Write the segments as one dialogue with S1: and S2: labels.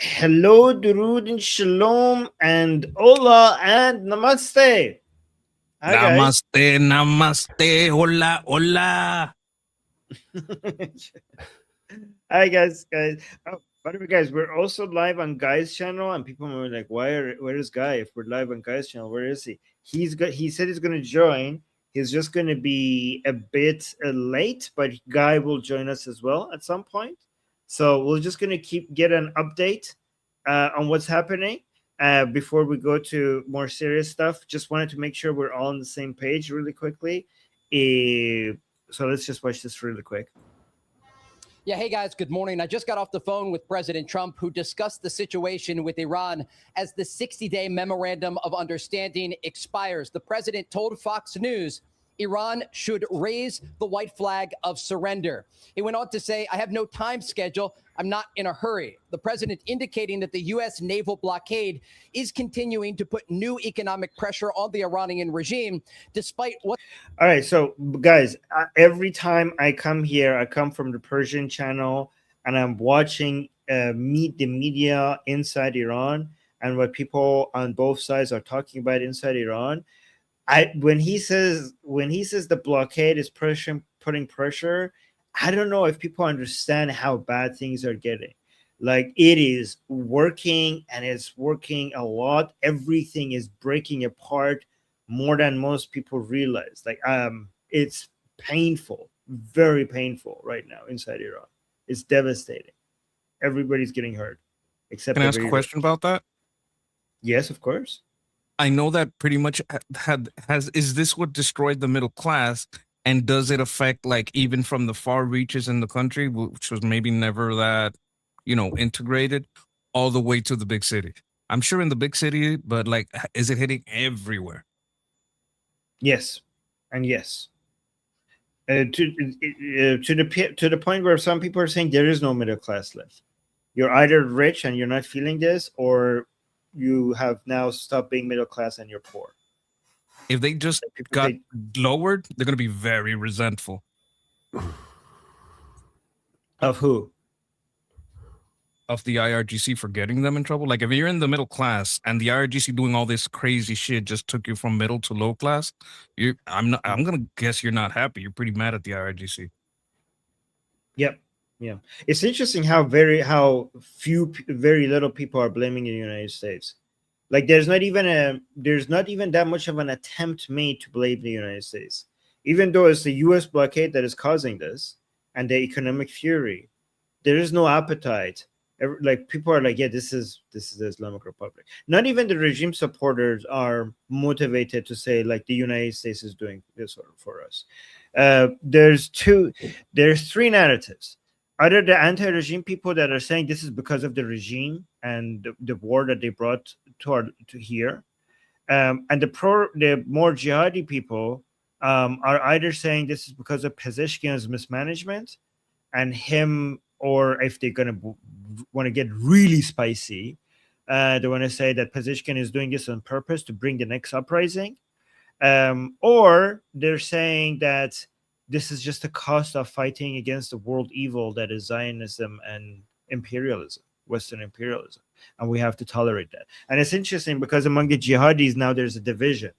S1: Hello, Durud and Shalom, and Hola, and Namaste. Hi, guys.
S2: Namaste, namaste, hola, hola.
S1: Hi, guys. Oh, by the way, guys, we're also live on Guy's channel, and people were like, where is Guy? If we're live on Guy's channel, where is he? He said he's going to join. He's just going to be a bit late, but Guy will join us as well at some point. So we're just going to get an update on what's happening. Before we go to more serious stuff, just wanted to make sure we're all on the same page really quickly. So let's just watch this really quick.
S3: Yeah, hey guys, good morning. I just got off the phone with President Trump, who discussed the situation with Iran as the 60-day memorandum of understanding expires. The president told Fox News Iran should raise the white flag of surrender. He went on to say, I have no time schedule. I'm not in a hurry. The president indicating that the U.S. naval blockade is continuing to put new economic pressure on the Iranian regime, despite what...
S1: All right, so guys, every time I come here, I come from the Persian channel, and I'm watching Meet the Media inside Iran and what people on both sides are talking about inside Iran. When he says the blockade is putting pressure, I don't know if people understand how bad things are getting. Like, it is working, and it's working a lot. Everything is breaking apart more than most people realize. Like, it's painful, very painful right now inside Iran. It's devastating. Everybody's getting hurt, except
S2: Can I ask a question about that?
S1: Yes, of course.
S2: I know that pretty much is this what destroyed the middle class? And does it affect, like, even from the far reaches in the country, which was maybe never that, integrated, all the way to the big city? I'm sure in the big city, but like, is it hitting everywhere?
S1: Yes, and yes. To the point where some people are saying there is no middle class left. You're either rich and you're not feeling this, or you have now stopped being middle class and you're poor.
S2: If they just got lowered, they're going to be very resentful.
S1: Of who?
S2: Of the IRGC for getting them in trouble. Like, if you're in the middle class and the IRGC doing all this crazy shit just took you from middle to low class, I'm gonna guess you're not happy. You're pretty mad at the IRGC.
S1: Yep. Yeah. It's interesting how very little people are blaming the United States. Like, there's not even that much of an attempt made to blame the United States, even though it's the U.S. blockade that is causing this and the economic fury. There is no appetite. Like, people are like, yeah, this is the Islamic Republic. Not even the regime supporters are motivated to say, like, the United States is doing this for us. There's three narratives. Either the anti-regime people that are saying this is because of the regime and the war that they brought to here, and the more jihadi people are either saying this is because of Pezeshkian's mismanagement and him, or if they're gonna want to get really spicy, they want to say that Pezeshkian is doing this on purpose to bring the next uprising, or they're saying that this is just the cost of fighting against the world evil that is Zionism and imperialism, Western imperialism, and we have to tolerate that. And it's interesting because among the jihadis now there's a division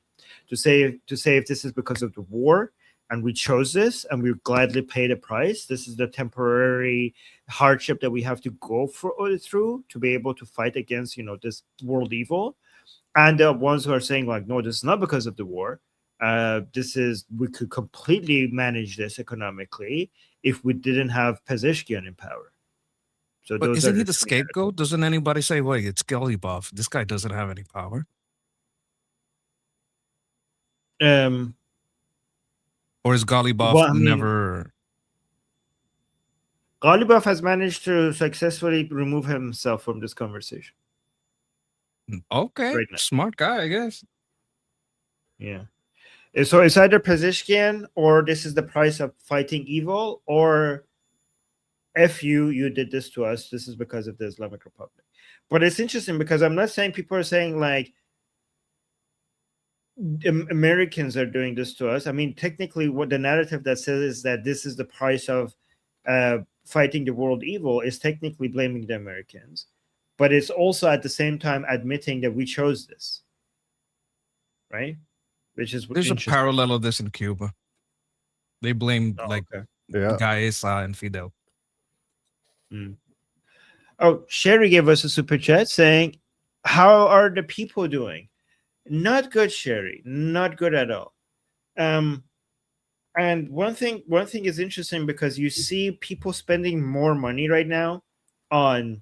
S1: to say if this is because of the war and we chose this and we gladly pay the price. This is the temporary hardship that we have to go through to be able to fight against, this world evil. And the ones who are saying, like, no, this is not because of the war. We could completely manage this economically if we didn't have Pezeshkian in power. So,
S2: but isn't he the scapegoat? Doesn't anybody say, wait, it's Galibov? This guy doesn't have any power. Or is Galibov never?
S1: Galibov has managed to successfully remove himself from this conversation.
S2: Okay, right, smart guy, I guess.
S1: Yeah. So it's either Pezeshkian, or this is the price of fighting evil, or F you did this to us. This is because of the Islamic Republic. But it's interesting because I'm not saying people are saying, like, Americans are doing this to us. I mean, technically, what the narrative that says is that this is the price of fighting the world evil is technically blaming the Americans. but it's also at the same time admitting that we chose this, right? Which is
S2: There's a
S1: interesting.
S2: parallel of this in Cuba. They blame like
S1: Okay.
S4: Yeah.
S2: Gaesa and Fidel.
S1: Oh, Sherry gave us a super chat saying, "How are the people doing?" Not good, Sherry. Not good at all. And one thing is interesting because you see people spending more money right now on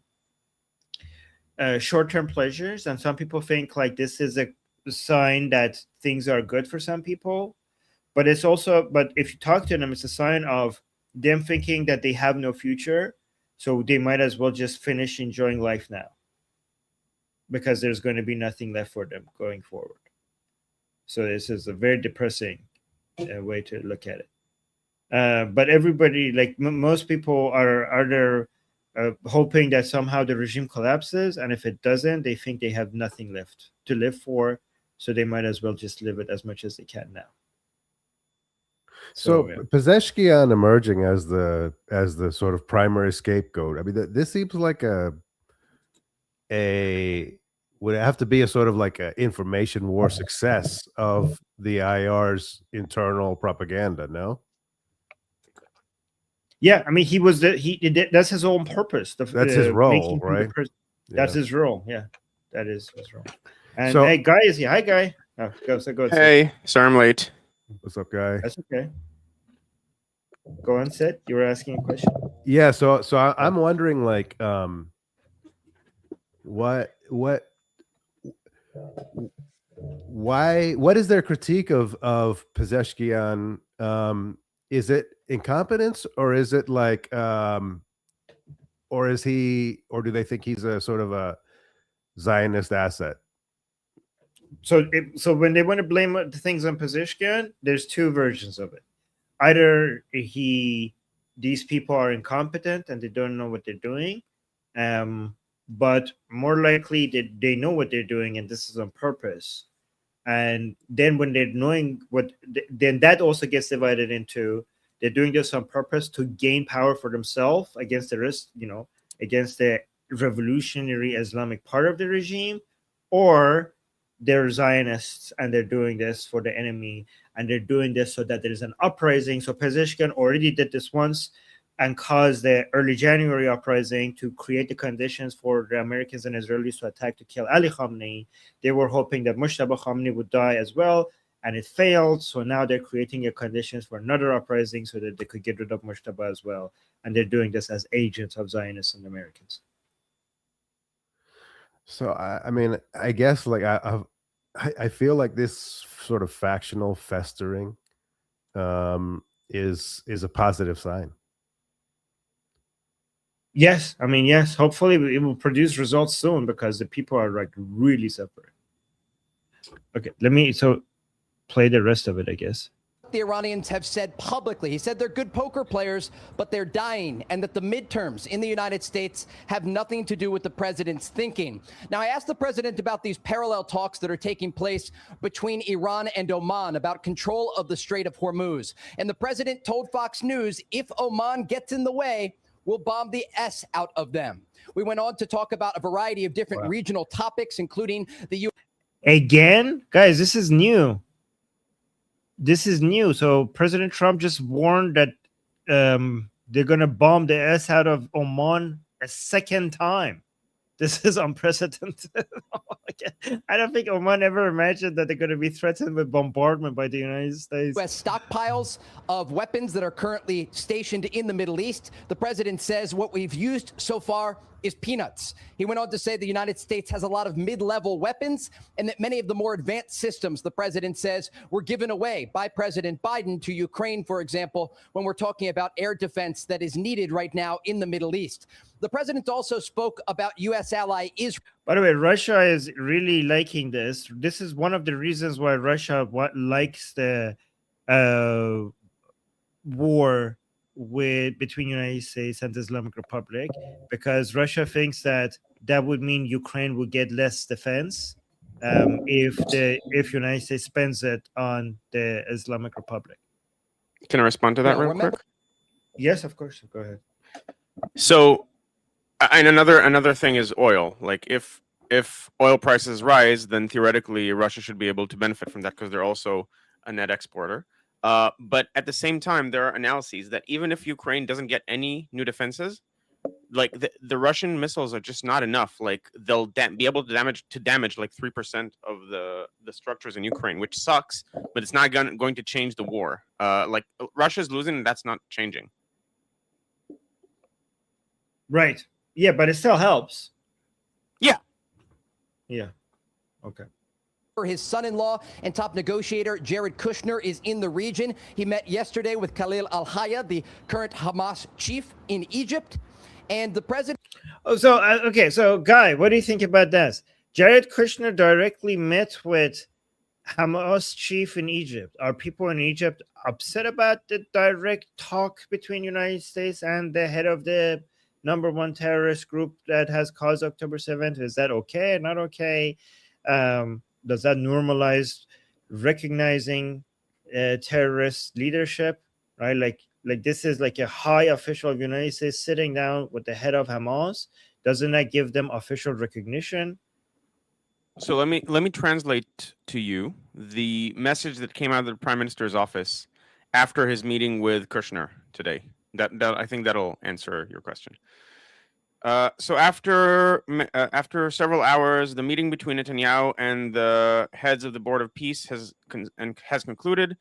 S1: short-term pleasures, and some people think like this is a sign that things are good for some people. But it's also, but if you talk to them, it's a sign of them thinking that they have no future, so they might as well just finish enjoying life now, because there's going to be nothing left for them going forward. So this is a very depressing way to look at it. But everybody, like most people, are there hoping that somehow the regime collapses, and if it doesn't, they think they have nothing left to live for, so they might as well just live it as much as they can now.
S4: So
S1: yeah.
S4: Pezeshkian emerging as the sort of primary scapegoat. I mean, this seems like would have to be a sort of like a information war success of the IR's internal propaganda. No.
S1: Yeah, I mean, that's his own purpose.
S4: That's his role,
S1: making him the
S4: right?
S1: That's his role. Yeah, that is his role. And
S4: So-
S1: hey, Guy is here. Hi, Guy. Oh, go ahead.
S5: Hey, sorry I'm late.
S4: What's up, guy?
S1: That's okay. Go on, Sid. You were asking a question.
S4: Yeah. So I'm wondering, like, what is their critique of Pezeshkian? Is it incompetence, or is it like, or do they think he's a sort of a Zionist asset?
S1: So when they want to blame the things on Pezeshkian, there's two versions of it. Either these people are incompetent and they don't know what they're doing, but more likely they know what they're doing and this is on purpose. And then when they're knowing then that also gets divided into they're doing this on purpose to gain power for themselves against the rest, against the revolutionary Islamic part of the regime, or they're Zionists and they're doing this for the enemy, and they're doing this so that there's an uprising. So Pezeshkian already did this once and caused the early January uprising to create the conditions for the Americans and Israelis to attack to kill Ali Khamenei. They were hoping that Mujtaba Khamenei would die as well, and it failed. So now they're creating the conditions for another uprising so that they could get rid of Mujtaba as well. And they're doing this as agents of Zionists and Americans.
S4: So I mean, I guess like I feel like this sort of factional festering is a positive sign.
S1: Yes, I mean, yes. Hopefully, it will produce results soon because the people are like really suffering. Okay, let me play the rest of it, I guess.
S3: The Iranians have said publicly. He said they're good poker players, but they're dying, and that the midterms in the United States have nothing to do with the president's thinking. Now, I asked the president about these parallel talks that are taking place between Iran and Oman about control of the Strait of Hormuz. And the president told Fox News, if Oman gets in the way, we'll bomb the S out of them. We went on to talk about a variety of different regional topics, including the U.S.
S1: Again, guys, this is new. This is new. So President Trump just warned that they're going to bomb the S out of Oman a second time. This is unprecedented. I don't think Oman ever imagined that they're going to be threatened with bombardment by the United States.
S3: U.S. stockpiles of weapons that are currently stationed in the Middle East. The president says what we've used so far is peanuts. He went on to say the United States has a lot of mid-level weapons and that many of the more advanced systems, the president says, were given away by President Biden to Ukraine, for example, when we're talking about air defense that is needed right now in the Middle East. The president also spoke about U.S. ally Israel.
S1: By the way, Russia is really liking this. This is one of the reasons why Russia likes the war between United States and the Islamic Republic, because Russia thinks that would mean Ukraine would get less defense if United States spends it on the Islamic Republic.
S5: Can I respond to that
S3: Yeah,
S5: real quick?
S1: Yes, of course. Go ahead.
S5: So And another thing is oil. Like if oil prices rise, then theoretically Russia should be able to benefit from that because they're also a net exporter. But at the same time, there are analyses that even if Ukraine doesn't get any new defenses, like the Russian missiles are just not enough. Like they'll be able to damage like 3% of the structures in Ukraine, which sucks. But it's not going to change the war. Like Russia's losing, and that's not changing.
S1: Right. Yeah, but it still helps.
S5: Yeah.
S1: Yeah. Okay.
S3: His son-in-law and top negotiator Jared Kushner is in the region. He met yesterday with Khalil al-Hayya, the current Hamas chief in Egypt, and the president.
S1: Oh, so okay. So, Guy, what do you think about this? Jared Kushner directly met with Hamas chief in Egypt. Are people in Egypt upset about the direct talk between United States and the head of the #1 terrorist group that has caused October 7th? Is that okay? Not okay? Does that normalize recognizing terrorist leadership? Right, like this is like a high official of the United States sitting down with the head of Hamas. Doesn't that give them official recognition?
S5: So let me translate to you the message that came out of the Prime Minister's office after his meeting with Kushner today. That I think that'll answer your question. So after several hours, the meeting between Netanyahu and the heads of the Board of Peace has concluded.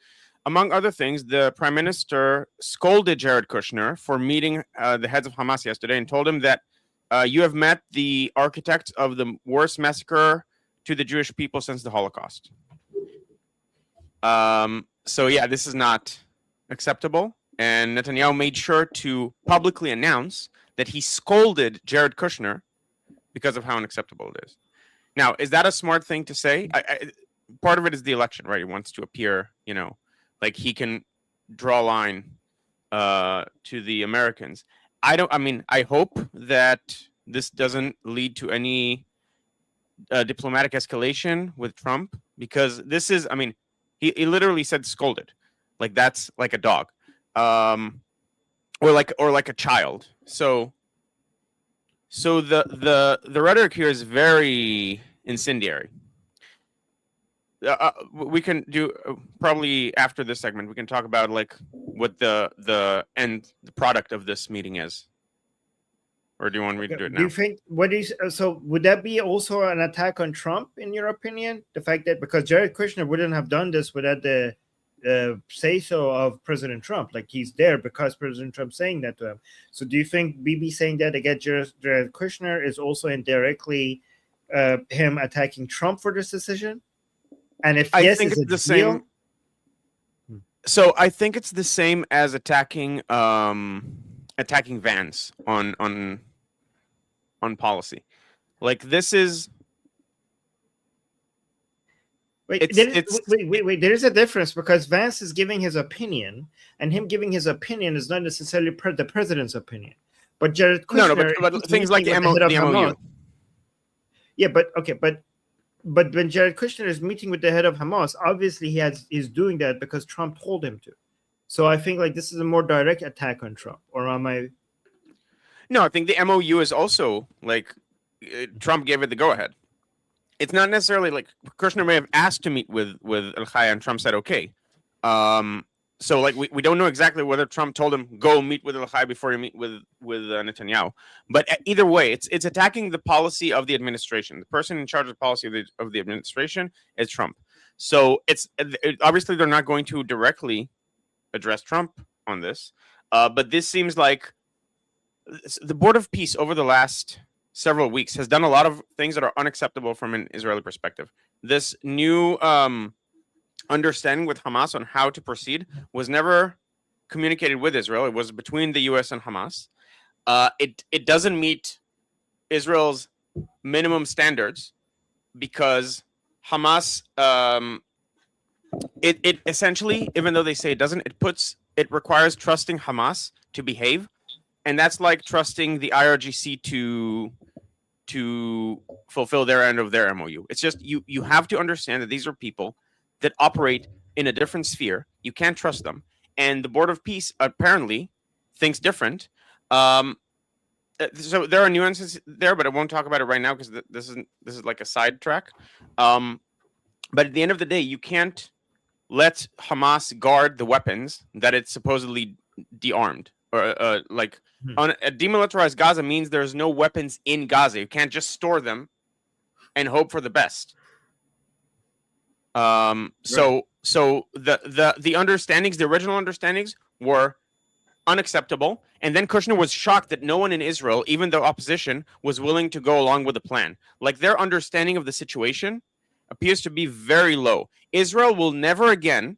S5: Among other things, the Prime Minister scolded Jared Kushner for meeting the heads of Hamas yesterday and told him that you have met the architect of the worst massacre to the Jewish people since the Holocaust. So yeah, this is not acceptable. And Netanyahu made sure to publicly announce that he scolded Jared Kushner because of how unacceptable it is. Now, is that a smart thing to say? Part of it is the election, right? He wants to appear, like he can draw a line to the Americans. I hope that this doesn't lead to any diplomatic escalation with Trump, because this is, he literally said scolded. Like that's like a dog. Or like a child. So the rhetoric here is very incendiary. We can do probably after this segment. We can talk about like what the end product of this meeting is. Or do you want me to do it now?
S1: Do you think so? Would that be also an attack on Trump, in your opinion? The fact that because Jared Kushner wouldn't have done this without the say so of President Trump, like he's there because President Trump saying that to him. So do you think Bibi saying that against Jared Kushner is also indirectly him attacking Trump for this decision? And if
S5: I
S1: yes,
S5: think
S1: is
S5: it's
S1: it
S5: the same. So I think it's the same as attacking Vance on policy. Like this is.
S1: Wait, there is a difference, because Vance is giving his opinion, and him giving his opinion is not necessarily the president's opinion. But Jared Kushner,
S5: but things like the MOU.
S1: Yeah, but okay, but when Jared Kushner is meeting with the head of Hamas, obviously he's doing that because Trump told him to. So I think like this is a more direct attack on Trump, or am I?
S5: No, I think the MOU is also like Trump gave it the go ahead. It's not necessarily like Kushner may have asked to meet with al-Hayya and Trump said okay. So like we don't know exactly whether Trump told him go meet with al-Hayya before you meet with Netanyahu. But either way, it's attacking the policy of the administration. The person in charge of the policy of the administration is Trump. So obviously they're not going to directly address Trump on this. But this seems like the Board of Peace over the last several weeks has done a lot of things that are unacceptable from an Israeli perspective. This new understanding with Hamas on how to proceed was never communicated with Israel. It was between the U.S. and Hamas. It doesn't meet Israel's minimum standards because Hamas, it essentially, even though they say it doesn't, it requires trusting Hamas to behave. And that's like trusting the IRGC to fulfill their end of their MOU. It's just you have to understand that these are people that operate in a different sphere. You can't trust them. And the Board of Peace apparently thinks different. so there are nuances there, but I won't talk about it right now because this is like a sidetrack. But at the end of the day, you can't let Hamas guard the weapons that it's supposedly dearmed, or a demilitarized Gaza means there's no weapons in Gaza. You can't just store them and hope for the best. So the understandings, the original understandings, were unacceptable, and then Kushner was shocked that no one in Israel, even the opposition, was willing to go along with the plan. Like, their understanding of the situation appears to be very low. Israel will never again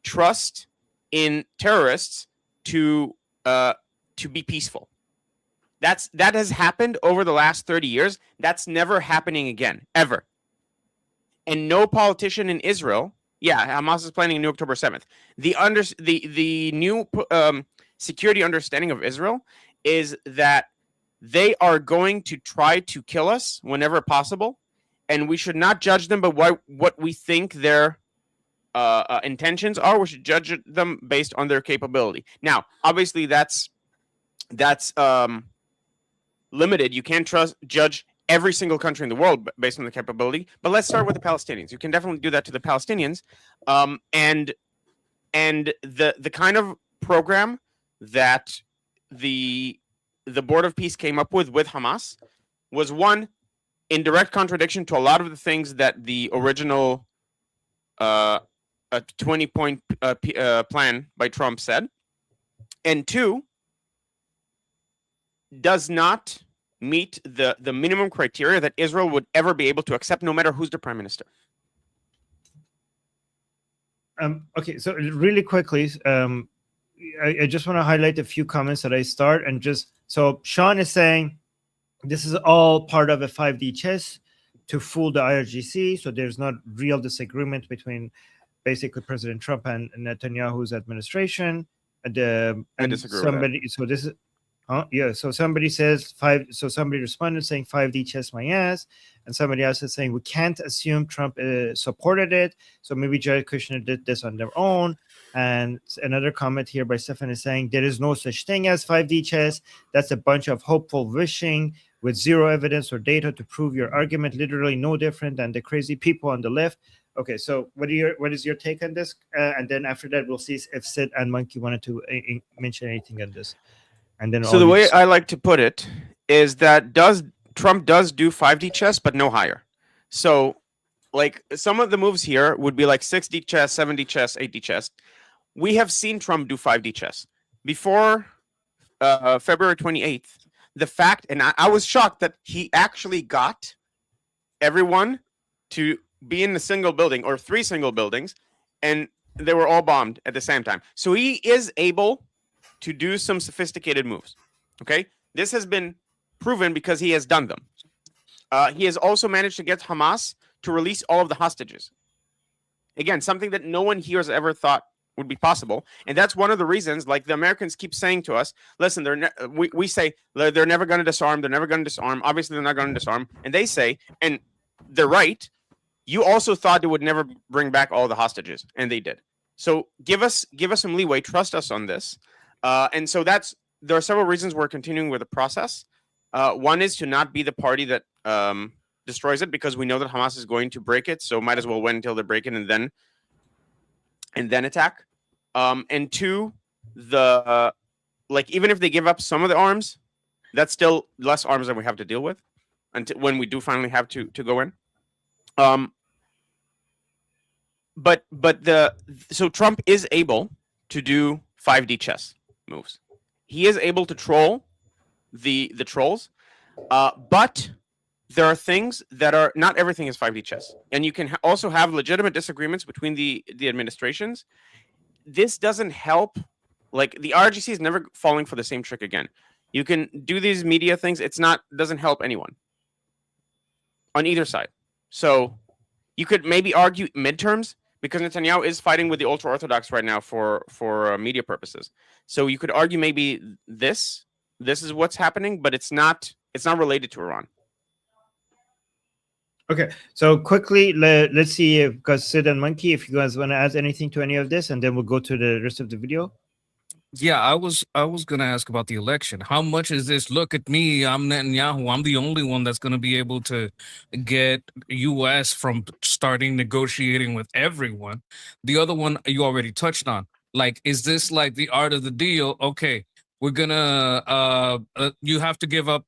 S5: trust in terrorists to be peaceful. That has happened over the last 30 years. That's never happening again, ever. And no politician in Israel, Hamas is planning a new October 7th. The new security understanding of Israel is that they are going to try to kill us whenever possible, and we should not judge them by what we think their intentions are. We should judge them based on their capability. Now, obviously, that's limited. You can't judge every single country in the world based on the capability. But let's start with the Palestinians. You can definitely do that to the Palestinians, and the kind of program that the Board of Peace came up with Hamas was, one, in direct contradiction to a lot of the things that the original 20-point plan by Trump said, and two, does not meet the minimum criteria that Israel would ever be able to accept, no matter who's the prime minister.
S1: Okay, so really quickly, I just want to highlight a few comments that I start, and so Sean is saying this is all part of a 5D chess to fool the IRGC. So there's not real disagreement between basically President Trump and Netanyahu's administration.
S5: I disagree with that.
S1: So this is. So somebody says so somebody responded saying 5D chess my ass, and somebody else is saying we can't assume Trump supported it, so maybe Jared Kushner did this on their own. And another comment here by Stefan is saying there is no such thing as 5D chess. That's a bunch of hopeful wishing with zero evidence or data to prove your argument. Literally no different than the crazy people on the left. Okay, so what is your take on this? And then after that, we'll see if Sid and Monkey wanted to mention anything on this. And then,
S5: so the way I like to put it is that Trump does do 5D chess, but no higher. So, like, some of the moves here would be like 6D chess, 7D chess, 8D chess. We have seen Trump do 5D chess before February 28th. The fact, and I was shocked that he actually got everyone to be in a single building or 3 single buildings, and they were all bombed at the same time. So he is able to do some sophisticated moves. Okay, this has been proven because he has done them. He has also managed to get Hamas to release all of the hostages. Again, something that no one here has ever thought would be possible, and that's one of the reasons. Like, the Americans keep saying to us, "Listen, we say they're never going to disarm. They're never going to disarm. Obviously, they're not going to disarm." And they say, and they're right. You also thought they would never bring back all the hostages, and they did. So give us some leeway. Trust us on this. And so there are several reasons we're continuing with the process. One is to not be the party that destroys it, because we know that Hamas is going to break it. So might as well wait until they break it and then attack. And two, even if they give up some of the arms, that's still less arms than we have to deal with until when we do finally have to go in. So Trump is able to do 5D chess moves. He is able to troll the trolls, but there are things that are not everything is 5D chess, and you can also have legitimate disagreements between the administrations. This doesn't help. Like, the RGC is never falling for the same trick again. You can do these media things. Doesn't help anyone on either side. So you could maybe argue midterms, because Netanyahu is fighting with the ultra-Orthodox right now for media purposes. So you could argue maybe this is what's happening, but it's not related to Iran.
S1: Okay, so quickly, let's see if Sid and Monkey, if you guys want to add anything to any of this, and then we'll go to the rest of the video.
S2: Yeah, I was gonna ask about the election. How much is this? Look at me, I'm Netanyahu. I'm the only one that's gonna be able to get U.S. from starting negotiating with everyone. The other one you already touched on. Like, is this like the art of the deal? Okay, we're gonna you have to give up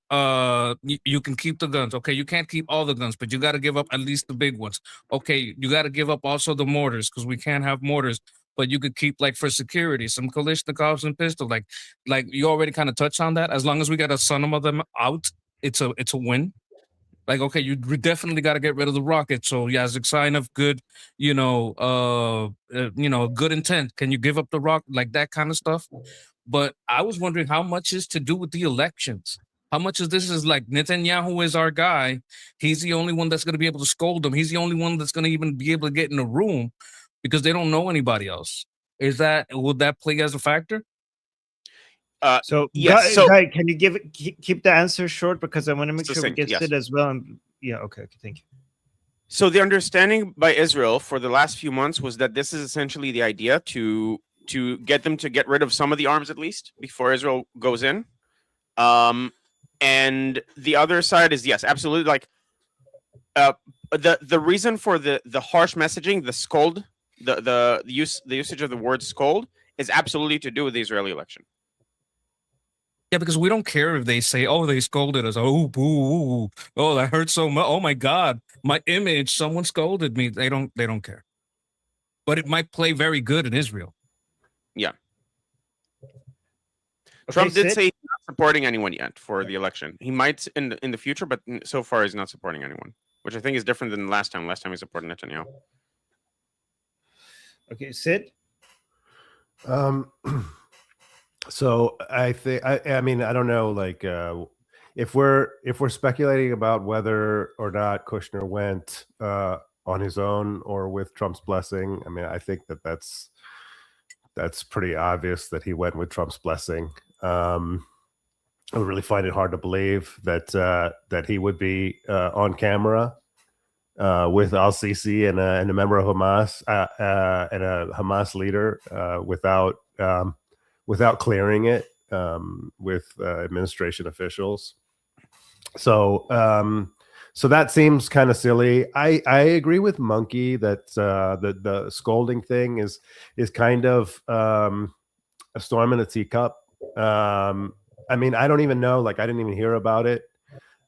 S2: you can keep the guns. Okay, you can't keep all the guns, but you got to give up at least the big ones. Okay, you got to give up also the mortars because we can't have mortars, but you could keep like for security some Kalashnikovs and pistols. Like you already kind of touched on that. As long as we got a son of them out, it's a win. Like, okay, you definitely got to get rid of the rocket. So yeah, as a sign of good, good intent. Can you give up the rock, like that kind of stuff? But I was wondering how much is to do with the elections. How much of this is like Netanyahu is our guy. He's the only one that's going to be able to scold them. He's the only one that's going to even be able to get in the room because they don't know anybody else. Would that play as a factor?
S1: So,
S5: Yes. So
S1: Guy, can you keep the answer short because I want to make sure we
S5: succinct,
S1: get
S5: yes.
S1: it as well. And yeah, okay, thank you.
S5: So the understanding by Israel for the last few months was that this is essentially the idea to get them to get rid of some of the arms at least before Israel goes in. And the other side is yes, absolutely. Like the reason for the harsh messaging, the scold, the usage of the word scold is absolutely to do with the Israeli election.
S2: Yeah, because we don't care if they say, "Oh, they scolded us." Oh, boo! Oh, that hurts so much. Oh my God, my image. Someone scolded me. They don't care. But it might play very good in Israel.
S5: Yeah.
S1: Okay,
S5: Trump did
S1: Sid?
S5: say he's not supporting anyone yet for the election. He might in the future, but so far he's not supporting anyone, which I think is different than last time. Last time he supported Netanyahu.
S1: Okay, Sid.
S4: So I think I mean I don't know, like if we're speculating about whether or not Kushner went on his own or with Trump's blessing, I mean I think that's pretty obvious that he went with Trump's blessing. I would really find it hard to believe that he would be on camera with Al-Sisi and a member of Hamas and a Hamas leader without clearing it with administration officials. So that seems kind of silly. I agree with Monkey that the scolding thing is kind of a storm in a teacup. I mean, I don't even know. Like, I didn't even hear about it.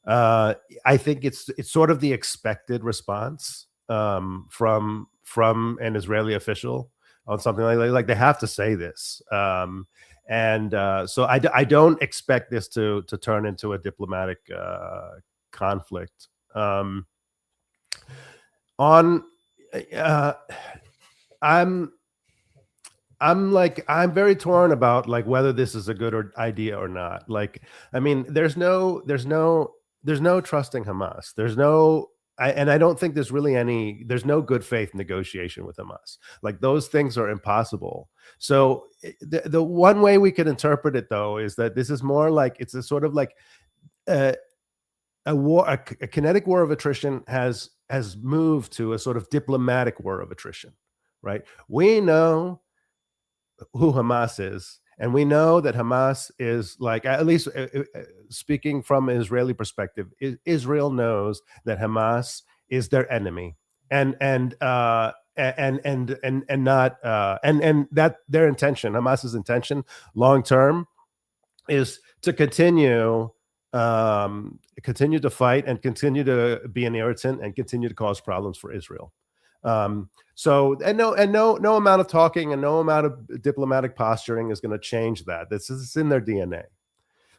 S4: I think it's sort of the expected response from an Israeli official on something like they have to say this. So I don't expect this to turn into a diplomatic conflict. I'm very torn about like whether this is a good idea or not. Like, I mean, there's no trusting Hamas. I don't think there's no good faith negotiation with Hamas. Like, those things are impossible. So the one way we could interpret it, though, is that this is more like it's a sort of like a kinetic war of attrition has moved to a sort of diplomatic war of attrition, right? We know who Hamas is, and we know that Hamas is, like, at least speaking from an Israeli perspective, Israel knows that Hamas is their enemy, and that their intention, Hamas's intention, long term, is to continue to fight and continue to be an irritant and continue to cause problems for Israel. So no amount of talking and no amount of diplomatic posturing is going to change that. This is in their DNA.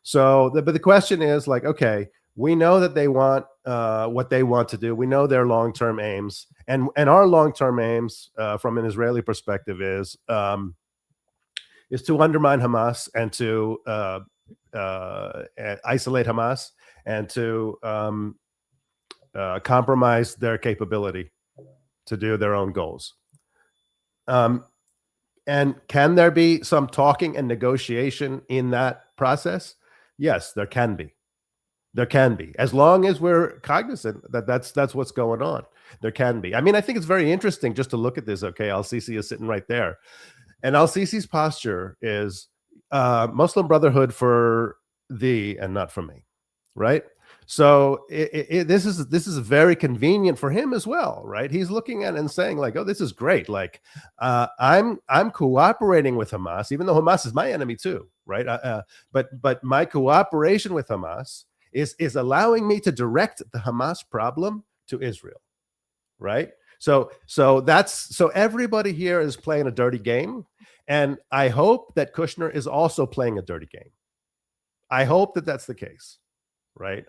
S4: So, but the question is, like, okay, we know that they want what they want to do. We know their long-term aims, and our long-term aims from an Israeli perspective is to undermine Hamas and to isolate Hamas and to compromise their capability to do their own goals. And can there be some talking and negotiation in that process? Yes, there can be. There can be, as long as we're cognizant that that's what's going on. There can be. I mean, I think it's very interesting just to look at this. Okay, Al-Sisi is sitting right there, and Al-Sisi's posture is Muslim Brotherhood for thee and not for me, right? So this is very convenient for him as well, right? He's looking at it and saying like, oh, this is great. Like, I'm cooperating with Hamas, even though Hamas is my enemy too, right? But my cooperation with Hamas is allowing me to direct the Hamas problem to Israel, right? So everybody here is playing a dirty game, and I hope that Kushner is also playing a dirty game. I hope that that's the case. Right.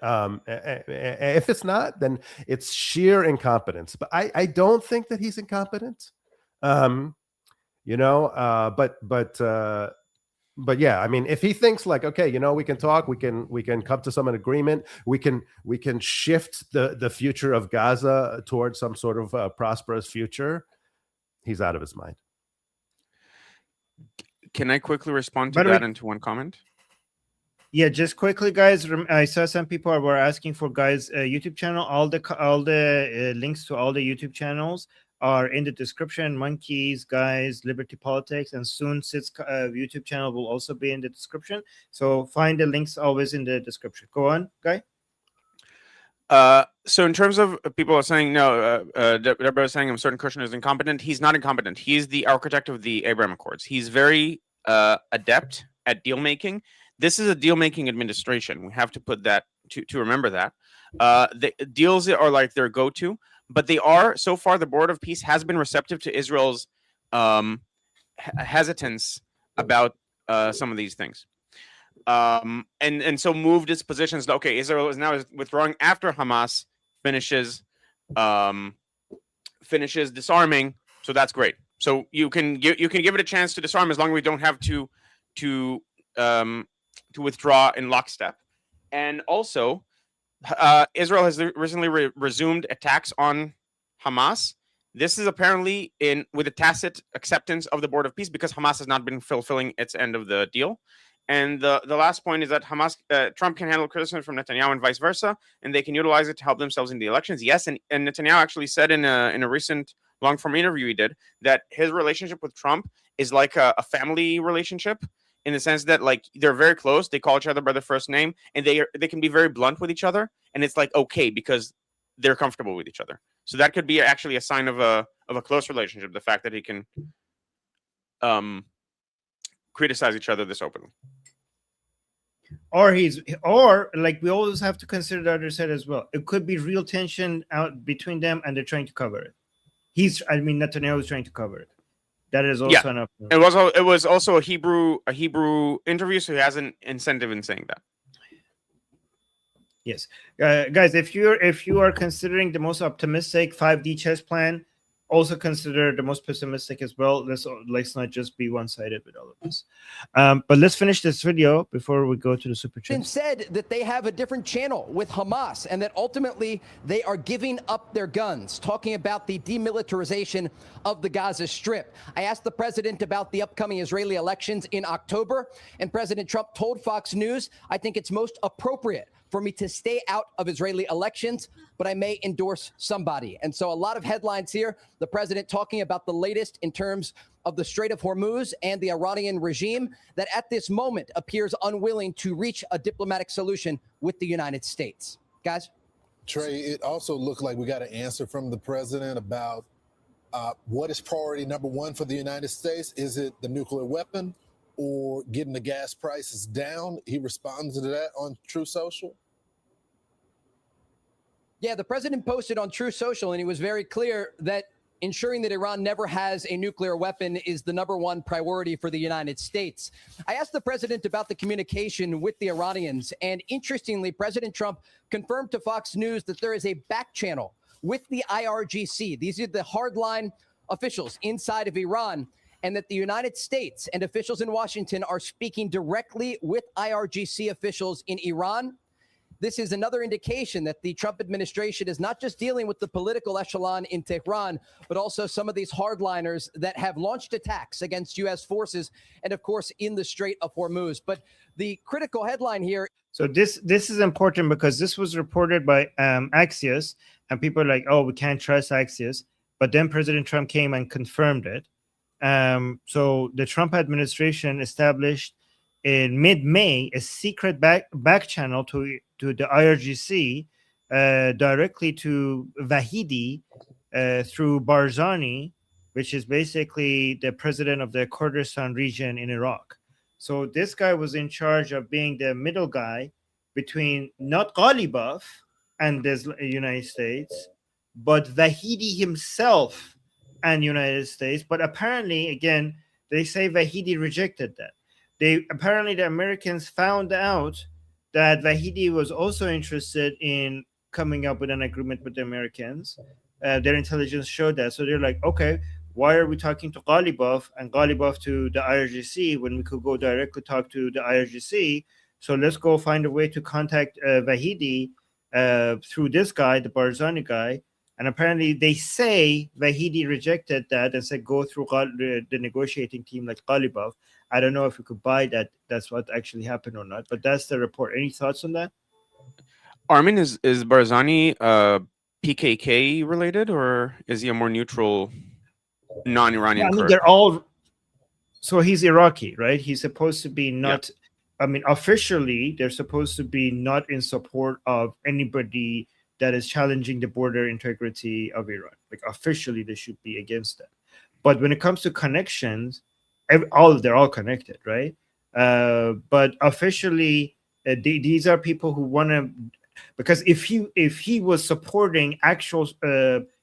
S4: If it's not, then it's sheer incompetence. But I don't think that he's incompetent. But yeah, I mean, if he thinks like, okay, we can talk, we can come to some agreement, we can shift the future of Gaza towards some sort of prosperous future, he's out of his mind.
S5: Can I quickly respond to that into one comment?
S1: Yeah, just quickly, guys. I saw some people were asking for guys' YouTube channel. All the links to all the YouTube channels are in the description. Monkeys, guys, Liberty Politics, and soon Sid's YouTube channel will also be in the description. So find the links always in the description. Go on, Guy.
S5: So in terms of people are saying no, Deborah is saying I'm certain Kushner is incompetent. He's not incompetent. He's the architect of the Abraham Accords. He's very adept at deal making. This is a deal-making administration. We have to put that to remember that. The deals are like their go-to, but they are, so far, the Board of Peace has been receptive to Israel's hesitance about some of these things. And so moved its positions. Okay, Israel is now withdrawing after Hamas finishes disarming, so that's great. So you can give it a chance to disarm as long as we don't have to withdraw in lockstep. And also, Israel has recently resumed attacks on Hamas. This is apparently with a tacit acceptance of the Board of Peace because Hamas has not been fulfilling its end of the deal. And the last point is that Trump can handle criticism from Netanyahu and vice versa, and they can utilize it to help themselves in the elections. Yes, and Netanyahu actually said in a recent long-form interview he did that his relationship with Trump is like a family relationship, in the sense that like they're very close, they call each other by their first name, and they can be very blunt with each other, and it's like okay because they're comfortable with each other. So that could be actually a sign of a close relationship, the fact that he can criticize each other this openly.
S1: Or like we always have to consider the other side as well. It could be real tension out between them, and they're trying to cover it. Netanyahu is trying to cover it. That is also an option.
S5: It was also a Hebrew interview, so he has an incentive in saying that.
S1: Yes, guys, if you are considering the most optimistic 5D chess plan, also consider the most pessimistic as well. Let's not just be one-sided with all of this. But let's finish this video before we go to the super chat.
S3: Said that they have a different channel with Hamas and that ultimately they are giving up their guns, talking about the demilitarization of the Gaza Strip. I asked the president about the upcoming Israeli elections in October, and President Trump told Fox News, I think it's most appropriate for me to stay out of Israeli elections, but I may endorse somebody. And so a lot of headlines here. The president talking about the latest in terms of the Strait of Hormuz and the Iranian regime that at this moment appears unwilling to reach a diplomatic solution with the United States. Guys?
S6: Trey, it also looked like we got an answer from the president about what is priority number one for the United States. Is it the nuclear weapon or getting the gas prices down? He responded to that on True Social.
S3: Yeah, the president posted on True Social, and he was very clear that ensuring that Iran never has a nuclear weapon is the number one priority for the United States. I asked the president about the communication with the Iranians, and interestingly, President Trump confirmed to Fox News that there is a back channel with the IRGC. These are the hardline officials inside of Iran, and that the United States and officials in Washington are speaking directly with IRGC officials in Iran. This is another indication that the Trump administration is not just dealing with the political echelon in Tehran, but also some of these hardliners that have launched attacks against U.S. forces and, of course, in the Strait of Hormuz. But the critical headline here.
S1: So this is important because this was reported by Axios, and people are like, oh, we can't trust Axios. But then President Trump came and confirmed it. So the Trump administration established in mid-May a secret back channel to the IRGC directly to Vahidi through Barzani, which is basically the president of the Kurdistan region in Iraq. So this guy was in charge of being the middle guy between not Ghalibaf and the United States, but Vahidi himself and United States. But apparently, again, they say Vahidi rejected that. Apparently the Americans found out that Vahidi was also interested in coming up with an agreement with the Americans. Their intelligence showed that. So they're like, okay, why are we talking to Ghalibaf and Ghalibaf to the IRGC when we could go directly talk to the IRGC? So let's go find a way to contact Vahidi through this guy, the Barzani guy. And apparently they say Vahidi rejected that and said go through the negotiating team like Ghalibaf. I don't know if we could buy that. That's what actually happened or not. But that's the report. Any thoughts on that?
S5: Armin, is Barzani PKK related, or is he a more neutral, non-Iranian Kurd?
S1: They're all. So he's Iraqi, right? He's supposed to be not. Yeah. Officially, they're supposed to be not in support of anybody that is challenging the border integrity of Iran. Like officially, they should be against that. But when it comes to connections, they're all connected, right? But officially, these are people who want to, because if he was supporting actual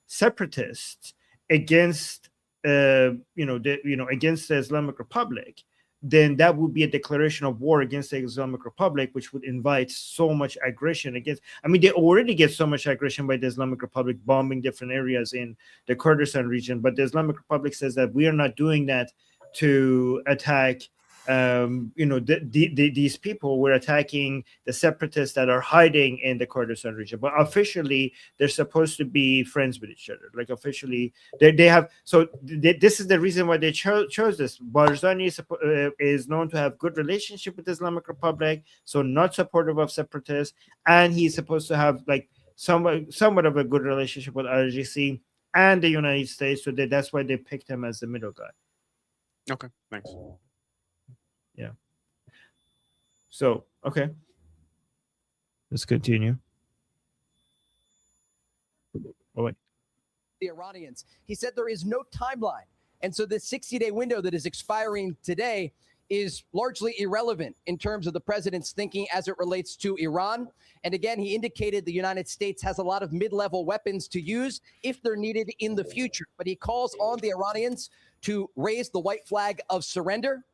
S1: separatists against against the Islamic Republic, then that would be a declaration of war against the Islamic Republic, which would invite so much aggression against. They already get so much aggression by the Islamic Republic bombing different areas in the Kurdistan region. But the Islamic Republic says that we are not doing that to attack these people. We're attacking the separatists that are hiding in the Kurdistan region. But officially, they're supposed to be friends with each other. Like officially, they have. So this is the reason why they chose this. Barzani is known to have good relationship with the Islamic Republic, so not supportive of separatists, and he's supposed to have like somewhat of a good relationship with RGC and the United States. So that's why they picked him as the middle guy.
S5: Okay, thanks.
S1: Yeah. So, okay. Let's continue. Oh, wait.
S3: The Iranians. He said there is no timeline. And so this 60-day window that is expiring today is largely irrelevant in terms of the president's thinking as it relates to Iran. And again, he indicated the United States has a lot of mid-level weapons to use if they're needed in the future. But he calls on the Iranians to raise the white flag of surrender.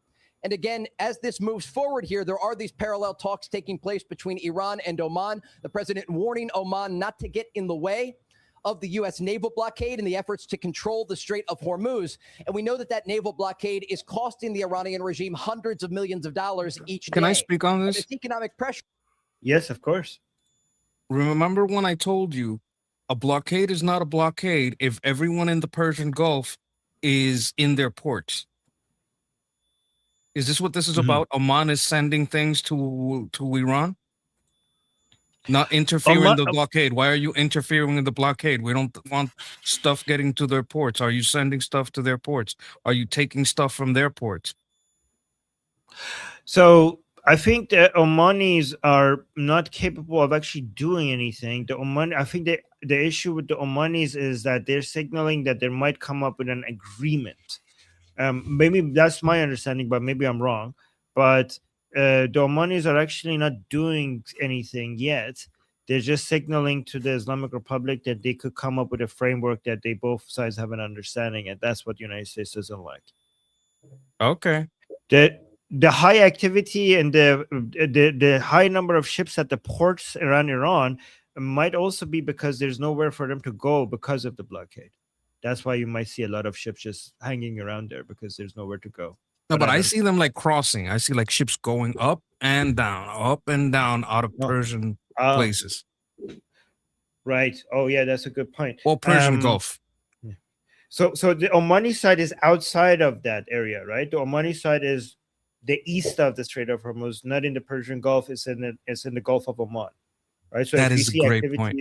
S3: And again, as this moves forward here, there are these parallel talks taking place between Iran and Oman. The president warning Oman not to get in the way of the U.S. naval blockade and the efforts to control the Strait of Hormuz. And we know that that naval blockade is costing the Iranian regime hundreds of millions of dollars each day.
S2: Can I speak on this?
S3: It's economic pressure.
S1: Yes, of course.
S2: Remember when I told you a blockade is not a blockade if everyone in the Persian Gulf is in their ports? Is this what this is about? Oman is sending things to Iran? Not interfering in the blockade. Why are you interfering in the blockade? We don't want stuff getting to their ports. Are you sending stuff to their ports? Are you taking stuff from their ports?
S1: So I think the Omanis are not capable of actually doing anything. I think the issue with the Omanis is that they're signaling that they might come up with an agreement. Maybe that's my understanding, but maybe I'm wrong. But the Omanis are actually not doing anything yet. They're just signaling to the Islamic Republic that they could come up with a framework that they both sides have an understanding, and that's what the United States doesn't like.
S2: Okay.
S1: The high activity and the high number of ships at the ports around Iran might also be because there's nowhere for them to go because of the blockade. That's why you might see a lot of ships just hanging around there because there's nowhere to go.
S2: No, but I see them like crossing. I see like ships going up and down out of Persian places.
S1: Right. Oh, yeah, that's a good point.
S2: Or Persian Gulf.
S1: Yeah. So the Omani side is outside of that area, right? The Omani side is the east of the Strait of Hormuz, not in the Persian Gulf. It's in the Gulf of Oman, right? So
S2: that is a great point.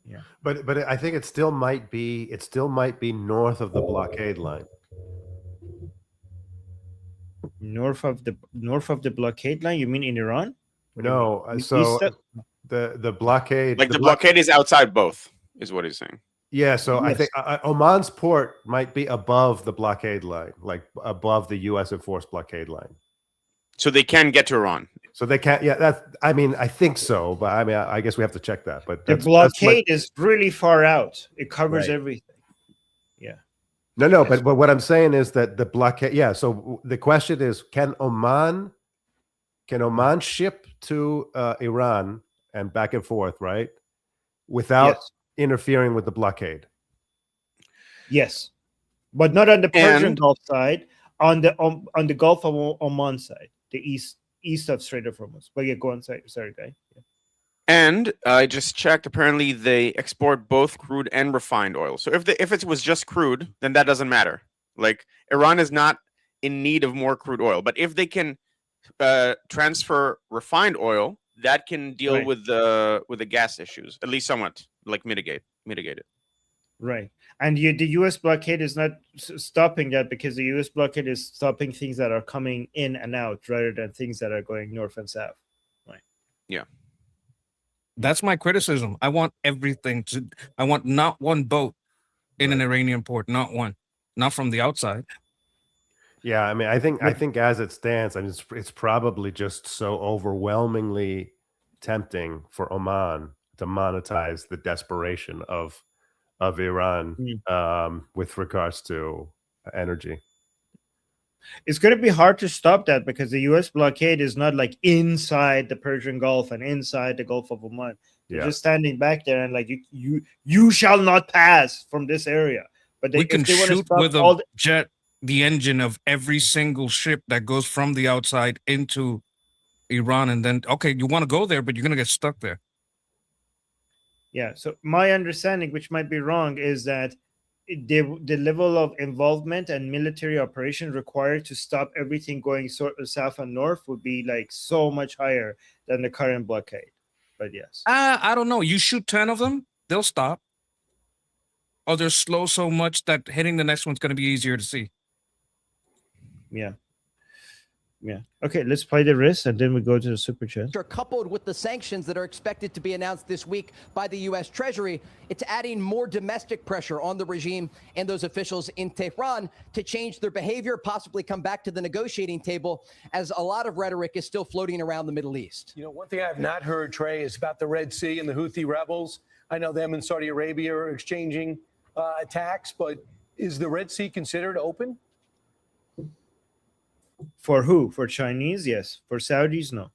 S4: Yeah, but I think it still might be north of the blockade line.
S1: North of the blockade line? You mean in Iran? What do you
S4: No,
S1: mean?
S4: so
S1: East of-
S4: the blockade,
S5: Like the blockade is outside both, is what he's saying.
S4: yeah. So I
S1: Yes.
S4: think Oman's port might be above the blockade line, like above the U.S. enforced blockade line.
S5: So they can get to Iran.
S4: So they can't. Yeah, that's. I mean, I think so, but I mean, I guess we have to check that. But
S1: the
S4: that's what-
S1: blockade is really far out. It covers
S4: Right.
S1: everything. Yeah.
S4: No, but what I'm saying is that the blockade. Yeah. So the question is, can Oman ship to Iran and back and forth, right, without
S1: Yes.
S4: interfering with the blockade?
S1: Yes, but not on the Persian
S5: And-
S1: Gulf side. On the Gulf of Oman side, the east of Strait of Hormuz. But yeah, go on. Sorry, guy. Yeah.
S5: And I just checked. Apparently, they export both crude and refined oil. So if it was just crude, then that doesn't matter. Like Iran is not in need of more crude oil. But if they can transfer refined oil, that can deal
S1: Right.
S5: with the gas issues, at least somewhat, like mitigate it.
S1: Right. And the U.S. blockade is not stopping that, because the U.S. blockade is stopping things that are coming in and out rather than things that are going north and south.
S2: That's my criticism. I want everything to. I want not one boat in an Iranian port, not one, not from the outside.
S4: Yeah, I mean, I think as it stands, I mean, it's probably just so overwhelmingly tempting for Oman to monetize the desperation of Iran with regards to energy.
S1: It's going to be hard to stop that, because the U.S. blockade is not like inside the Persian Gulf and inside the Gulf of Oman. They're
S4: Yeah.
S1: just standing back there and like, you shall not pass from this area. But
S2: We can
S1: if they wanna
S2: shoot
S1: stop
S2: with
S1: all
S2: a jet the engine of every single ship that goes from the outside into Iran, and then okay, you want to go there, but you're gonna get stuck there.
S1: Yeah. So my understanding, which might be wrong, is that the level of involvement and military operation required to stop everything going south and north would be like so much higher than the current blockade. But yes.
S2: I don't know. You shoot 10 of them, they'll stop. Or they're slow so much that hitting the next one's going to be easier to see.
S1: Yeah. Yeah. Okay, let's play the risk and then we go to the super chat.
S3: Coupled with the sanctions that are expected to be announced this week by the U.S. Treasury, it's adding more domestic pressure on the regime and those officials in Tehran to change their behavior, possibly come back to the negotiating table, as a lot of rhetoric is still floating around the Middle East.
S7: You know, one thing I have not heard, Trey, is about the Red Sea and the Houthi rebels. I know them and Saudi Arabia are exchanging attacks, but is the Red Sea considered open?
S1: For who? For Chinese? Yes. For Saudis? No.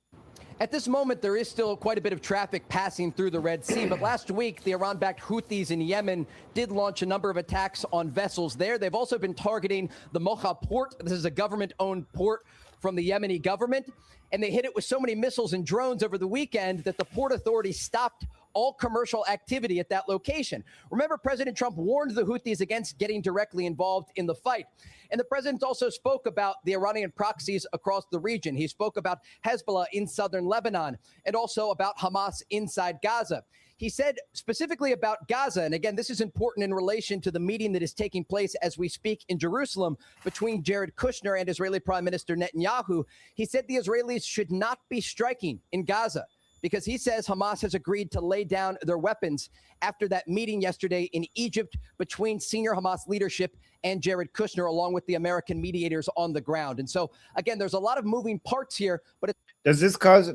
S3: At this moment, there is still quite a bit of traffic passing through the Red Sea, but last week, the Iran-backed Houthis in Yemen did launch a number of attacks on vessels there. They've also been targeting the Mocha port. This is a government-owned port from the Yemeni government, and they hit it with so many missiles and drones over the weekend that the port authority stopped all commercial activity at that location. Remember, President Trump warned the Houthis against getting directly involved in the fight. And the president also spoke about the Iranian proxies across the region. He spoke about Hezbollah in southern Lebanon and also about Hamas inside Gaza. He said specifically about Gaza, and again, this is important in relation to the meeting that is taking place as we speak in Jerusalem between Jared Kushner and Israeli Prime Minister Netanyahu. He said the Israelis should not be striking in Gaza, because he says Hamas has agreed to lay down their weapons after that meeting yesterday in Egypt between senior Hamas leadership and Jared Kushner, along with the American mediators on the ground. And so, again, there's a lot of moving parts here, but
S1: does this cause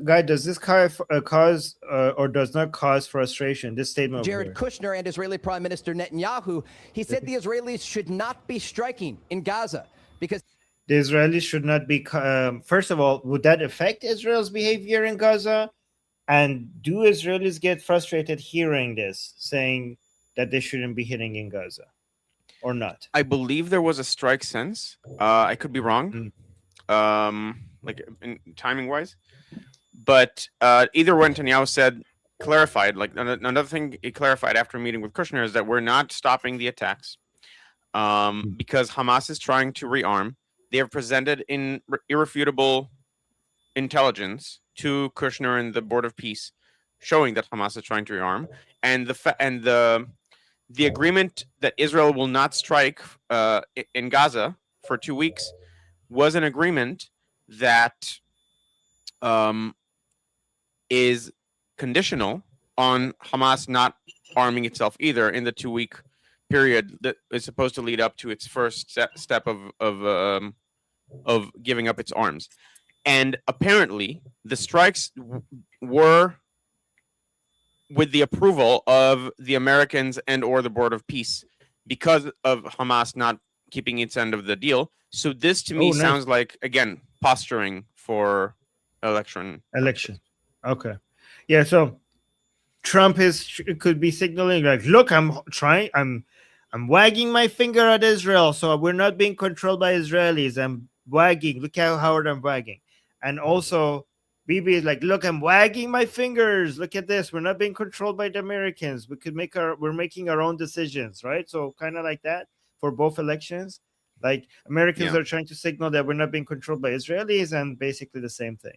S1: or does not cause frustration? This statement
S3: Jared Kushner and Israeli Prime Minister Netanyahu, he said the Israelis should not be striking in Gaza because
S1: the Israelis should not be. First of all, would that affect Israel's behavior in Gaza? And do Israelis get frustrated hearing this, saying that they shouldn't be hitting in Gaza, or not?
S5: I believe there was a strike since. I could be wrong, like in timing wise. But either way, Netanyahu clarified, like another thing he clarified after meeting with Kushner is that we're not stopping the attacks because Hamas is trying to rearm. They have presented irrefutable intelligence to Kushner and the Board of Peace, showing that Hamas is trying to rearm, and the agreement that Israel will not strike in Gaza for 2 weeks was an agreement that is conditional on Hamas not arming itself either in the 2-week period that is supposed to lead up to its first step of giving up its arms. And apparently, the strikes were with the approval of the Americans and or the Board of Peace because of Hamas not keeping its end of the deal. So this to me
S1: nice.
S5: sounds like, again, posturing for election.
S1: Okay. Yeah, so Trump could be signaling like, look, I'm wagging my finger at Israel, so we're not being controlled by Israelis. I'm wagging. Look how hard I'm wagging. And also Bibi is like, look, I'm wagging my fingers. Look at this. We're not being controlled by the Americans. We're making our own decisions, right? So kind of like that for both elections. Like Americans are trying to signal that we're not being controlled by Israelis, and basically the same thing.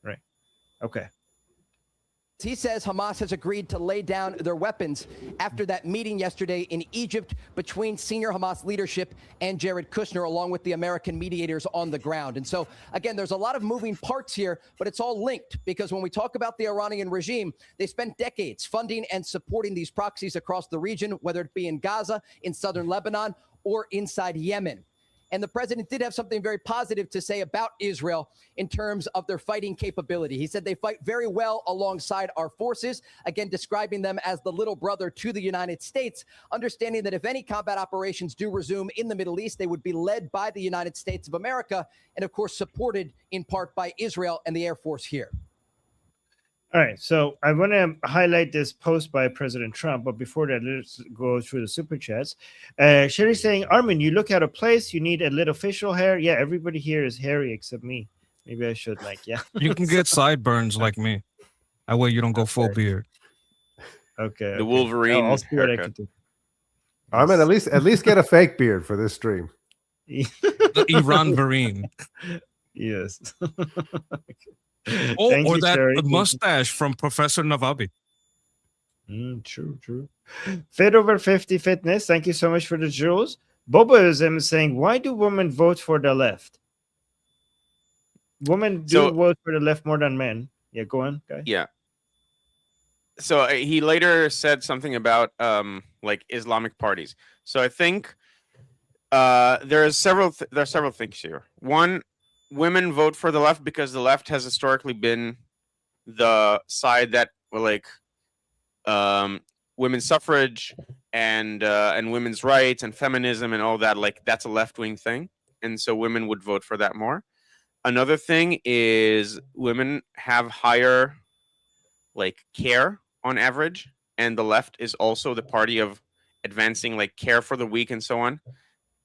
S1: Right. Okay.
S3: He says Hamas has agreed to lay down their weapons after that meeting yesterday in Egypt between senior Hamas leadership and Jared Kushner, along with the American mediators on the ground. And so, again, there's a lot of moving parts here, but it's all linked because when we talk about the Iranian regime, they spent decades funding and supporting these proxies across the region, whether it be in Gaza, in southern Lebanon, or inside Yemen. And the president did have something very positive to say about Israel in terms of their fighting capability. He said they fight very well alongside our forces, again, describing them as the little brother to the United States, understanding that if any combat operations do resume in the Middle East, they would be led by the United States of America and, of course, supported in part by Israel and the Air Force here.
S1: All right, so I want to highlight this post by President Trump, but before that, let's go through the super chats. Sherry's saying, Armin, you look out of place. You need a little facial hair. Yeah, everybody here is hairy except me. Maybe I should,
S2: You can get sideburns like me. That way you don't go full beard.
S1: Okay.
S5: The Wolverine
S1: I'll see what I
S5: haircut.
S1: can do.
S4: Armin, at least get a fake beard for this stream.
S2: The Iran Varine.
S1: Yes.
S2: Oh,
S1: Thank
S2: or
S1: you,
S2: that
S1: Sherry.
S2: mustache from Professor Navabi.
S1: True. Fit over 50 fitness. Thank you so much for the jewels. Boboism is saying, why do women vote for the left? Women do vote for the left more than men. Yeah, go on, guy.
S5: Yeah. So he later said something about like Islamic parties. So I think there are several things here. One, women vote for the left because the left has historically been the side that women's suffrage and women's rights and feminism and all that, like that's a left-wing thing, and so women would vote for that more. Another thing is women have higher care on average, and the left is also the party of advancing care for the weak and so on.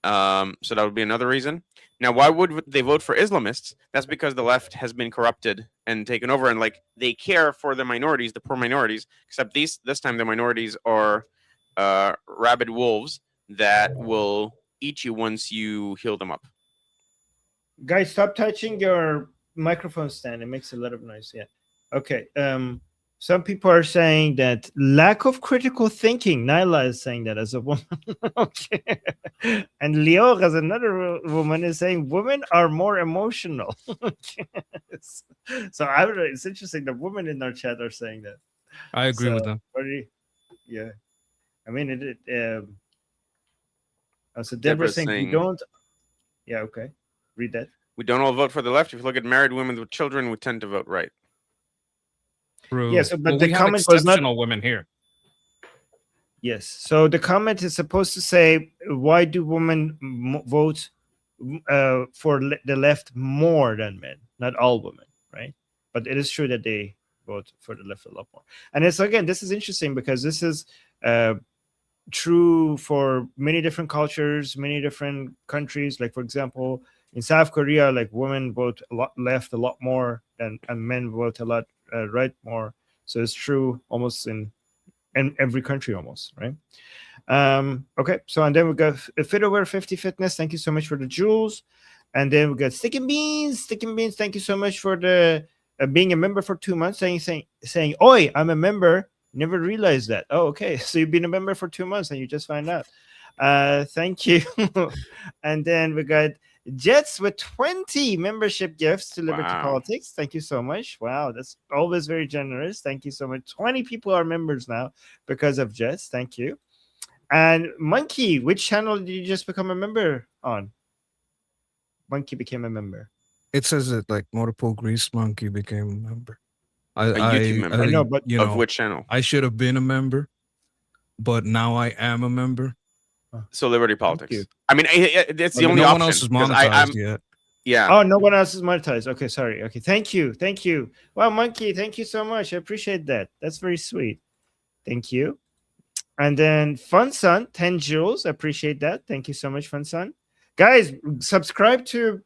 S5: So that would be another reason. Now, why would they vote for Islamists? That's because the left has been corrupted and taken over, and they care for the minorities, the poor minorities. Except this time the minorities are rabid wolves that will eat you once you heal them up.
S1: Guys, stop touching your microphone stand. It makes a lot of noise. Yeah. Okay. Some people are saying that lack of critical thinking. Nyla is saying that as a woman. Okay. And Lior, as another woman, is saying women are more emotional. So I don't know. It's interesting. The women in our chat are saying that.
S2: I agree with them.
S1: Yeah. I mean, so Deborah's saying we don't. Yeah. Okay. Read that.
S5: We don't all vote for the left. If you look at married women with children, we tend to vote right.
S2: True.
S1: Yes, but the
S2: we have
S1: comment was not
S2: exceptional women here.
S1: Yes. So the comment is supposed to say, why do women vote for the left more than men? Not all women, right? But it is true that they vote for the left a lot more. And it's, again, this is interesting because this is true for many different cultures, many different countries. Like, for example, in South Korea, women vote a lot left a lot more and men vote a lot right more. So it's true almost in every country almost, right? Okay, so and then we got Fit Over 50 Fitness. Thank you so much for the jewels. And then we got Stick and Beans. Thank you so much for the being a member for 2 months. Saying, oi, I'm a member. Never realized that. Oh, okay. So you've been a member for 2 months and you just find out. Thank you. And then we got Jets with 20 membership gifts to Liberty
S5: Wow.
S1: Politics. Thank you so much. Wow, that's always very generous. Thank you so much. 20 people are members now because of Jets. Thank you. And Monkey, which channel did you just become a member on? Monkey became a member.
S2: It says it like multiple grease monkey became a member.
S5: YouTube member.
S1: I know, but
S2: you
S5: Of
S2: know,
S5: which channel?
S2: I should have been a member, but now I am a member.
S5: So Liberty
S1: you.
S5: Politics. I mean, it's the
S2: But
S5: only
S2: no
S5: option.
S2: one else is
S5: 'cause
S2: monetized
S5: I'm
S2: yet.
S5: yeah.
S1: Oh, no one else is monetized. Okay, sorry. Okay, thank you. Thank you. Well, Monkey, thank you so much. I appreciate that. That's very sweet. Thank you. And then Fun Sun, 10 jewels. I appreciate that. Thank you so much, Fun Sun. Guys, subscribe to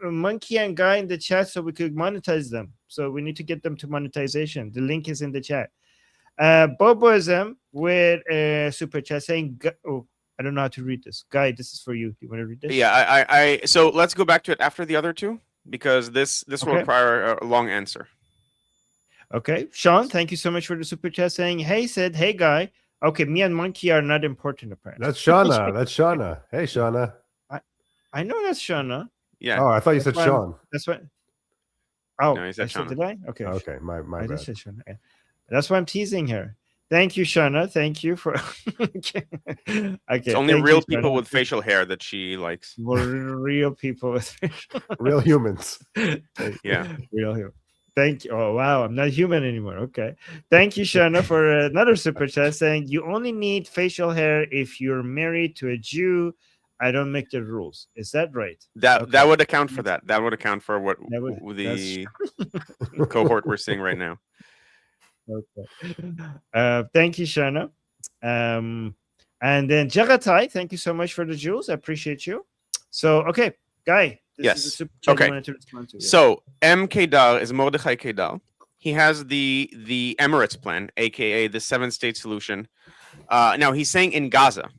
S1: Monkey and Guy in the chat so we could monetize them. So we need to get them to monetization. The link is in the chat. Boboism with super chat saying, oh, I don't know how to read this. Guy, this is for you. Do you want to read this?
S5: Yeah, I so let's go back to it after the other two because this will
S1: Okay.
S5: require a long answer.
S1: Okay. Sean, thank you so much for the super chat saying, hey, Sid, hey, Guy. Okay, me and Monkey are not important, apparently.
S4: That's Shauna. That's Shauna. Hey, Shauna.
S1: I know that's Shauna.
S5: Yeah.
S4: Oh, I thought you
S1: That's
S4: said
S1: why I'm-
S4: Sean.
S1: That's what. Oh,
S5: No, he said
S1: I said,
S5: Shauna.
S1: did I? Okay.
S4: Okay, my
S1: I
S4: bad.
S1: did say Shauna. Yeah. That's why I'm teasing her. Thank you, Shauna. Thank you for. Okay.
S5: It's only
S1: thank
S5: real
S1: you,
S5: people
S1: Shauna.
S5: with facial hair that she likes.
S1: Real people with
S4: Real humans.
S5: Yeah.
S1: real human. Thank you. Oh wow, I'm not human anymore. Okay. Thank you, Shauna, for another super chat saying you only need facial hair if you're married to a Jew. I don't make the rules. Is that right?
S5: That
S1: Okay.
S5: that would account for that. That would account for what
S1: That would-
S5: the cohort we're seeing right now.
S1: Okay. Thank you, Shauna. And then Jagatai, thank you so much for the jewels. I appreciate you. So, okay, Guy. This
S5: Yes.
S1: is the super chat
S5: Okay.
S1: you wanted to respond to. Yeah.
S5: So M. Kedar is Mordechai Kedar. He has the Emirates plan, aka the 7-state solution. Now he's saying in Gaza.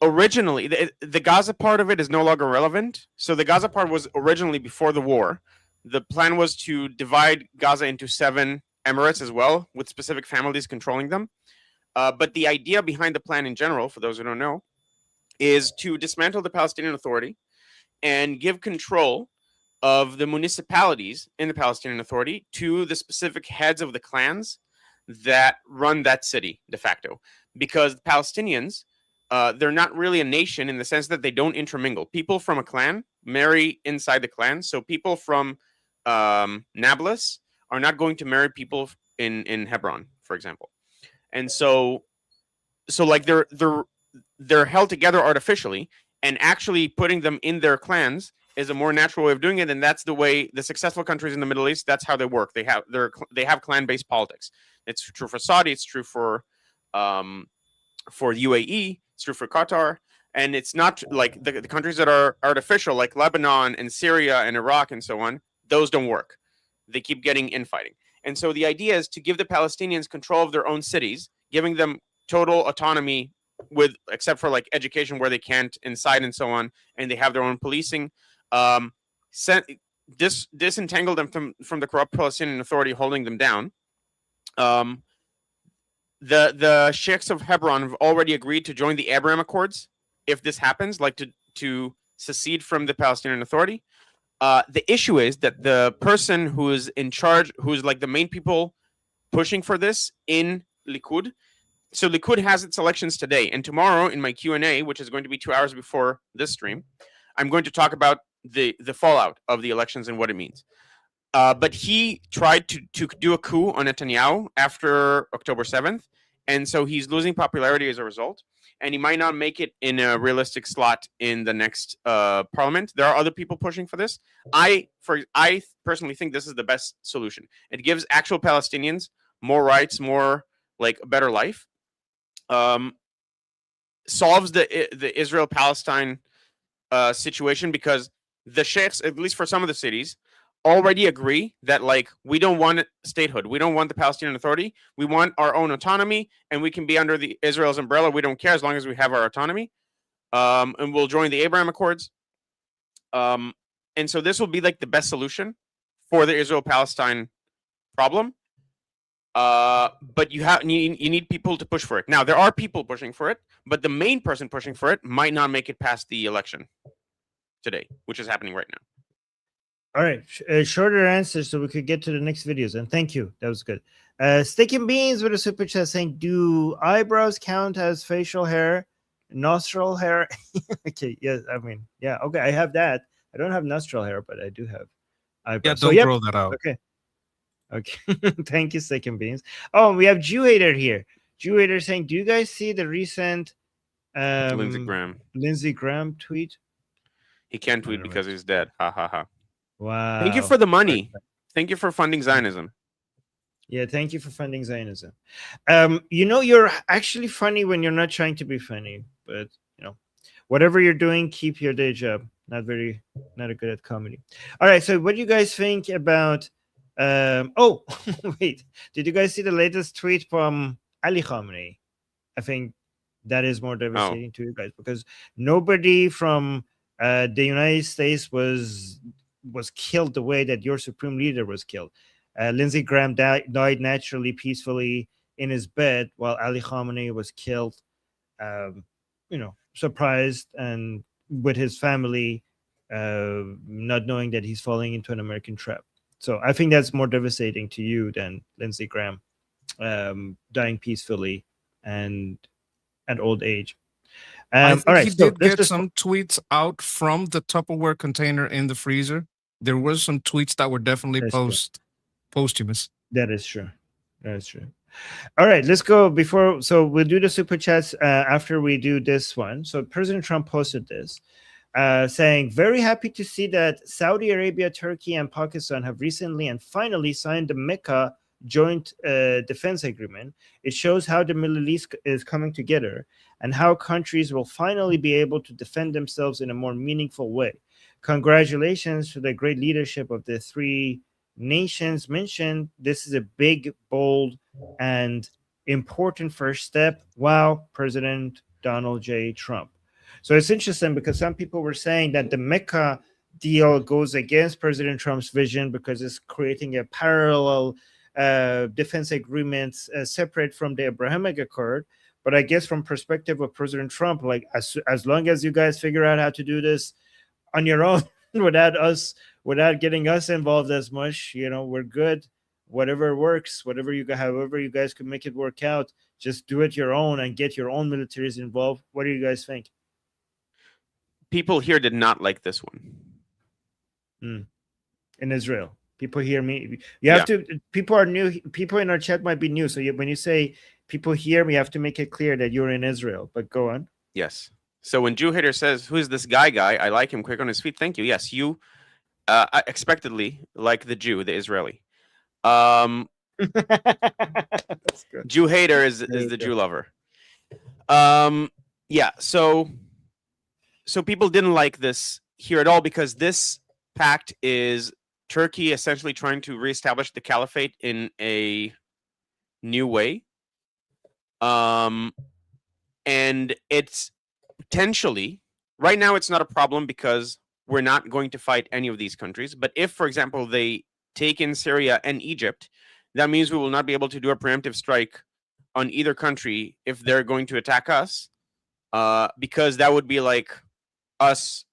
S5: Originally, the Gaza part of it is no longer relevant. So the Gaza part was originally before the war. The plan was to divide Gaza into 7 emirates as well, with specific families controlling them. But the idea behind the plan in general, for those who don't know, is to dismantle the Palestinian Authority and give control of the municipalities in the Palestinian Authority to the specific heads of the clans that run that city de facto. Because the Palestinians, they're not really a nation in the sense that they don't intermingle. People from a clan marry inside the clan. So people from Nablus are not going to marry people in Hebron, for example. And so like they're held together artificially, and actually putting them in their clans is a more natural way of doing it. And that's the way the successful countries in the Middle East, that's how they work. They have clan-based politics. It's true for Saudi. It's true for UAE. It's true for Qatar. And it's not like the countries that are artificial, like Lebanon and Syria and Iraq and so on. Those don't work. They keep getting infighting. And so the idea is to give the Palestinians control of their own cities, giving them total autonomy, except for like education where they can't inside and so on, and they have their own policing. Disentangle them from the corrupt Palestinian Authority holding them down. The sheikhs of Hebron have already agreed to join the Abraham Accords if this happens, like to secede from the Palestinian Authority. The issue is that the person who is in charge, who's like the main people pushing for this in Likud. So Likud has its elections today, and tomorrow in my Q&A, which is going to be 2 hours before this stream, I'm going to talk about the fallout of the elections and what it means. But he tried to do a coup on Netanyahu after October 7th, and so he's losing popularity as a result, and he might not make it in a realistic slot in the next parliament. There are other people pushing for this. I personally think this is the best solution. It gives actual Palestinians more rights, more like a better life. Solves the Israel-Palestine situation, because the sheikhs, at least for some of the cities, already agree that like we don't want statehood, we don't want the Palestinian Authority, we want our own autonomy, and we can be under the Israel's umbrella. We don't care as long as we have our autonomy, and we'll join the Abraham Accords. And so this will be like the best solution for the Israel-Palestine problem. But you need people to push for it. Now there are people pushing for it, but the main person pushing for it might not make it past the election. today, which is happening right now.
S1: All right, shorter answers so we could get to the next videos. And thank you, that was good. Steak and Beans with a super chat saying, "Do eyebrows count as facial hair, nostril hair?" Okay, yes, I mean, yeah, okay, I have that. I don't have nostril hair, but I do have eyebrows.
S2: Yeah, don't grow that out.
S1: Okay, okay. Thank you, Steak and Beans. Oh, we have Jew Hater here. Jew Hater saying, "Do you guys see the recent Lindsey Graham tweet?"
S5: He can't tweet because he's dead. Ha ha ha.
S1: Wow.
S5: Thank you for the money. Thank you for funding Zionism.
S1: Yeah, thank you for funding Zionism. You're actually funny when you're not trying to be funny, but whatever you're doing, keep your day job. Not a good at comedy. All right, so what do you guys think about oh wait, did you guys see the latest tweet from Ali Khamenei? I think that is more devastating to you guys because nobody from the United States was killed the way that your supreme leader was killed. Lindsey Graham died naturally, peacefully in his bed, while Ali Khamenei was killed, surprised and with his family, not knowing that he's falling into an American trap. So I think that's more devastating to you than Lindsey Graham dying peacefully and at old age.
S2: I think
S1: all right,
S2: he did get some tweets out from the Tupperware container in the freezer. There were some tweets that were definitely posthumous.
S1: That is true. That is true. All right, let's go so we'll do the super chats after we do this one. So President Trump posted this saying, "Very happy to see that Saudi Arabia, Turkey, and Pakistan have recently and finally signed the Mecca Joint Defense Agreement. It shows how the Middle East is coming together and how countries will finally be able to defend themselves in a more meaningful way. Congratulations to the great leadership of the three nations mentioned. This is a big, bold, and important first step. Wow, President Donald J. Trump." So it's interesting because some people were saying that the Mecca deal goes against President Trump's vision because it's creating a parallel defense agreements separate from the Abrahamic Accord. But I guess from perspective of President Trump, like as long as you guys figure out how to do this on your own without getting us involved as much, we're good. Whatever works, however you guys can make it work out, just do it your own and get your own militaries involved. What do you guys think?
S5: People here did not like this one.
S1: In Israel. People hear me. You have to. People are new. People in our chat might be new. So when you say people hear me, you have to make it clear that you're in Israel. But go on.
S5: Yes. So when Jew Hater says, "Who's this guy? I like him. Quick on his feet." Thank you. Yes, you expectedly like the Jew, the Israeli. Jew Hater is the Jew lover. Yeah. So people didn't like this here at all because this pact is Turkey essentially trying to reestablish the caliphate in a new way. And it's potentially, right now it's not a problem because we're not going to fight any of these countries. But if, for example, they take in Syria and Egypt, that means we will not be able to do a preemptive strike on either country if they're going to attack us, because that would be like us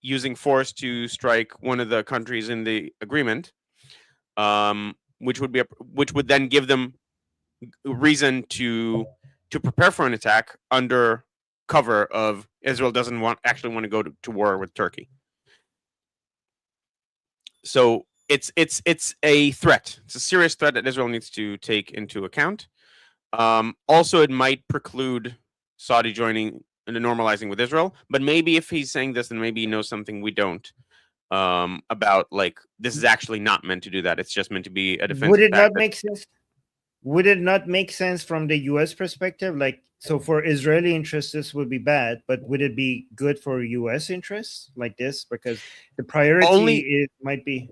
S5: using force to strike one of the countries in the agreement, which would then give them reason to prepare for an attack under cover of Israel doesn't actually want to go to war with Turkey. So it's a threat. It's a serious threat that Israel needs to take into account. Also, it might preclude Saudi joining and normalizing with Israel. But maybe if he's saying this, then maybe he knows something we don't about, like, this is actually not meant to do that. It's just meant to be a defense.
S1: Would it not make sense? Would it not make sense from the U.S. perspective? Like, so for Israeli interests, this would be bad, but would it be good for U.S. interests like this? Because the priority might be,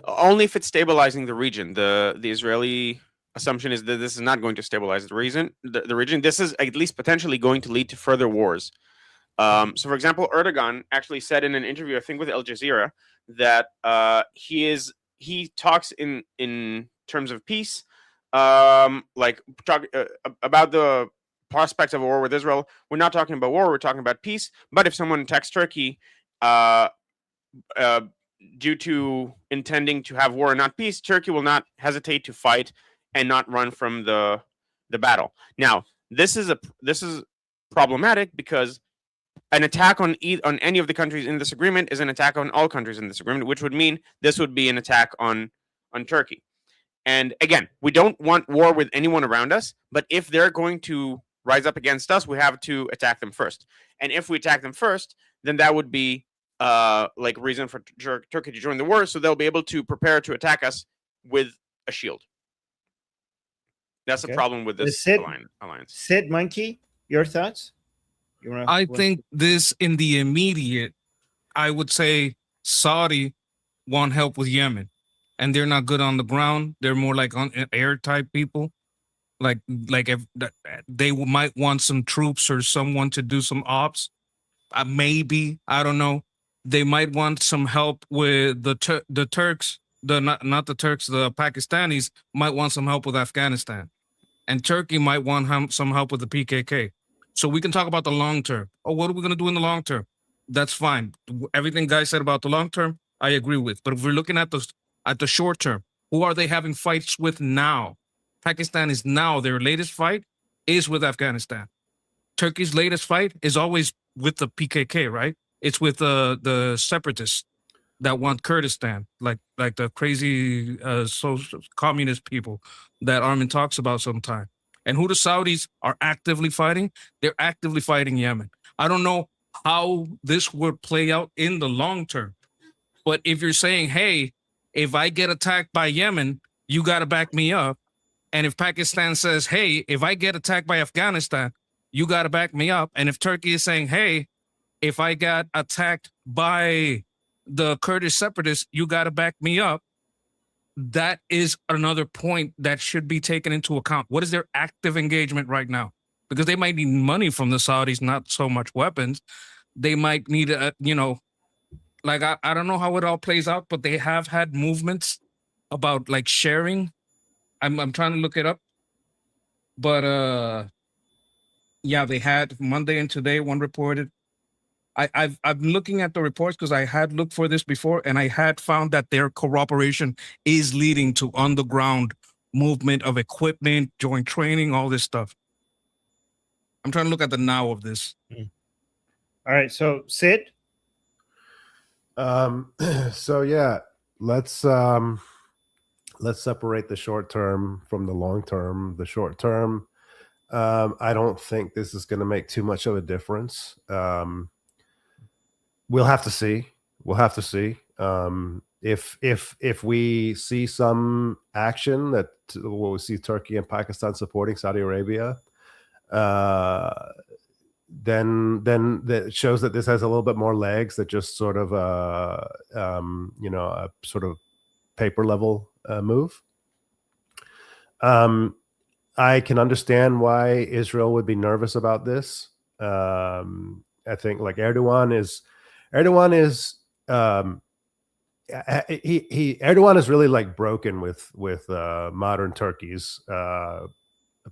S5: only if it's stabilizing the region. The Israeli assumption is that this is not going to stabilize the region. This is at least potentially going to lead to further wars. So, for example, Erdogan actually said in an interview, I think with Al Jazeera, that he talks in terms of peace, about the prospect of a war with Israel, we're not talking about war, we're talking about peace. But if someone attacks Turkey due to intending to have war and not peace, Turkey will not hesitate to fight and not run from the battle. Now, this is problematic because an attack on any of the countries in this agreement is an attack on all countries in this agreement, which would mean this would be an attack on Turkey. And again, we don't want war with anyone around us, but if they're going to rise up against us, we have to attack them first. And if we attack them first, then that would be like reason for Turkey to join the war, so they'll be able to prepare to attack us with a shield. That's the problem with this alliance.
S1: Sid, Monkey, your thoughts?
S2: I think this in the immediate, I would say Saudi want help with Yemen, and they're not good on the ground. They're more like on air type people. Like if they might want some troops or someone to do some ops. Maybe, I don't know. They might want some help with the Turks. Not the Turks, the Pakistanis might want some help with Afghanistan, and Turkey might want some help with the PKK. So we can talk about the long term. Oh, what are we going to do in the long term? That's fine. Everything guys said about the long term, I agree with. But if we're looking at the short term, who are they having fights with now? Pakistan is now, their latest fight is with Afghanistan. Turkey's latest fight is always with the PKK, right? It's with the separatists that want Kurdistan, like the crazy social communist people that Armin talks about sometimes. And who the Saudis are actively fighting? They're actively fighting Yemen. I don't know how this would play out in the long term. But if you're saying, hey, if I get attacked by Yemen, you got to back me up. And if Pakistan says, hey, if I get attacked by Afghanistan, you got to back me up. And if Turkey is saying, hey, if I got attacked by the Kurdish separatists, you got to back me up. That is another point that should be taken into account. What is their active engagement right now? Because they might need money from the Saudis, not so much weapons. They might need, I don't know how it all plays out, but they have had movements about like sharing. I'm trying to look it up. But yeah, they had Monday and today, one reported. I'm looking at the reports because I had looked for this before, and I had found that their cooperation is leading to underground movement of equipment, joint training, all this stuff. I'm trying to look at the now of this.
S1: All right, so Sid.
S4: So yeah, let's separate the short term from the long term. The short term, I don't think this is going to make too much of a difference. We'll have to see. If we see some action that we'll see Turkey and Pakistan supporting Saudi Arabia, then that shows that this has a little bit more legs that just sort of a sort of paper level move. I can understand why Israel would be nervous about this. I think like Erdogan is Erdogan is really like broken with modern Turkey's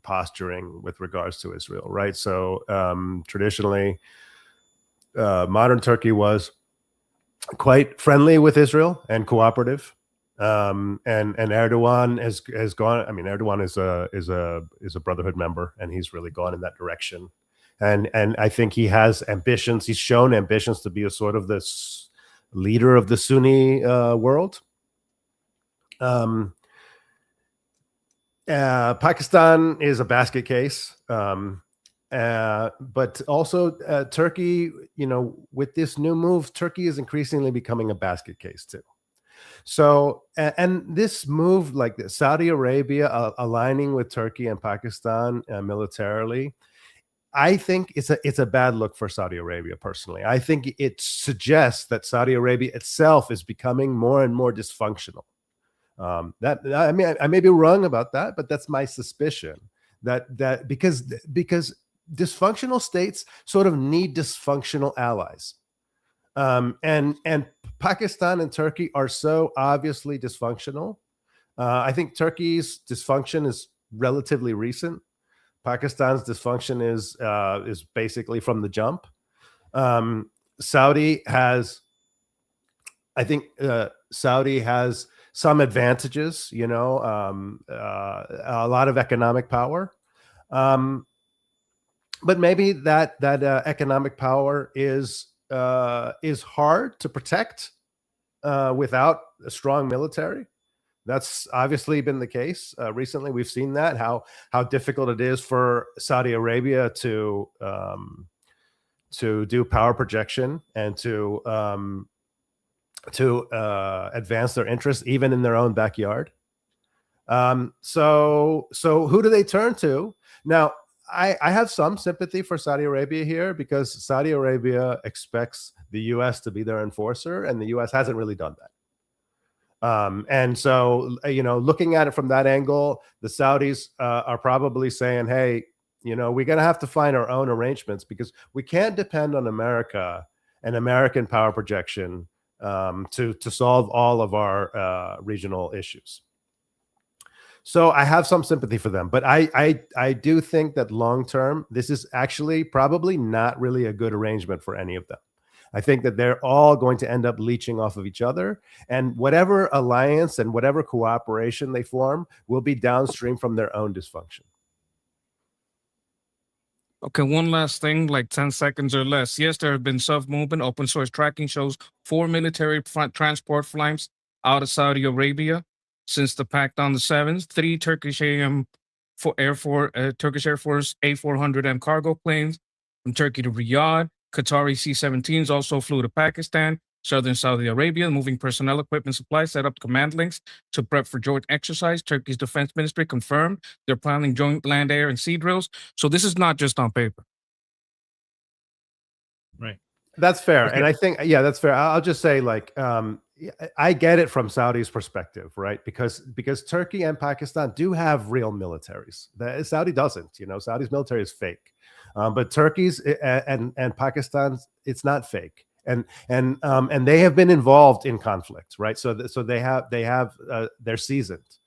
S4: posturing with regards to Israel, right? So traditionally, modern Turkey was quite friendly with Israel and cooperative, and Erdogan has gone. I mean, Erdogan is a Brotherhood member, and he's really gone in that direction. And I think he has ambitions. He's shown ambitions to be a sort of this leader of the Sunni world. Pakistan is a basket case, but also Turkey. With this new move, Turkey is increasingly becoming a basket case too. So, and this move, like Saudi Arabia aligning with Turkey and Pakistan militarily, I think it's a bad look for Saudi Arabia personally. I think it suggests that Saudi Arabia itself is becoming more and more dysfunctional. I may be wrong about that, but that's my suspicion. That because dysfunctional states sort of need dysfunctional allies, and Pakistan and Turkey are so obviously dysfunctional. I think Turkey's dysfunction is relatively recent. Pakistan's dysfunction is basically from the jump. Saudi has, I think, Saudi has some advantages. You know, a lot of economic power. But maybe that economic power is hard to protect without a strong military. That's obviously been the case recently. We've seen that how difficult it is for Saudi Arabia to do power projection and to advance their interests even in their own backyard. So who do they turn to now? I have some sympathy for Saudi Arabia here because Saudi Arabia expects the U.S. to be their enforcer, and the U.S. hasn't really done that. And so, you know, looking at it from that angle, the Saudis are probably saying, hey, you know, we're going to have to find our own arrangements because we can't depend on America and American power projection to solve all of our regional issues. So I have some sympathy for them, but I do think that long term, this is actually probably not really a good arrangement for any of them. I think that they're all going to end up leeching off of each other, and whatever alliance and whatever cooperation they form will be downstream from their own dysfunction.
S2: Okay, one last thing, like 10 seconds or less. Yes, there have been self-movement. Open source tracking shows 4 military transport flights out of Saudi Arabia since the pact on the 7th. 3 Turkish Turkish Air Force A400M cargo planes from Turkey to Riyadh. Qatari C-17s also flew to Pakistan, southern Saudi Arabia, moving personnel, equipment, supplies, set up command links to prep for joint exercise. Turkey's defense ministry confirmed they're planning joint land, air, and sea drills. So this is not just on paper.
S1: Right.
S4: That's fair. Okay. And I think, yeah, that's fair. I'll just say, like, I get it from Saudi's perspective, right? Because Turkey and Pakistan do have real militaries. Saudi doesn't. You know, Saudi's military is fake. But Turkey's and Pakistan's, it's not fake, and they have been involved in conflict, right? So they're seasoned.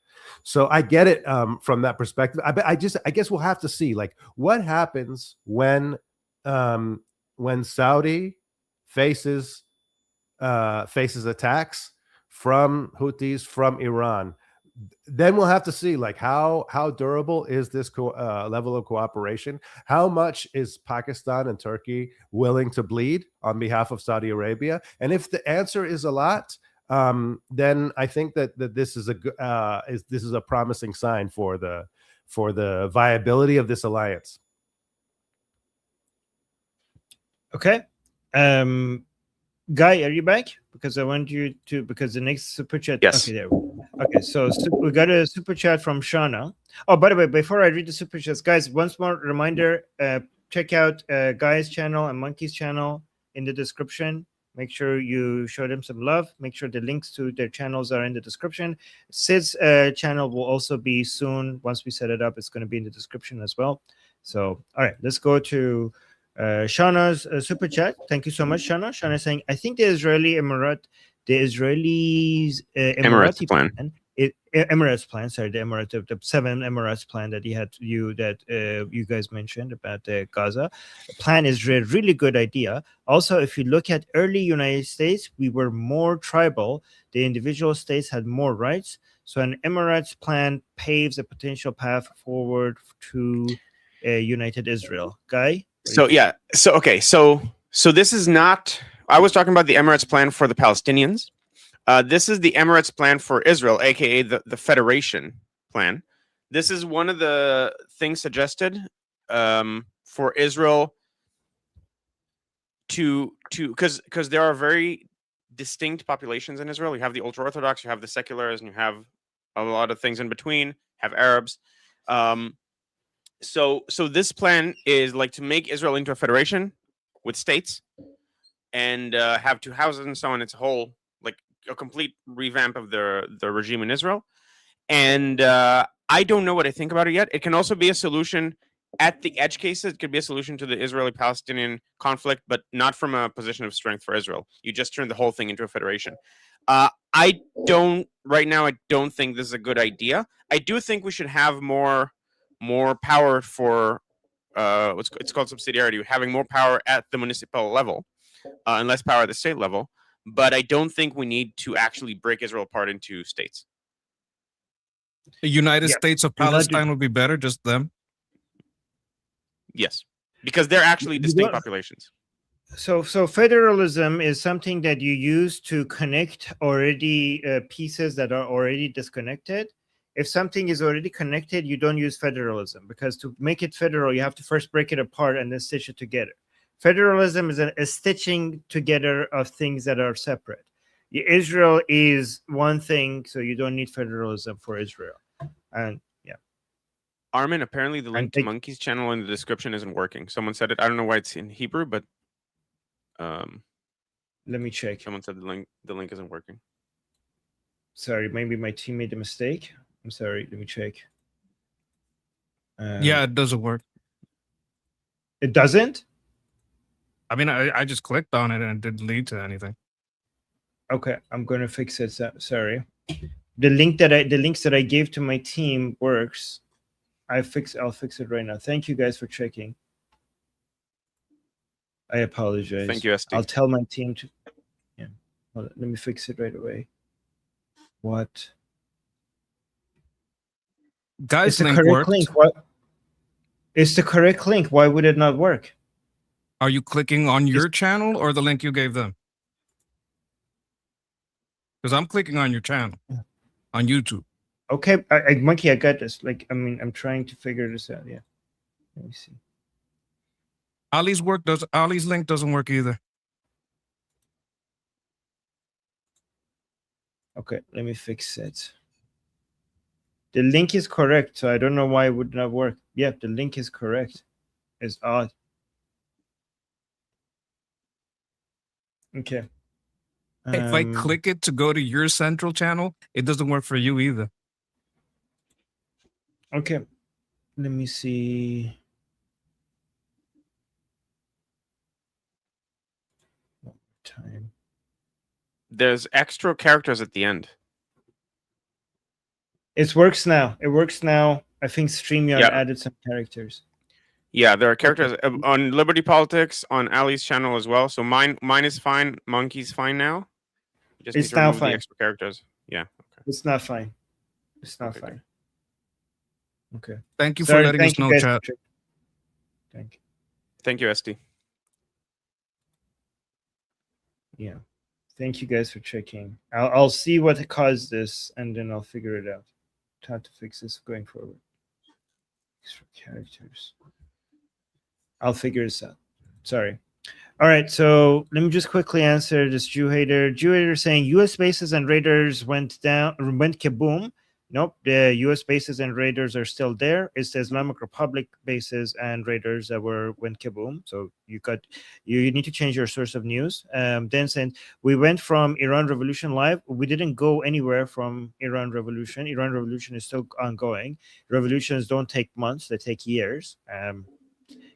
S4: So I get it from that perspective. I guess we'll have to see, like, what happens when Saudi faces attacks from Houthis, from Iran. Then we'll have to see, like, how durable is this level of cooperation? How much is Pakistan and Turkey willing to bleed on behalf of Saudi Arabia? And if the answer is a lot, then I think that this is a promising sign for the viability of this alliance.
S1: Okay. Guy, are you back? Because I want you to, because the next super chat.
S5: Yes.
S1: Okay, there. Okay, so we got a super chat from Shauna. Oh, by the way, before I read the super chats, guys, once more reminder: check out Guy's channel and Monkey's channel in the description. Make sure you show them some love. Make sure the links to their channels are in the description. Sid's channel will also be soon. Once we set it up, it's going to be in the description as well. So, all right, let's go to Shauna's super chat. Thank you so much, Shauna. Shauna is saying, I think the Israelis
S5: Emirates plan.
S1: Emirates plan. Sorry, the 7 Emirates plan that you guys mentioned about Gaza. The plan is a really good idea. Also, if you look at early United States, we were more tribal. The individual states had more rights. So an Emirates plan paves a potential path forward to united Israel. Guy?
S5: So yeah. So okay. So this is not. I was talking about the Emirates plan for the Palestinians. This is the Emirates plan for Israel, aka the Federation plan. This is one of the things suggested for Israel to because there are very distinct populations in Israel. You have the ultra-Orthodox, you have the seculars, and you have a lot of things in between. Have Arabs. So this plan is like to make Israel into a federation with states and have 2 houses and so on. It's a whole, like, a complete revamp of the regime in Israel. And I don't know what I think about it yet. It can also be a solution at the edge cases. It could be a solution to the Israeli-Palestinian conflict, but not from a position of strength for Israel. You just turn the whole thing into a federation. Right now, I don't think this is a good idea. I do think we should have more more power for it's called subsidiarity, having more power at the municipal level and less power at the state level. But I don't think we need to actually break Israel apart into states.
S2: The United
S1: Yeah.
S2: States of
S1: Do not do-
S2: Palestine would be better, just them.
S5: Yes, because they're actually
S1: You
S5: distinct
S1: don't-
S5: populations.
S1: So federalism is something that you use to connect already pieces that are already disconnected. If something is already connected, you don't use federalism, because to make it federal, you have to first break it apart and then stitch it together. Federalism is a stitching together of things that are separate. Israel is one thing, so you don't need federalism for Israel. And yeah,
S5: Armin, apparently the link to
S1: think-
S5: Monkey's channel in the description isn't working. Someone said it. I don't know why it's in Hebrew, but
S1: let me check.
S5: someone said the link isn't working.
S1: Sorry, maybe my team made a mistake. I'm sorry. Let me check.
S2: Yeah, it doesn't work.
S1: It doesn't.
S2: I mean, I just clicked on it and it didn't lead to anything.
S1: Okay, I'm gonna fix it. Sorry. The links that I gave to my team works. I'll fix it right now. Thank you guys for checking. I apologize.
S5: Thank you, SD.
S1: I'll tell my team to. Yeah. Hold on, let me fix it right away. What?
S2: Guys,
S1: It's the
S2: link
S1: correct
S2: worked.
S1: link. What? It's the correct link. Why would it not work?
S2: Are you clicking on your channel or the link you gave them? Because I'm clicking on your channel on YouTube.
S1: Okay, Monkey, I got this. Like, I mean, I'm trying to figure this out. Yeah. Let me see.
S2: Ali's link doesn't work either.
S1: Okay, let me fix it. The link is correct, so I don't know why it would not work. Yeah, the link is correct. It's odd. Okay.
S2: If I click it to go to your central channel, it doesn't work for you either.
S1: Okay. Let me see. One more time.
S5: There's extra characters at the end.
S1: It works now. It works now. I think StreamYard
S5: Yeah.
S1: added some characters.
S5: Yeah, there are characters on Liberty Politics on Ali's channel as well. So mine is fine. Monkey's fine now. You just
S1: It's
S5: need to
S1: now
S5: remove
S1: fine.
S5: the extra characters. Yeah. Okay.
S1: It's not fine. It's not
S5: Okay, good.
S1: fine. Okay.
S2: Thank you
S1: Sorry,
S2: for letting
S1: thank
S2: us
S1: you
S2: know,
S1: guys
S2: chat.
S1: for checking. Thank you.
S5: Thank you, SD.
S1: Yeah. Thank you guys for checking. I'll see what caused this, and then I'll figure it out. How to fix this going forward. Extra characters. I'll figure this out. Sorry. All right, so let me just quickly answer this Jew hater. Jew hater saying U.S. bases and raiders went kaboom. Nope, the U.S. bases and raiders are still there. It's the Islamic Republic bases and raiders that went kaboom. So you need to change your source of news. Then saying we went from Iran Revolution live. We didn't go anywhere from Iran Revolution. Iran Revolution is still ongoing. Revolutions don't take months; they take years.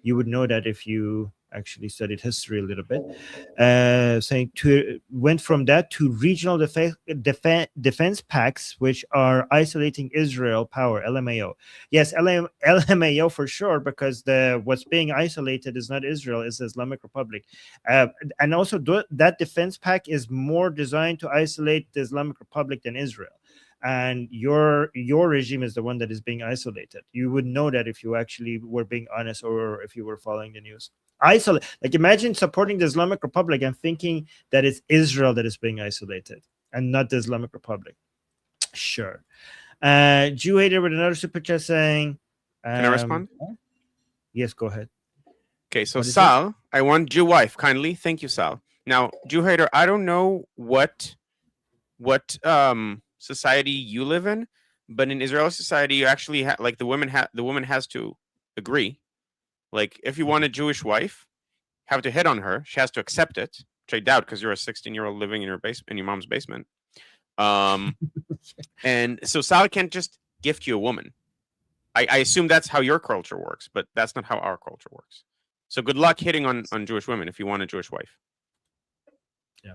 S1: You would know that if you actually studied history a little bit. Saying went from that to regional defense pacts, which are isolating Israel power, LMAO. Yes, LMAO for sure, because what's being isolated is not Israel, it's the Islamic Republic. And also that defense pact is more designed to isolate the Islamic Republic than Israel. And your regime is the one that is being isolated. You would know that if you actually were being honest or if you were following the news. Like imagine supporting the Islamic Republic and thinking that it's Israel that is being isolated and not the Islamic Republic. Sure. Jew hater with another super chat saying,
S5: Can I respond?
S1: Yes, go ahead.
S5: Okay, so
S1: What is
S5: Sal, I want Jew wife kindly. Thank you, Sal. Now, Jew hater, I don't know what society you live in, but in Israeli society, you actually like the woman has to agree. Like if you want a Jewish wife, have to hit on her. She has to accept it, which I doubt because you're a 16-year-old living in your mom's basement. And so Sal can't just gift you a woman. I assume that's how your culture works, but that's not how our culture works. So good luck hitting on Jewish women if you want a Jewish wife.
S1: Yeah.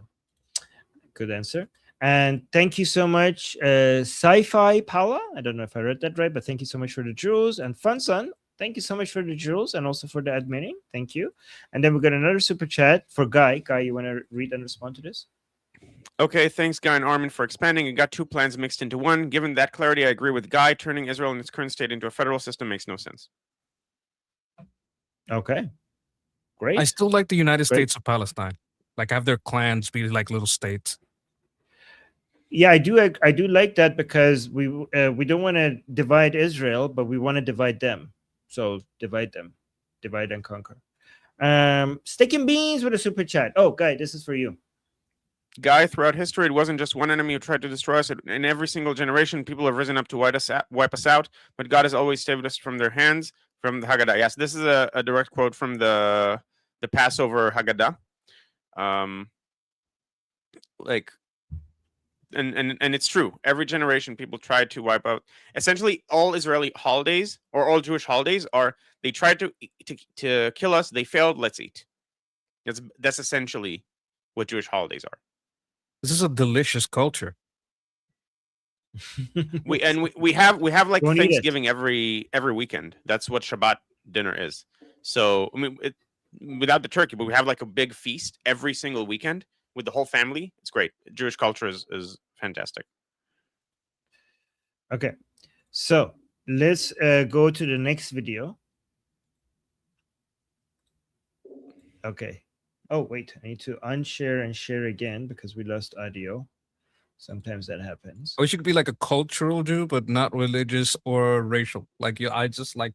S1: Good answer. And thank you so much, Sci-Fi Paula. I don't know if I read that right, but thank you so much for the jewels. And Funson, thank you so much for the jewels and also for the admitting. Thank you. And then we got another super chat for Guy. Guy, you want to read and respond to this?
S5: Okay, thanks, Guy and Armin, for expanding. You got two plans mixed into one. Given that clarity, I agree with Guy. Turning Israel in its current state into a federal system makes no sense.
S1: Okay. Great.
S2: I still like the United
S1: Great.
S2: States of Palestine. Like have their clans be like little states.
S1: Yeah, I do like that because we don't want to divide Israel, but we want to divide them. So divide them, divide and conquer. Steak and Beans with a super chat. Oh, Guy, this is for you.
S5: Guy, throughout history, it wasn't just one enemy who tried to destroy us. In every single generation, people have risen up to wipe us out, but God has always saved us from their hands, from the Haggadah. Yes, this is a direct quote from the Passover Haggadah. And it's true. Every generation, people tried to wipe out. Essentially, all Israeli holidays or all Jewish holidays are they tried to kill us. They failed. Let's eat. That's essentially what Jewish holidays are.
S2: This is a delicious culture.
S5: We have like
S1: Don't eat it.
S5: Thanksgiving every weekend. That's what Shabbat dinner is. So I mean, without the turkey, but we have like a big feast every single weekend with the whole family. It's great. Jewish culture is fantastic.
S1: Okay, so let's go to the next video. Okay. Oh, wait, I need to unshare and share again because we lost audio. Sometimes that happens.
S2: I wish you could be like a cultural Jew, but not religious or racial. Like I just like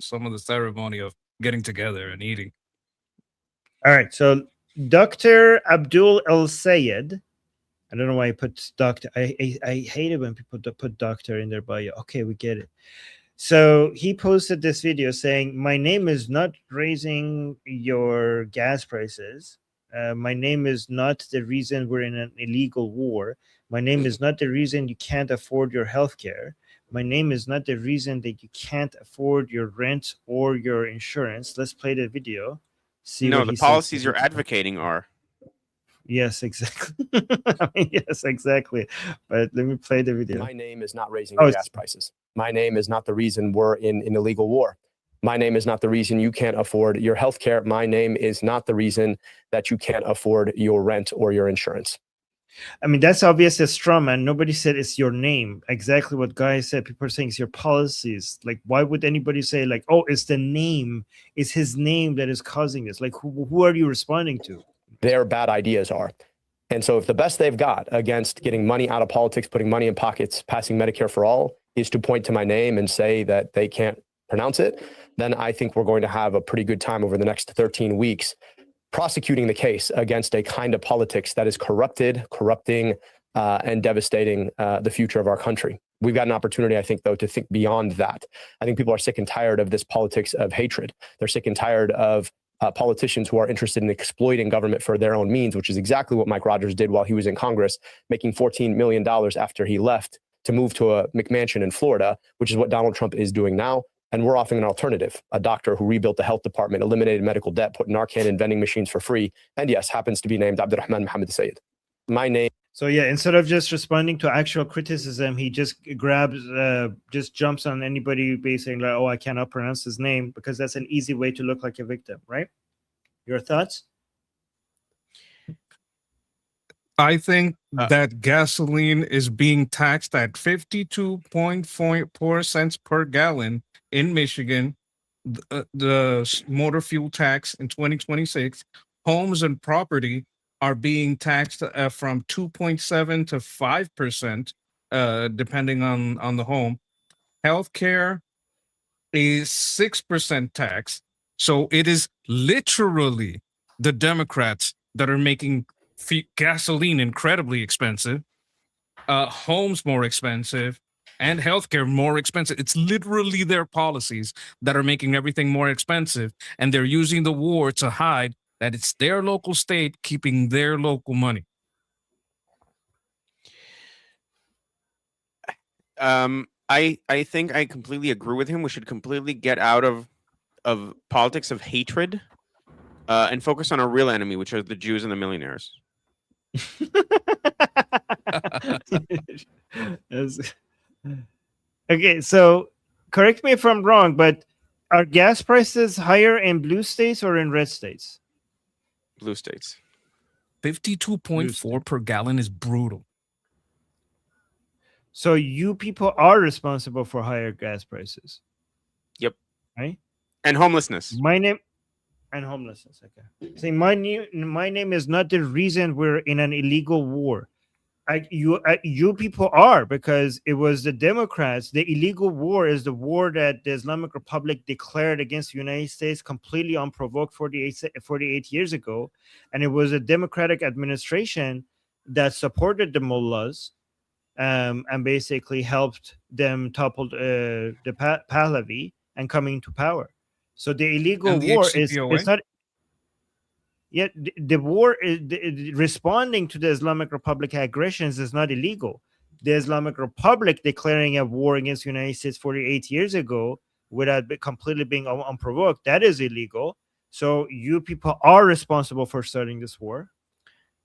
S2: some of the ceremony of getting together and eating.
S1: All right, so Dr. Abdul El Sayed. I don't know why I put doctor. I hate it when people put doctor in their bio. Okay, we get it. So he posted this video saying, my name is not raising your gas prices. My name is not the reason we're in an illegal war. My name is not the reason you can't afford your health care. My name is not the reason that you can't afford your rent or your insurance. Let's play the video. See
S5: No,
S1: what
S5: the
S1: he says.
S5: policies you're advocating are.
S1: Yes, exactly. I mean, yes, exactly. But let me play the video.
S8: My name is not raising your gas prices. My name is not the reason we're in an illegal war. My name is not the reason you can't afford your health care. My name is not the reason that you can't afford your rent or your insurance.
S1: I mean, that's obviously a straw man. Nobody said it's your name. Exactly what Guy said. People are saying it's your policies. Like, why would anybody say, like, oh, it's the name, it's his name that is causing this? Like, who are you responding to?
S8: Their bad ideas are. And so if the best they've got against getting money out of politics, putting money in pockets, passing Medicare for all is to point to my name and say that they can't pronounce it, then I think we're going to have a pretty good time over the next 13 weeks prosecuting the case against a kind of politics that is corrupting, and devastating the future of our country. We've got an opportunity, I think, though, to think beyond that. I think people are sick and tired of this politics of hatred. They're sick and tired of politicians who are interested in exploiting government for their own means, which is exactly what Mike Rogers did while he was in Congress, making $14 million after he left to move to a McMansion in Florida, which is what Donald Trump is doing now. And we're offering an alternative, a doctor who rebuilt the health department, eliminated medical debt, put Narcan in vending machines for free, and yes, happens to be named Abdurrahman Mohammed Sayed. My name.
S1: So yeah, instead of just responding to actual criticism, he just grabs, just jumps on anybody basically like, oh, I cannot pronounce his name, because that's an easy way to look like a victim, right? Your thoughts?
S2: I think that gasoline is being taxed at 52.4 cents per gallon in Michigan. The motor fuel tax in 2026, homes and property are being taxed from 2.7 to 5%, depending on the home. Healthcare is 6% tax. So it is literally the Democrats that are making gasoline incredibly expensive, homes more expensive, and healthcare more expensive. It's literally their policies that are making everything more expensive, and they're using the war to hide that it's their local state keeping their local money.
S5: I think I completely agree with him. We should completely get out of politics of hatred and focus on our real enemy, which are the Jews and the millionaires.
S1: Yes. Okay, so correct me if I'm wrong, but are gas prices higher in blue states or in red states?
S5: Blue states.
S2: 52.4 per gallon is brutal.
S1: So you people are responsible for higher gas prices.
S5: Yep.
S1: Right?
S5: And homelessness.
S1: My name and homelessness. Okay. See, my name is not the reason we're in an illegal war. You people are, because it was the Democrats. The illegal war is the war that the Islamic Republic declared against the United States completely unprovoked 48 years ago. And it was a Democratic administration that supported the mullahs and basically helped them topple the Pahlavi and coming to power. So the illegal
S2: And the
S1: war is
S2: HCPOA?
S1: it's not. Yet the war is responding to the Islamic Republic aggressions is not illegal. The Islamic Republic declaring a war against the United States 48 years ago without completely being unprovoked, that is illegal. So you people are responsible for starting this war.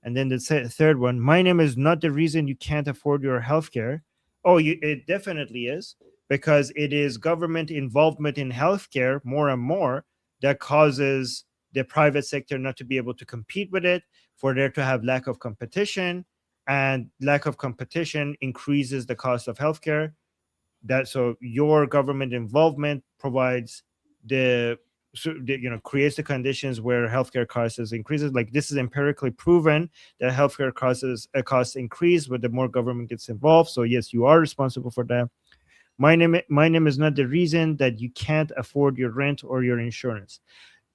S1: And then the third one, my name is not the reason you can't afford your healthcare. Oh, it definitely is, because it is government involvement in healthcare more and more that causes the private sector not to be able to compete with it, for there to have lack of competition, and lack of competition increases the cost of healthcare. So your government involvement provides creates the conditions where healthcare costs increases. Like, this is empirically proven that healthcare costs increase when the more government gets involved. So yes, you are responsible for that. My name is not the reason that you can't afford your rent or your insurance.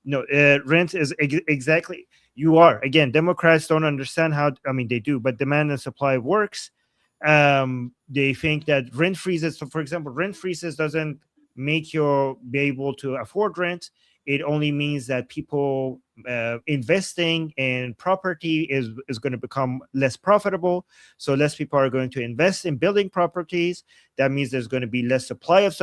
S1: No, rent is exactly. You are, again, Democrats don't understand how. I mean, they do, but demand and supply works. They think that rent freezes. So, for example, rent freezes doesn't make you be able to afford rent. It only means that people investing in property is going to become less profitable. So less people are going to invest in building properties. That means there's going to be less supply of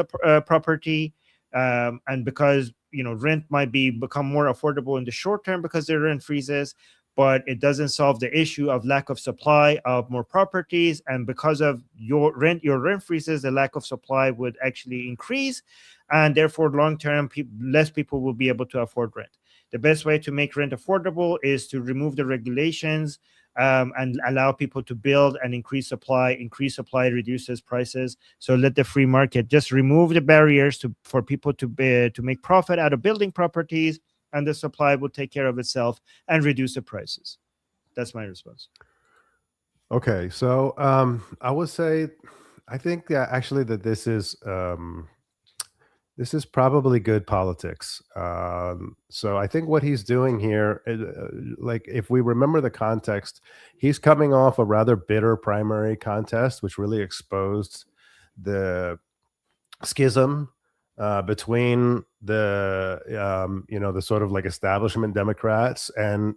S1: property. And because rent might become more affordable in the short term because the rent freezes, but it doesn't solve the issue of lack of supply of more properties. And because of your rent freezes, the lack of supply would actually increase, and therefore long term less people will be able to afford rent. The best way to make rent affordable is to remove the regulations and allow people to build and increase supply. Increase supply reduces prices. So let the free market just remove the barriers for people to make profit out of building properties, and the supply will take care of itself and reduce the prices. That's my response.
S4: Okay, so I would say, I think that actually that this is probably good politics. So I think what he's doing here, like if we remember the context, he's coming off a rather bitter primary contest, which really exposed the schism between the the sort of like establishment Democrats and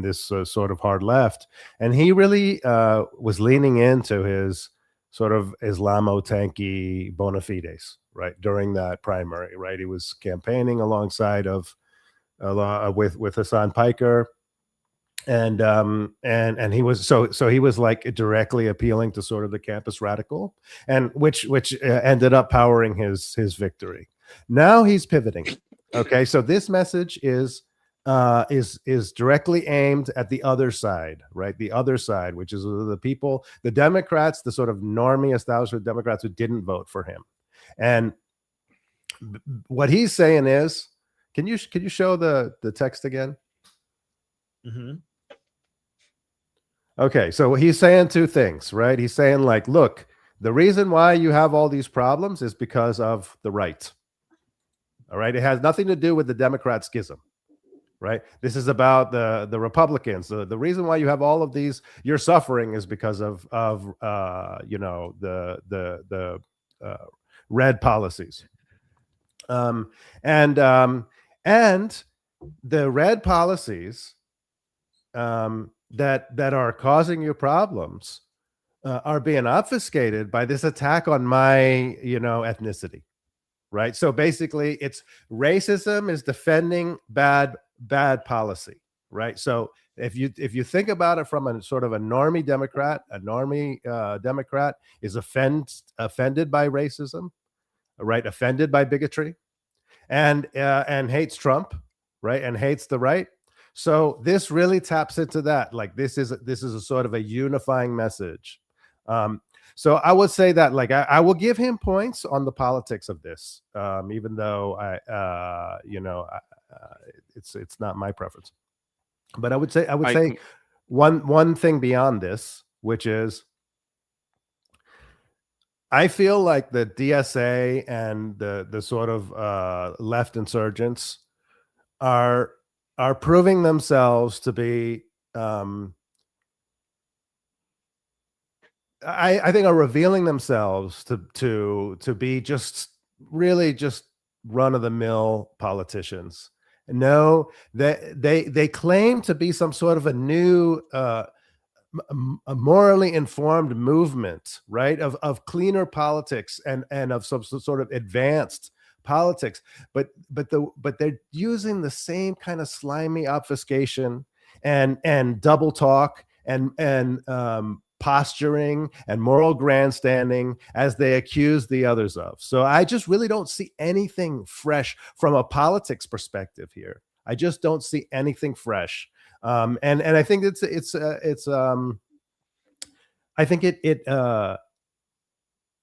S4: this sort of hard left, and he really was leaning into his sort of Islamo-tanky bona fides, right, during that primary, right? He was campaigning alongside of with Hassan Piker, and he was so he was like directly appealing to sort of the campus radical, and which ended up powering his victory. Now he's pivoting. Okay, so this message is directly aimed at the other side, right? The other side, which is the people, the Democrats, the sort of normie establishment Democrats who didn't vote for him. And what he's saying is, can you show the text again?
S1: Mm-hmm.
S4: Okay, so he's saying two things, right? He's saying, like, look, the reason why you have all these problems is because of the right. All right, it has nothing to do with the Democrat schism. Right. This is about the Republicans. The reason why you have all of these, you're suffering, is because of the red policies. And the red policies that are causing you problems are being obfuscated by this attack on my ethnicity. Right. So basically, it's racism is defending bad policy. right? So if you think about it from a sort of a normie Democrat, Democrat is offended by racism, right? Offended by bigotry, and hates Trump, right? And hates the right. So this really taps into that. Like this is a sort of a unifying message. So I would say that, like, I will give him points on the politics of this, even though it's not my preference. But I would say one thing beyond this, which is, I feel like the DSA and the sort of left insurgents are proving themselves to be, I think are revealing themselves to be just really just run of the mill politicians. No, they claim to be some sort of a new a morally informed movement, right? Of cleaner politics and of some sort of advanced politics, but they're using the same kind of slimy obfuscation and double talk and posturing and moral grandstanding as they accuse the others of. So I just really don't see anything fresh from a politics perspective here. I just don't see anything fresh. And I think I think it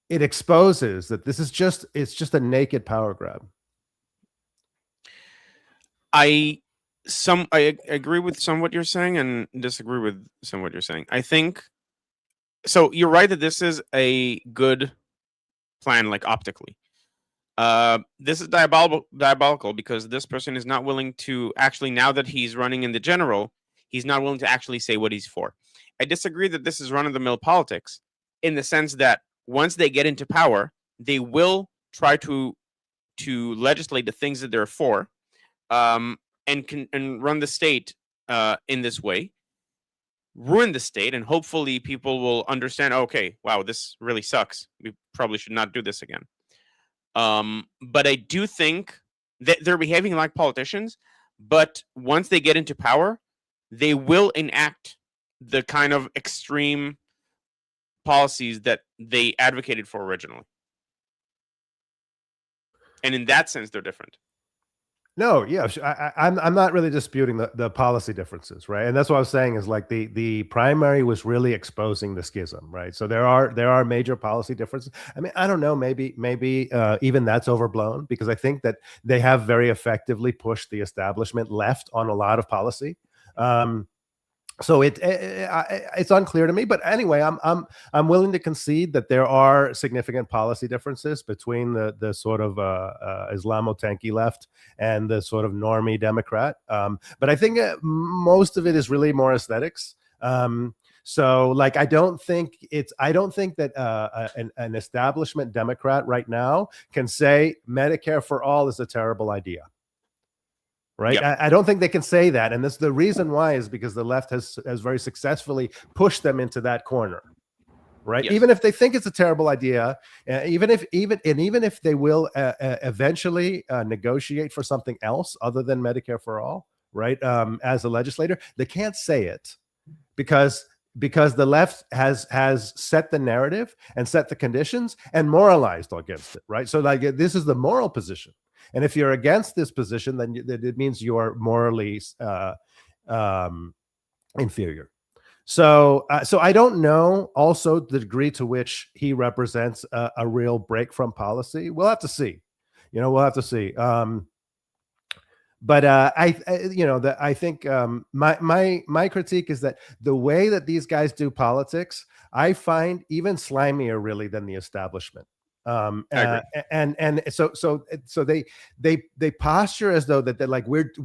S4: exposes that this is it's just a naked power grab.
S5: I agree with some what you're saying and disagree with some what you're saying. I think so. You're right that this is a good plan, like optically. This is diabolical because this person is not willing to actually, now that he's running in the general, he's not willing to actually say what he's for. I disagree that this is run-of-the-mill politics in the sense that once they get into power, they will try to legislate the things that they're for, and run the state in this way, ruin the state, and hopefully people will understand, okay, wow, this really sucks. We probably should not do this again. But I do think that they're behaving like politicians, but once they get into power, they will enact the kind of extreme policies that they advocated for originally. And in that sense, they're different.
S4: No, yeah, I'm not really disputing the policy differences, right? And that's what I was saying is, like, the primary was really exposing the schism, right? So there are major policy differences. I mean, I don't know, maybe even that's overblown, because I think that they have very effectively pushed the establishment left on a lot of policy. So it's unclear to me, but anyway, I'm willing to concede that there are significant policy differences between the sort of Islamo-tanky left and the sort of normie Democrat. But I think most of it is really more aesthetics. So, like, I don't think that an establishment Democrat right now can say Medicare for all is a terrible idea. Right. Yep. I don't think they can say that. And the reason why is because the left has very successfully pushed them into that corner. Right. Yes. Even if they think it's a terrible idea, even if they will eventually negotiate for something else other than Medicare for all. Right. As a legislator, they can't say it because the left has set the narrative and set the conditions and moralized against it. Right. So, like, this is the moral position. And if you're against this position, then it means you are morally inferior. So I don't know also the degree to which he represents a real break from policy. We'll have to see. We'll have to see. But I think my critique is that the way that these guys do politics, I find even slimier really than the establishment. And so they posture as though that they're like, we're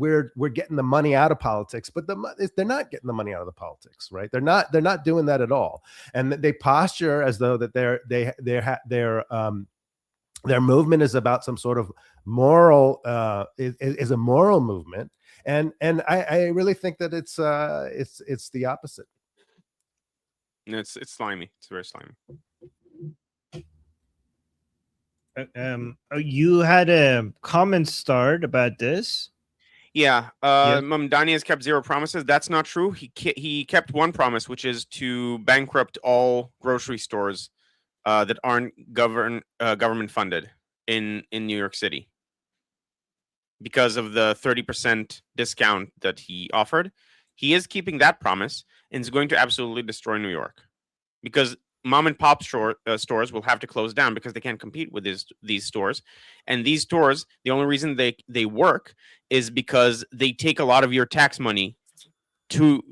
S4: getting the money out of politics, but they're not getting the money out of the politics, right? They're not doing that at all. And they posture as though that their movement is about some sort of moral is a moral movement, and I really think that it's the opposite.
S5: It's slimy. It's very slimy.
S1: You had a comment start about this.
S5: Yeah,
S1: Yes.
S5: Mamdani has kept 0 promises. That's not true. He kept one promise, which is to bankrupt all grocery stores that aren't government funded in New York City because of the 30% discount that he offered. He is keeping that promise and is going to absolutely destroy New York because mom and pop stores will have to close down because they can't compete with these stores. And these stores, the only reason they work is because they take a lot of your tax money to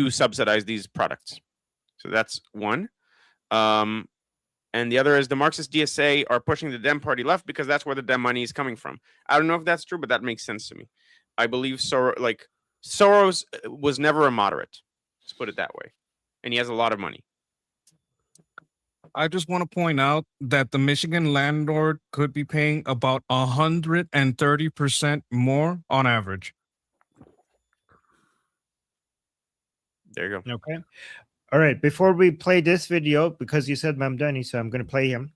S5: subsidize these products. So that's one. And the other is the Marxist DSA are pushing the Dem party left because that's where the Dem money is coming from. I don't know if that's true, but that makes sense to me. I believe Soros was never a moderate. Let's put it that way. And he has a lot of money.
S2: I just want to point out that the Michigan landlord could be paying about 130% more on average.
S5: There you go.
S1: Okay. All right. Before we play this video, because you said Mamdani, so I'm going to play him.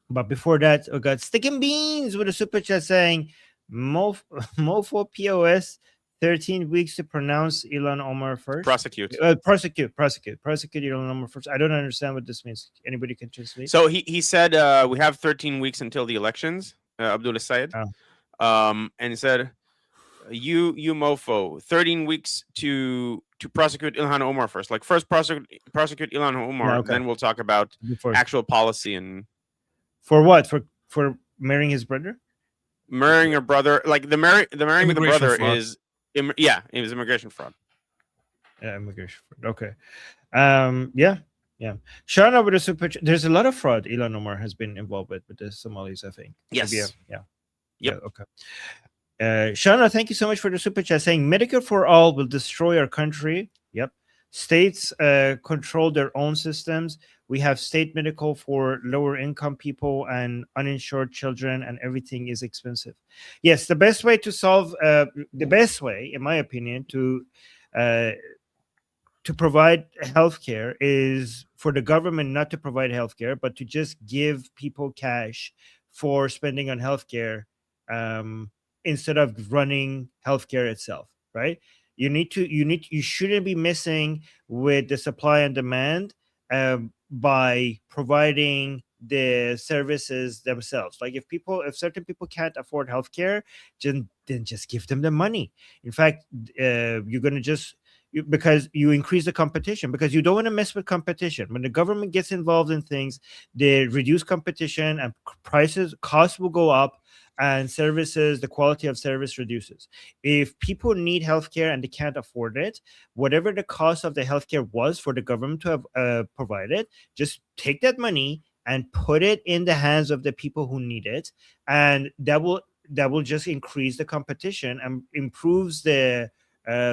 S1: But before that, we got Stick and Beans with a super chat saying, Mofo POS, 13 weeks to pronounce Ilhan Omar first.
S5: Prosecute.
S1: Prosecute Ilhan Omar first. I don't understand what this means. Anybody can translate?
S5: So he said we have 13 weeks until the elections, Abdullah Syed. And he said, you mofo, 13 weeks to prosecute Ilhan Omar first. Like first prosecute Ilhan Omar, then we'll talk about actual policy. And
S1: for what? For marrying his brother?
S5: Marrying her brother, like the marrying with the brother
S2: fraud.
S5: is it was immigration fraud.
S1: Yeah, immigration fraud. Okay. Yeah. Shana with a super there's a lot of fraud Ilhan Omar has been involved with the Somalis, I think.
S5: Yes.
S1: Yeah.
S5: Yep.
S1: Yeah, okay. Shana, thank you so much for the super chat saying Medicare for all will destroy our country. Yep. States control their own systems. We have state medical for lower income people and uninsured children, and everything is expensive. Yes, the best way to solve, the best way, in my opinion, to provide healthcare is for the government not to provide healthcare, but to just give people cash for spending on healthcare instead of running healthcare itself, right? You shouldn't be messing with the supply and demand by providing the services themselves. Like if certain people can't afford healthcare, then just give them the money. In fact, you're going to because you increase the competition, because you don't want to mess with competition. When the government gets involved in things, they reduce competition and costs will go up, and the quality of service reduces. If people need healthcare and they can't afford it, whatever the cost of the healthcare was for the government to have provided, just take that money and put it in the hands of the people who need it, and that will just increase the competition and improves the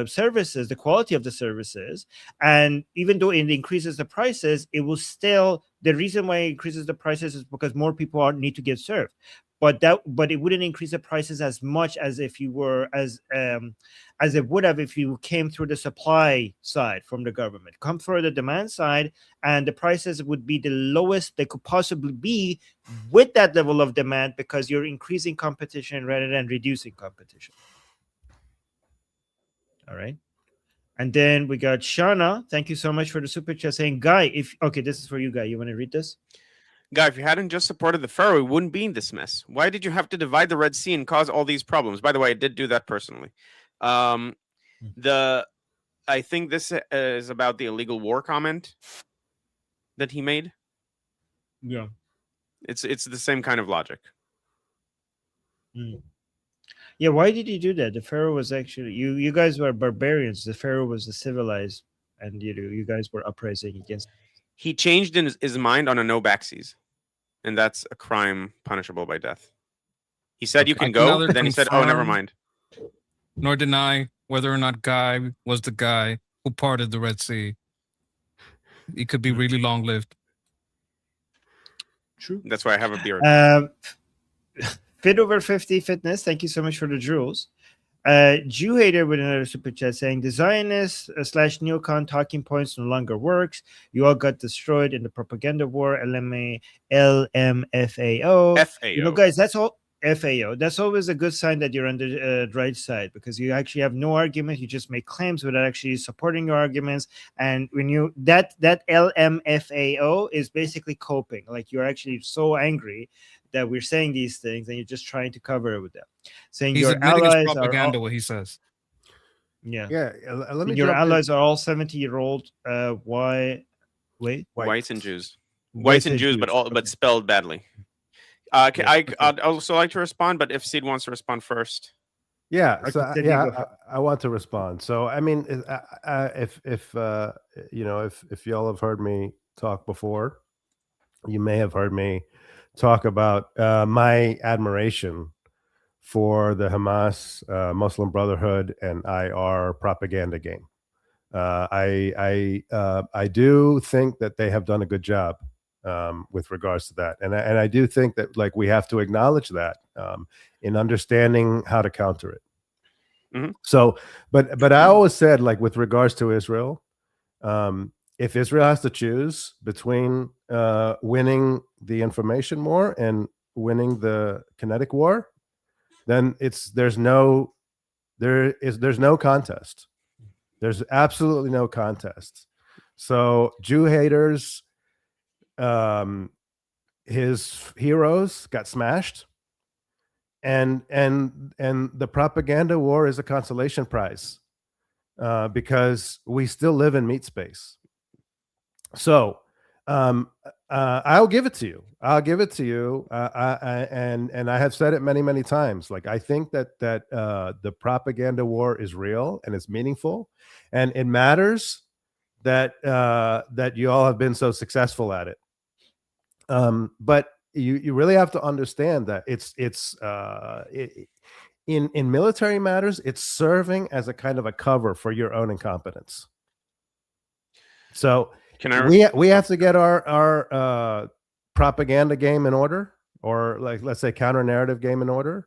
S1: services, the quality of the services. And even though it increases the prices, it will still, the reason why it increases the prices is because more people need to get served. But it wouldn't increase the prices as much as if you were as it would have if you came through the supply side from the government. Come through the demand side, and the prices would be the lowest they could possibly be with that level of demand, because you're increasing competition rather than reducing competition. All right. And then we got Shana. Thank you so much for the super chat saying, Guy, this is for you, Guy. You want to read this?
S5: Guy, if you hadn't just supported the Pharaoh, we wouldn't be in this mess. Why did you have to divide the Red Sea and cause all these problems? By the way, I did do that personally. I think this is about the illegal war comment that he made.
S1: Yeah.
S5: It's the same kind of logic.
S1: Yeah, why did you do that? The Pharaoh was actually, you guys were barbarians. The Pharaoh was the civilized, and you guys were uprising against.
S5: He changed his mind on a no backsies, and that's a crime punishable by death. He said you can go, then he said, oh, never mind.
S2: Nor deny whether or not Guy was the guy who parted the Red Sea. It could be really long-lived.
S1: True.
S5: That's why I have a beard.
S1: Fit over 50 fitness. Thank you so much for the jewels. Jew hater with another super chat saying the Zionist / neocon talking points no longer works. You all got destroyed in the propaganda war. LMFAO.
S5: FAO.
S1: Guys, that's all. FAO. That's always a good sign that you're on the right side, because you actually have no argument. You just make claims without actually supporting your arguments. And when you that LMFAO is basically coping. Like, you're actually so angry that we're saying these things, and you're just trying to cover it with them, saying
S2: He's
S1: your
S2: admitting his
S1: allies
S2: propaganda.
S1: are
S2: what he says.
S4: Yeah, let me
S1: your
S4: jump in.
S1: allies are all 70-year-old
S5: Whites and Jews.
S1: Whites
S5: Whites and
S1: and
S5: Jews,
S1: Jews,
S5: but
S1: okay.
S5: spelled badly.
S1: Yeah,
S5: I'd also like to respond, but if Sid wants to respond first.
S4: Yeah,
S1: I
S4: so
S1: can send you
S4: yeah,
S1: the-
S4: I want to respond. So I mean, if you know, if y'all have heard me talk before, you may have heard me talk about my admiration for the Hamas, Muslim Brotherhood, and IR propaganda game. I do think that they have done a good job with regards to that, and I do think that, like, we have to acknowledge that in understanding how to counter it.
S5: Mhm.
S4: So, but I always said, like, with regards to Israel, if Israel has to choose between winning the information war and winning the kinetic war, then there's no contest. There's absolutely no contest. So Jew haters, his heroes got smashed, and the propaganda war is a consolation prize because we still live in meat space. So I'll give it to you. I'll give it to you. And I have said it many, many times. Like, I think that the propaganda war is real and it's meaningful, and it matters that that you all have been so successful at it. But you really have to understand that in military matters, it's serving as a kind of a cover for your own incompetence. So we have to get our propaganda game in order, or, like, let's say, counter narrative game in order.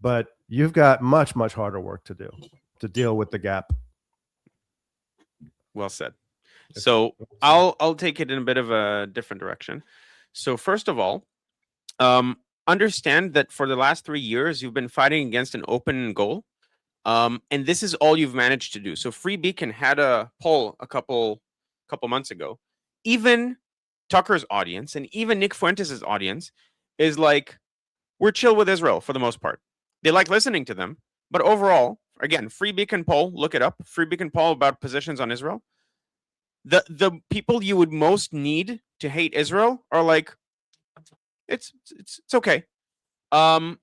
S4: But you've got much harder work to do to deal with the gap.
S5: Well said. So I'll take it in a bit of a different direction. So first of all, understand that for the last 3 years you've been fighting against an open goal, and this is all you've managed to do. So Free Beacon had a poll a couple months ago. Even Tucker's audience and even Nick Fuentes' audience is like, we're chill with Israel for the most part. They like listening to them, but overall, again, Free Beacon poll, look it up. Free Beacon poll about positions on Israel. The people you would most need to hate Israel are like, it's okay. And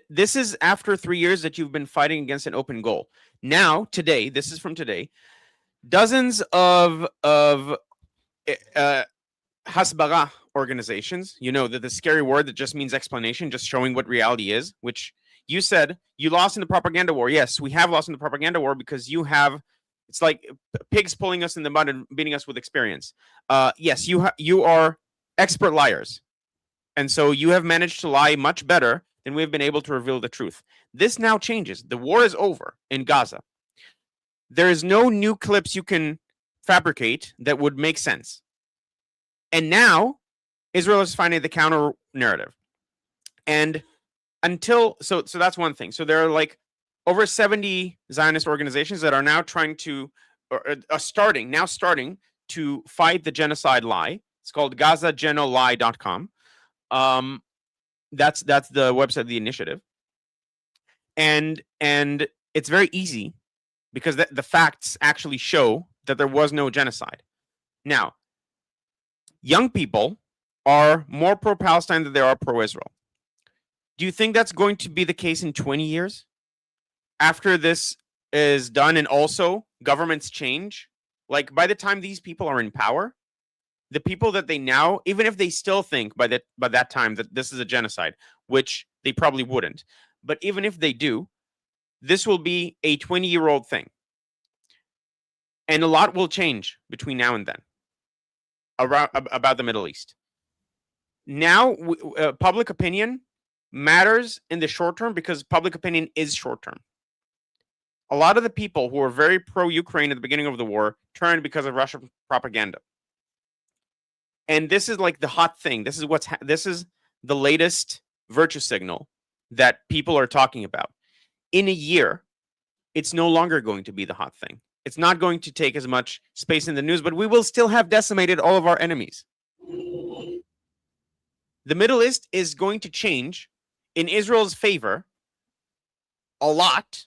S5: this is after 3 years that you've been fighting against an open goal. Now, today, this is from today, dozens of hasbara organizations, you know, the scary word that just means explanation, just showing what reality is, which you said you lost in the propaganda war. Yes, we have lost in the propaganda war because you have, it's like pigs pulling us in the mud and beating us with experience. Yes, you are expert liars. And so you have managed to lie much better than we've been able to reveal the truth. This now changes. The war is over in Gaza. There is no new clips you can fabricate that would make sense. And now Israel is finding the counter narrative. And until, so that's one thing. So there are like over 70 Zionist organizations that are now trying to, or are starting to fight the genocide lie. It's called GazaGenoLie.com. That's the website of the initiative. And it's very easy because the facts actually show that there was no genocide. Now, young people are more pro-Palestine than they are pro-Israel. Do you think that's going to be the case in 20 years? After this is done and also governments change? Like, by the time these people are in power, the people that they now, even if they still think by that time that this is a genocide, which they probably wouldn't, but even if they do, this will be a 20-year-old thing. And a lot will change between now and then about the Middle East. Now, public opinion matters in the short term because public opinion is short term. A lot of the people who were very pro-Ukraine at the beginning of the war turned because of Russian propaganda. And this is like the hot thing. This is the latest virtue signal that people are talking about. In a year, it's no longer going to be the hot thing. It's not going to take as much space in the news, but we will still have decimated all of our enemies. The Middle East is going to change in Israel's favor a lot,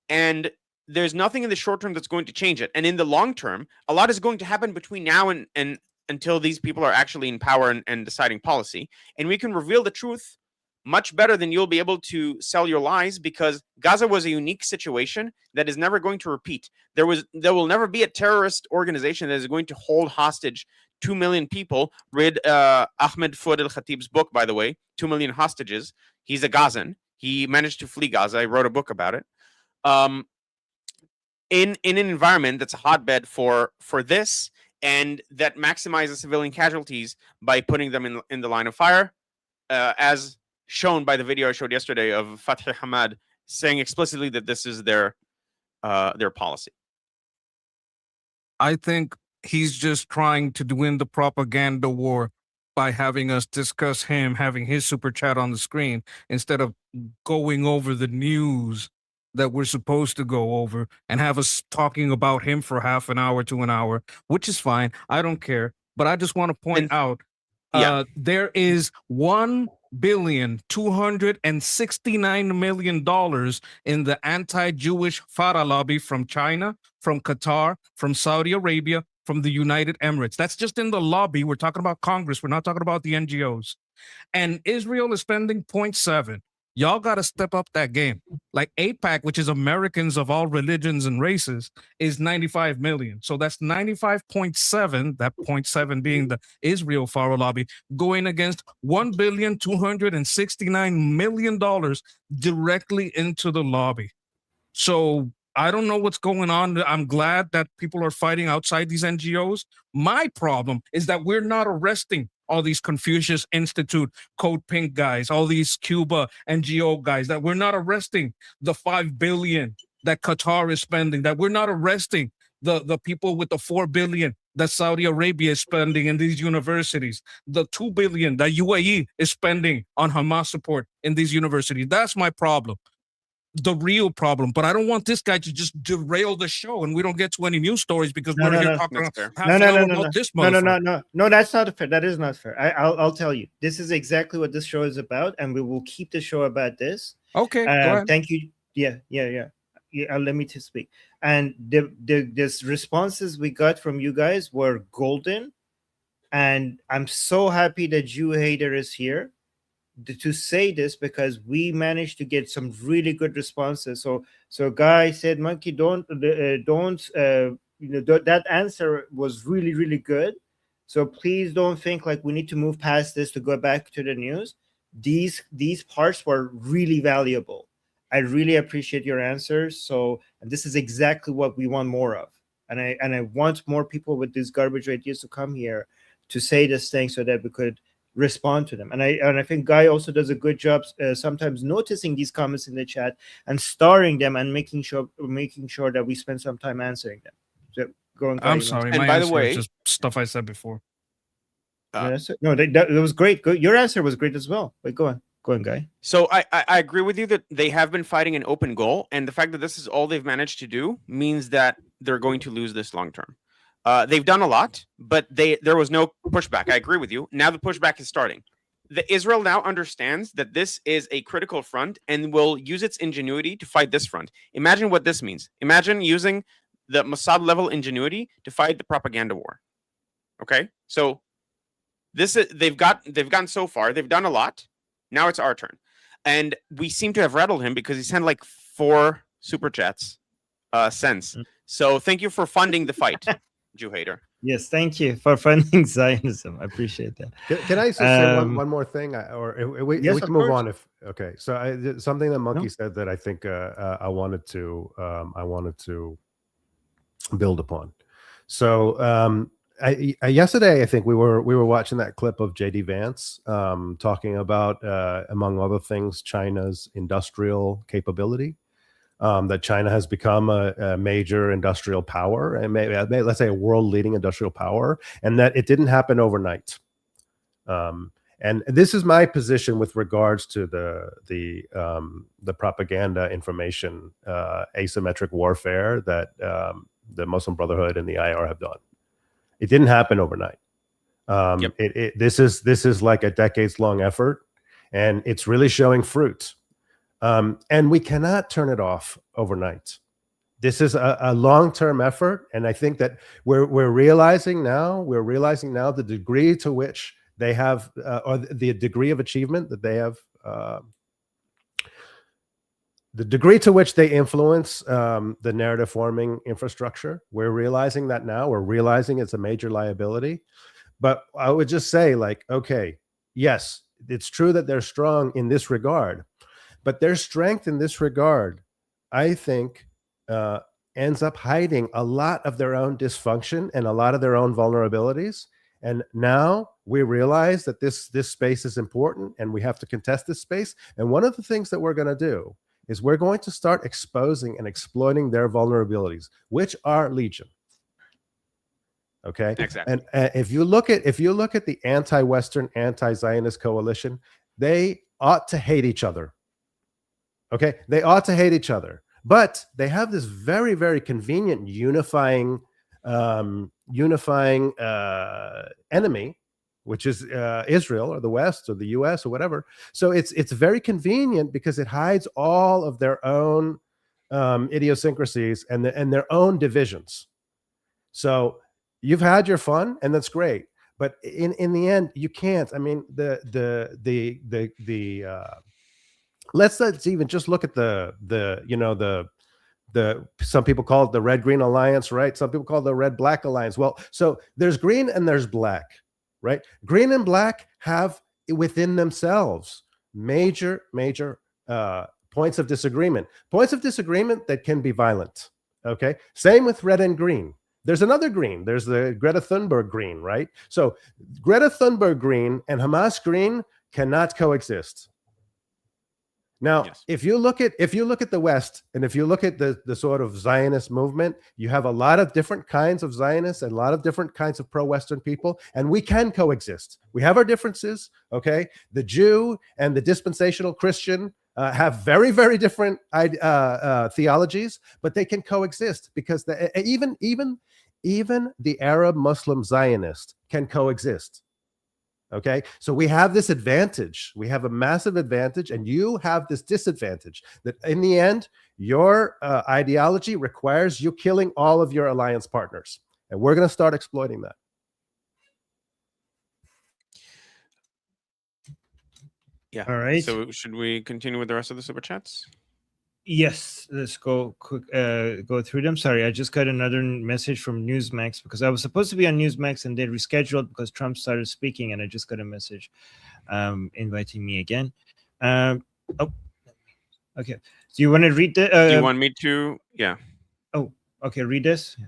S5: and there's nothing in the short term that's going to change it. And in the long term, a lot is going to happen between now and until these people are actually in power and deciding policy. And we can reveal the truth much better than you'll be able to sell your lies, because Gaza was a unique situation that is never going to repeat. There will never be a terrorist organization that is going to hold hostage 2 million people. Read Ahmed Fouad al-Khatib's book, by the way, 2 Million Hostages. He's a Gazan. He managed to flee Gaza. I wrote a book about it. In an environment that's a hotbed for this, and that maximizes civilian casualties by putting them in the line of fire, as shown by the video I showed yesterday of Fathi Hamad saying explicitly that this is their policy.
S2: I think he's just trying to win the propaganda war by having us discuss him having his super chat on the screen instead of going over the news that we're supposed to go over and have us talking about him for half an hour to an hour, which is fine. I don't care. But I just want to point out there is $1,269,000,000 in the anti-Jewish Farah lobby from China, from Qatar, from Saudi Arabia, from the United Emirates. That's just in the lobby. We're talking about Congress. We're not talking about the NGOs. And Israel is spending 0.7. Y'all got to step up that game. Like AIPAC, which is Americans of all religions and races, is 95 million. So that's 95.7, that 0.7 being the Israel Farah lobby, going against $1,269,000,000 directly into the lobby. So I don't know what's going on. I'm glad that people are fighting outside these NGOs. My problem is that we're not arresting all these Confucius Institute, Code Pink guys, all these Cuba NGO guys, that we're not arresting the 5 billion that Qatar is spending, that we're not arresting the people with the 4 billion that Saudi Arabia is spending in these universities, the 2 billion that UAE is spending on Hamas support in these universities. That's my problem. The real problem. But I don't want this guy to just derail the show and we don't get to any news stories because we're here talking about this motherfucker.
S1: No, that's not fair. That is not fair. I'll tell you. This is exactly what this show is about, and we will keep the show about this.
S2: Okay, go ahead.
S1: Thank you. Yeah. Let me to speak. And the responses we got from you guys were golden, and I'm so happy that Jew Hater is here to say this, because we managed to get some really good responses. So Guy said, Monkey, don't that answer was really, really good. So please don't think like we need to move past this to go back to the news. These parts were really valuable. I really appreciate your answers. So this is exactly what we want more of. And I want more people with these garbage ideas to come here to say this thing so that we could respond to them. And I think Guy also does a good job sometimes noticing these comments in the chat and starring them and making sure that we spend some time answering them. So go on, Guy.
S2: I'm sorry.
S5: And
S2: my
S5: by the
S2: answer
S5: way,
S2: is just stuff I said before.
S1: No, that was great. Your answer was great as well. But go on, Guy.
S5: So I agree with you that they have been fighting an open goal, and the fact that this is all they've managed to do means that they're going to lose this long term. They've done a lot, but there was no pushback. I agree with you. Now the pushback is starting. Israel now understands that this is a critical front and will use its ingenuity to fight this front. Imagine what this means. Imagine using the Mossad level ingenuity to fight the propaganda war. Okay, so they've gotten so far. They've done a lot. Now it's our turn, and we seem to have rattled him because he sent like 4 super chats since. So thank you for funding the fight. Jew Hater.
S1: Yes, thank you for funding Zionism. I appreciate that.
S4: Can I just say one more thing, we can move on if okay. So something that Monkey said that I think I wanted to build upon. So yesterday I think we were watching that clip of JD Vance talking about among other things China's industrial capability. That China has become a major industrial power, and maybe let's say a world-leading industrial power, and that it didn't happen overnight. And this is my position with regards to the propaganda information asymmetric warfare that the Muslim Brotherhood and the IR have done. It didn't happen overnight. This is like a decades-long effort, and it's really showing fruit. And we cannot turn it off overnight. This is a long-term effort, and I think that we're realizing now the degree to which they have, or the degree of achievement that they have, the degree to which they influence the narrative forming infrastructure. We're realizing that now. We're realizing it's a major liability. But I would just say, like, okay, yes, it's true that they're strong in this regard, but their strength in this regard, I think, ends up hiding a lot of their own dysfunction and a lot of their own vulnerabilities. And now we realize that this space is important, and we have to contest this space. And one of the things that we're going to do is we're going to start exposing and exploiting their vulnerabilities, which are legion. Okay.
S5: Exactly.
S4: And if you look at the anti-Western, anti-Zionist coalition, they ought to hate each other. Okay, they ought to hate each other, but they have this very, very convenient unifying enemy, which is Israel or the West or the US or whatever. So it's very convenient because it hides all of their own idiosyncrasies and their own divisions. So you've had your fun, and that's great, but in the end, you can't. I mean, let's even just look at the some people call it the red-green alliance, right? Some people call it the red-black alliance. Well, so there's green and there's black, right? Green and black have within themselves major points of disagreement that can be violent. Okay, same with red and green. There's another green. There's the Greta Thunberg green, right? So Greta Thunberg green and Hamas green cannot coexist. Now,
S5: Yes.
S4: if you look at the West, and if you look at the sort of Zionist movement, you have a lot of different kinds of Zionists and a lot of different kinds of pro-Western people, and we can coexist. We have our differences, okay? The Jew and the dispensational Christian have very, very different theologies, but they can coexist because even the Arab Muslim Zionist can coexist. Okay, so we have this advantage. We have a massive advantage, and you have this disadvantage that in the end, your ideology requires you killing all of your alliance partners. And we're going to start exploiting that.
S5: Yeah.
S1: All right.
S5: So should we continue with the rest of the super chats?
S1: Yes, let's go through them. Sorry, I just got another message from Newsmax because I was supposed to be on Newsmax and they rescheduled because Trump started speaking, and I just got a message inviting me again. Oh, okay. Do you want to read the?
S5: Do you want me to? Yeah.
S1: Oh, okay. Read this.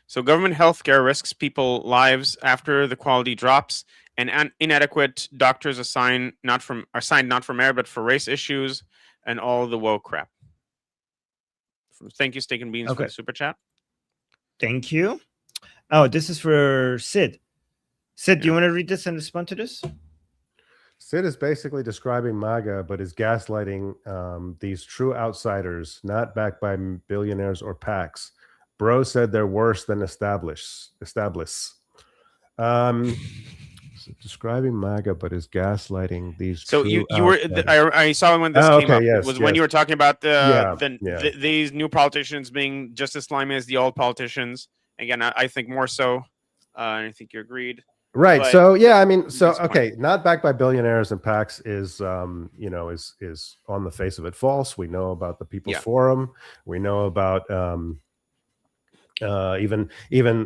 S5: So government healthcare risks people's lives after the quality drops, and inadequate doctors assigned not for merit but for race issues and all the woke crap. Thank you, Steak and Beans, for the super chat.
S1: Thank you. Oh, this is for Sid. Sid, do you want to read this and respond to this?
S4: Sid is basically describing MAGA, but is gaslighting these true outsiders, not backed by billionaires or PACs. Bro said they're worse than established. Describing MAGA, but is gaslighting these.
S5: So
S4: true
S5: you were I saw when this came up.
S4: Yes,
S5: it was when you were talking about these new politicians being just as slimy as the old politicians. Again, I think more so. And I think you agreed.
S4: Right.
S5: But
S4: so yeah, I mean, so okay, not backed by billionaires and PACs is is on the face of it false. We know about the People's Forum. We know about even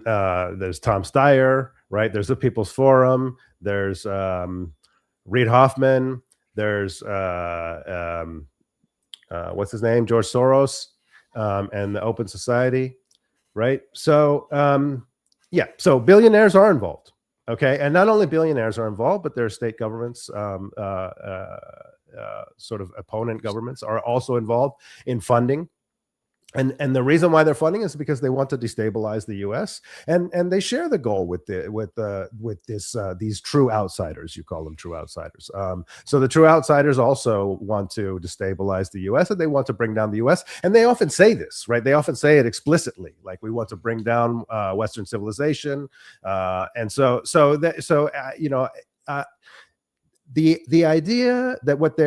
S4: there's Tom Steyer, right? There's the People's Forum. There's Reid Hoffman. There's what's his name? George Soros, and the Open Society, right? So yeah, so billionaires are involved. Okay, and not only billionaires are involved, but their state governments, sort of opponent governments, are also involved in funding And the reason why they're funding is because they want to destabilize the U.S. and they share the goal with these true outsiders. You call them true outsiders. So the true outsiders also want to destabilize the U.S. and they want to bring down the U.S. And they often say this, right? They often say it explicitly, like we want to bring down Western civilization. And the idea that what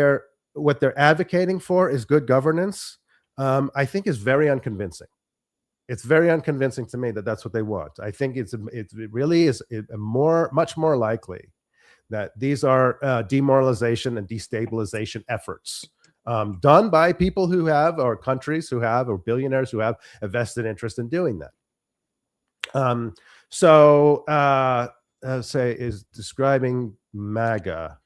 S4: they're advocating for is good governance, I think is very unconvincing. It's very unconvincing to me that that's what they want. I think it really is much more likely that these are demoralization and destabilization efforts done by people who have, or countries who have, or billionaires who have a vested interest in doing that. Say is describing MAGA.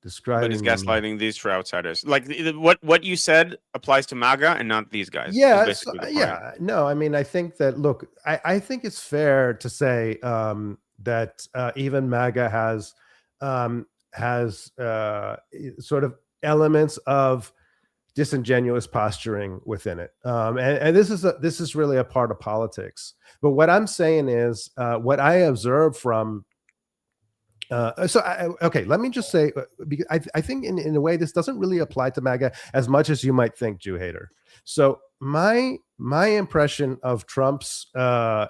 S5: But it's gaslighting these true outsiders. Like what you said applies to MAGA and not these guys.
S4: Yeah, no, I mean, I think that, look, I think it's fair to say that even MAGA has sort of elements of disingenuous posturing within it, and this is really a part of politics. But what I'm saying is, what I observe from. Okay, let me just say, because I think in a way this doesn't really apply to MAGA as much as you might think, Jew hater. So my impression of Trump's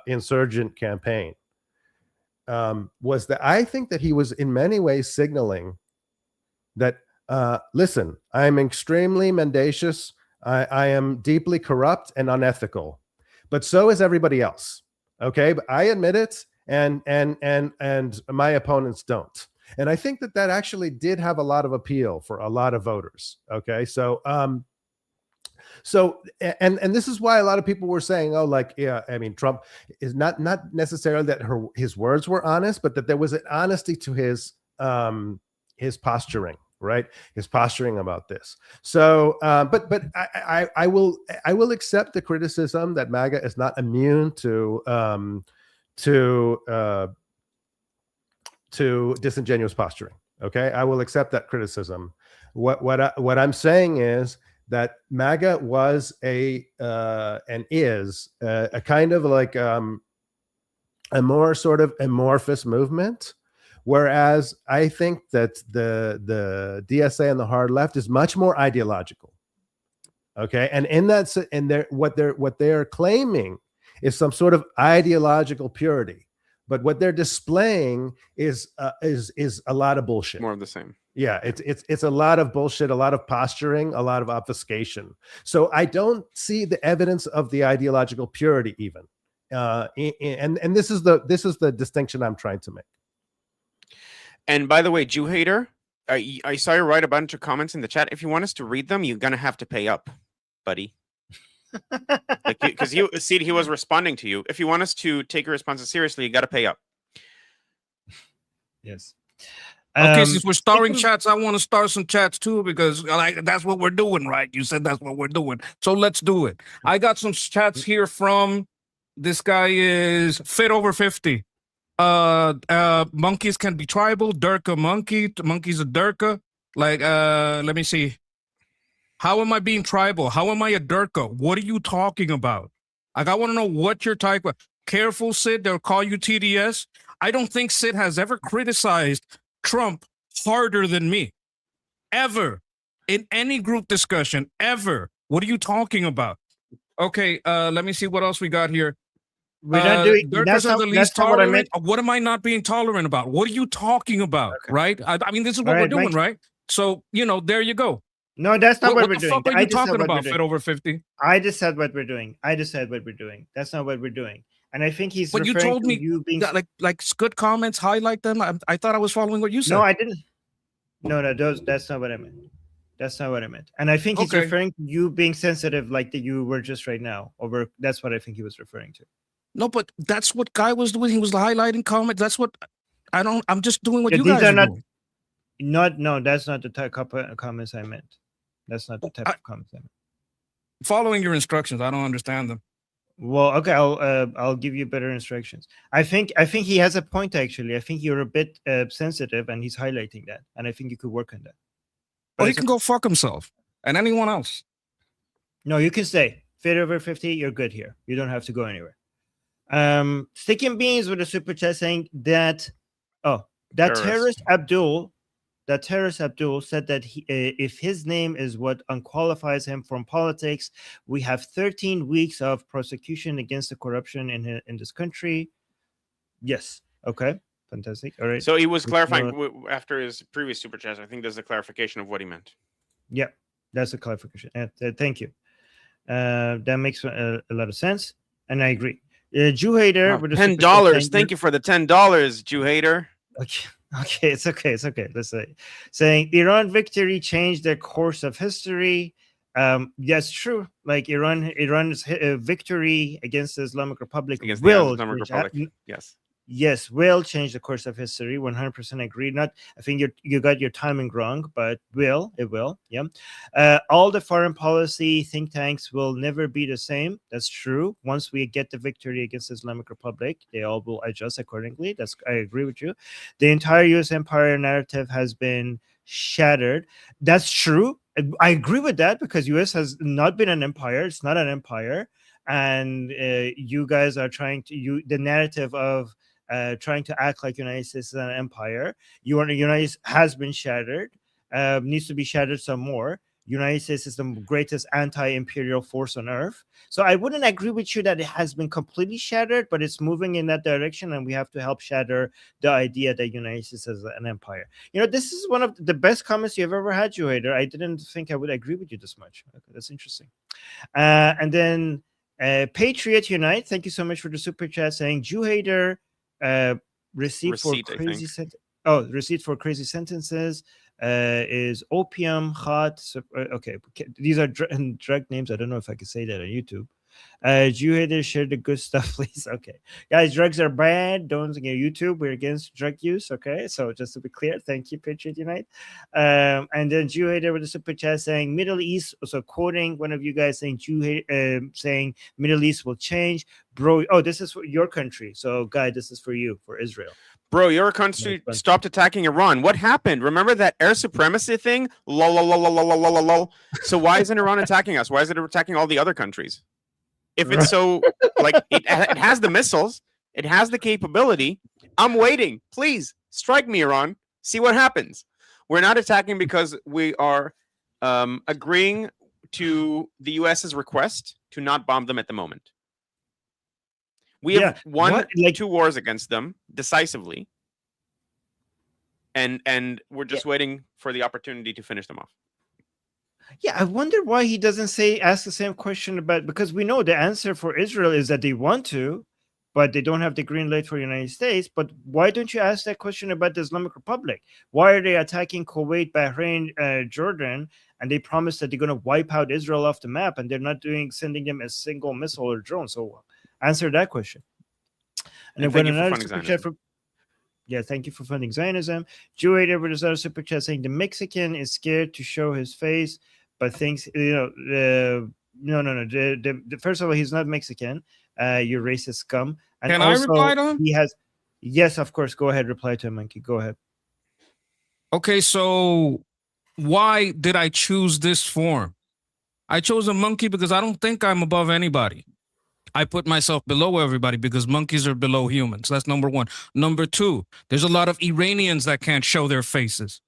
S4: insurgent campaign was that I think that he was in many ways signaling that, listen, I'm extremely mendacious, I am deeply corrupt and unethical, but so is everybody else. Okay, but I admit it. And my opponents don't. And I think that actually did have a lot of appeal for a lot of voters. Okay, so this is why a lot of people were saying, oh, like, yeah, I mean, Trump is not necessarily that his words were honest, but that there was an honesty to his posturing, right? His posturing about this. So, but I will accept the criticism that MAGA is not immune to disingenuous posturing. Okay, I will accept that criticism. What I'm saying is that MAGA was and is a kind of like a more sort of amorphous movement, whereas I think that the DSA and the hard left is much more ideological. Okay, and in that, and what they're claiming is some sort of ideological purity, but what they're displaying is a lot of bullshit.
S5: More of the same.
S4: Yeah, it's a lot of bullshit, a lot of posturing, a lot of obfuscation. So I don't see the evidence of the ideological purity even, and this is the distinction I'm trying to make.
S5: And by the way, Jew hater, I saw you write a bunch of comments in the chat. If you want us to read them, you're gonna have to pay up, buddy. Because he was responding to you. If you want us to take your responses seriously, you got to pay up.
S1: Yes.
S2: Okay, since we're starting chats, I want to start some chats too, because that's what we're doing, right? You said that's what we're doing, so let's do it. I got some chats here from this guy is Fit Over 50. Monkeys can be tribal. Durka monkey. Monkey's a Durka. Like, let me see. How am I being tribal? How am I a Durka? What are you talking about? Like, I want to know what you're talking about. Careful, Sid. They'll call you TDS. I don't think Sid has ever criticized Trump harder than me. Ever. In any group discussion. Ever. What are you talking about? Okay, let me see what else we got here.
S1: We're not doing
S2: Durkas are the least tolerant. What am I not being tolerant about? What are you talking about? Okay. Right? I mean, this is what we're doing, right? So, there you go.
S1: No, that's not what we're doing.
S2: What the fuck are you talking about, Fit Over 50?
S1: I just said what we're doing. That's not what we're doing. And I think he's.
S2: But you told me you being like good comments, highlight them. I thought I was following what you said.
S1: No, I didn't. No, that's not what I meant. That's not what I meant. And I think he's referring to you being sensitive, like that you were just right now. That's what I think he was referring to.
S2: No, but that's what Guy was doing. He was highlighting comments. That's what I'm just doing what you guys are doing.
S1: No, that's not the type of comments I meant. That's not the type of comments I meant.
S2: Following your instructions, I don't understand them.
S1: Well, okay, I'll give you better instructions. I think he has a point actually. I think you're a bit sensitive, and he's highlighting that, and I think you could work on that.
S2: Well, he can go fuck himself and anyone else.
S1: No, you can stay. Fit over 50, you're good here. You don't have to go anywhere. Sticking beans with a super chat saying that terrorist Abdul said that if his name is what unqualifies him from politics, we have 13 weeks of prosecution against the corruption in this country. Yes. Okay. Fantastic. All right.
S5: So he was clarifying after his previous super chat. I think there's a clarification of what he meant.
S1: Yeah, that's a clarification. Thank you. That makes a lot of sense, and I agree. Jew hater with
S5: $10. Thank you for the $10, Jew hater.
S1: Okay, it's okay. Let's say saying Iran victory changed the course of history. That's true. Like Iran's victory against the Islamic Republic will change the course of history. 100% agree. I think you got your timing wrong, but it will. Yeah. All the foreign policy think tanks will never be the same. That's true. Once we get the victory against the Islamic Republic, they all will adjust accordingly. I agree with you. The entire U.S. empire narrative has been shattered. That's true. I agree with that because U.S. has not been an empire. It's not an empire, and you guys are trying to the narrative of trying to act like United States is an empire. United States has been shattered, needs to be shattered some more. United States is the greatest anti-imperial force on earth. So I wouldn't agree with you that it has been completely shattered, but it's moving in that direction, and we have to help shatter the idea that United States is an empire. This is one of the best comments you've ever had, Jew hater. I didn't think I would agree with you this much. Okay, that's interesting. And then Patriot Unite, thank you so much for the super chat saying Jew hater. Receipt for crazy sentences is opium hot. Okay, these are drug names. I don't know if I can say that on YouTube. Jew haters share the good stuff, please. Okay, guys, drugs are bad. Don't get YouTube. We're against drug use. Okay, so just to be clear, thank you, Patriot Unite. And then Jew hater with a super chat saying Middle East. So quoting one of you guys saying saying Middle East will change, bro. Oh, this is for your country. So, guy, this is for you, for Israel.
S5: Bro, your country stopped attacking Iran. What happened? Remember that air supremacy thing? Lol. So why isn't Iran attacking us? Why is it attacking all the other countries? If it's so, it has the missiles, it has the capability. I'm waiting. Please strike me, Iran. See what happens. We're not attacking because we are agreeing to the U.S.'s request to not bomb them at the moment. We have won 2 wars against them decisively, and we're just waiting for the opportunity to finish them off.
S1: Yeah, I wonder why he doesn't ask the same question because we know the answer for Israel is that they want to, but they don't have the green light for the United States. But why don't you ask that question about the Islamic Republic? Why are they attacking Kuwait, Bahrain, Jordan, and they promise that they're going to wipe out Israel off the map, and they're not sending them a single missile or drone? So answer that question. And I've got another super chat from. Yeah, thank you for funding Zionism. Jew hater with another super chat saying the Mexican is scared to show his face, but thinks no. First of all, he's not Mexican. You racist scum. And
S2: can
S1: also,
S2: I reply to him?
S1: He has. Yes, of course. Go ahead. Reply to him, Monkey. Go ahead.
S2: Okay, so why did I choose this form? I chose a monkey because I don't think I'm above anybody. I put myself below everybody because monkeys are below humans. That's number one. Number two, there's a lot of Iranians that can't show their faces.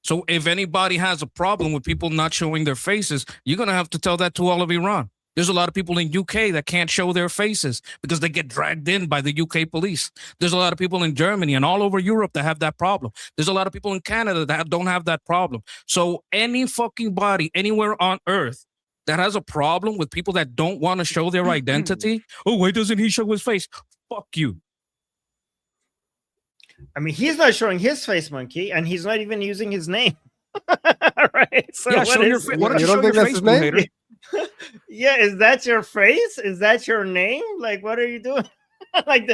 S2: So if anybody has a problem with people not showing their faces, you're going to have to tell that to all of Iran. There's a lot of people in UK that can't show their faces because they get dragged in by the UK police. There's a lot of people in Germany and all over Europe that have that problem. There's a lot of people in Canada that don't have that problem. So any fucking body anywhere on earth that has a problem with people that don't want to show their identity, oh, why doesn't he show his face? Fuck you.
S1: I mean, he's not showing his face, Monkey, and he's not even using his name. Right? So
S2: yeah, show your face.
S4: You don't think that's his name?
S1: Yeah, is that your face? Is that your name? Like, what are you doing? Like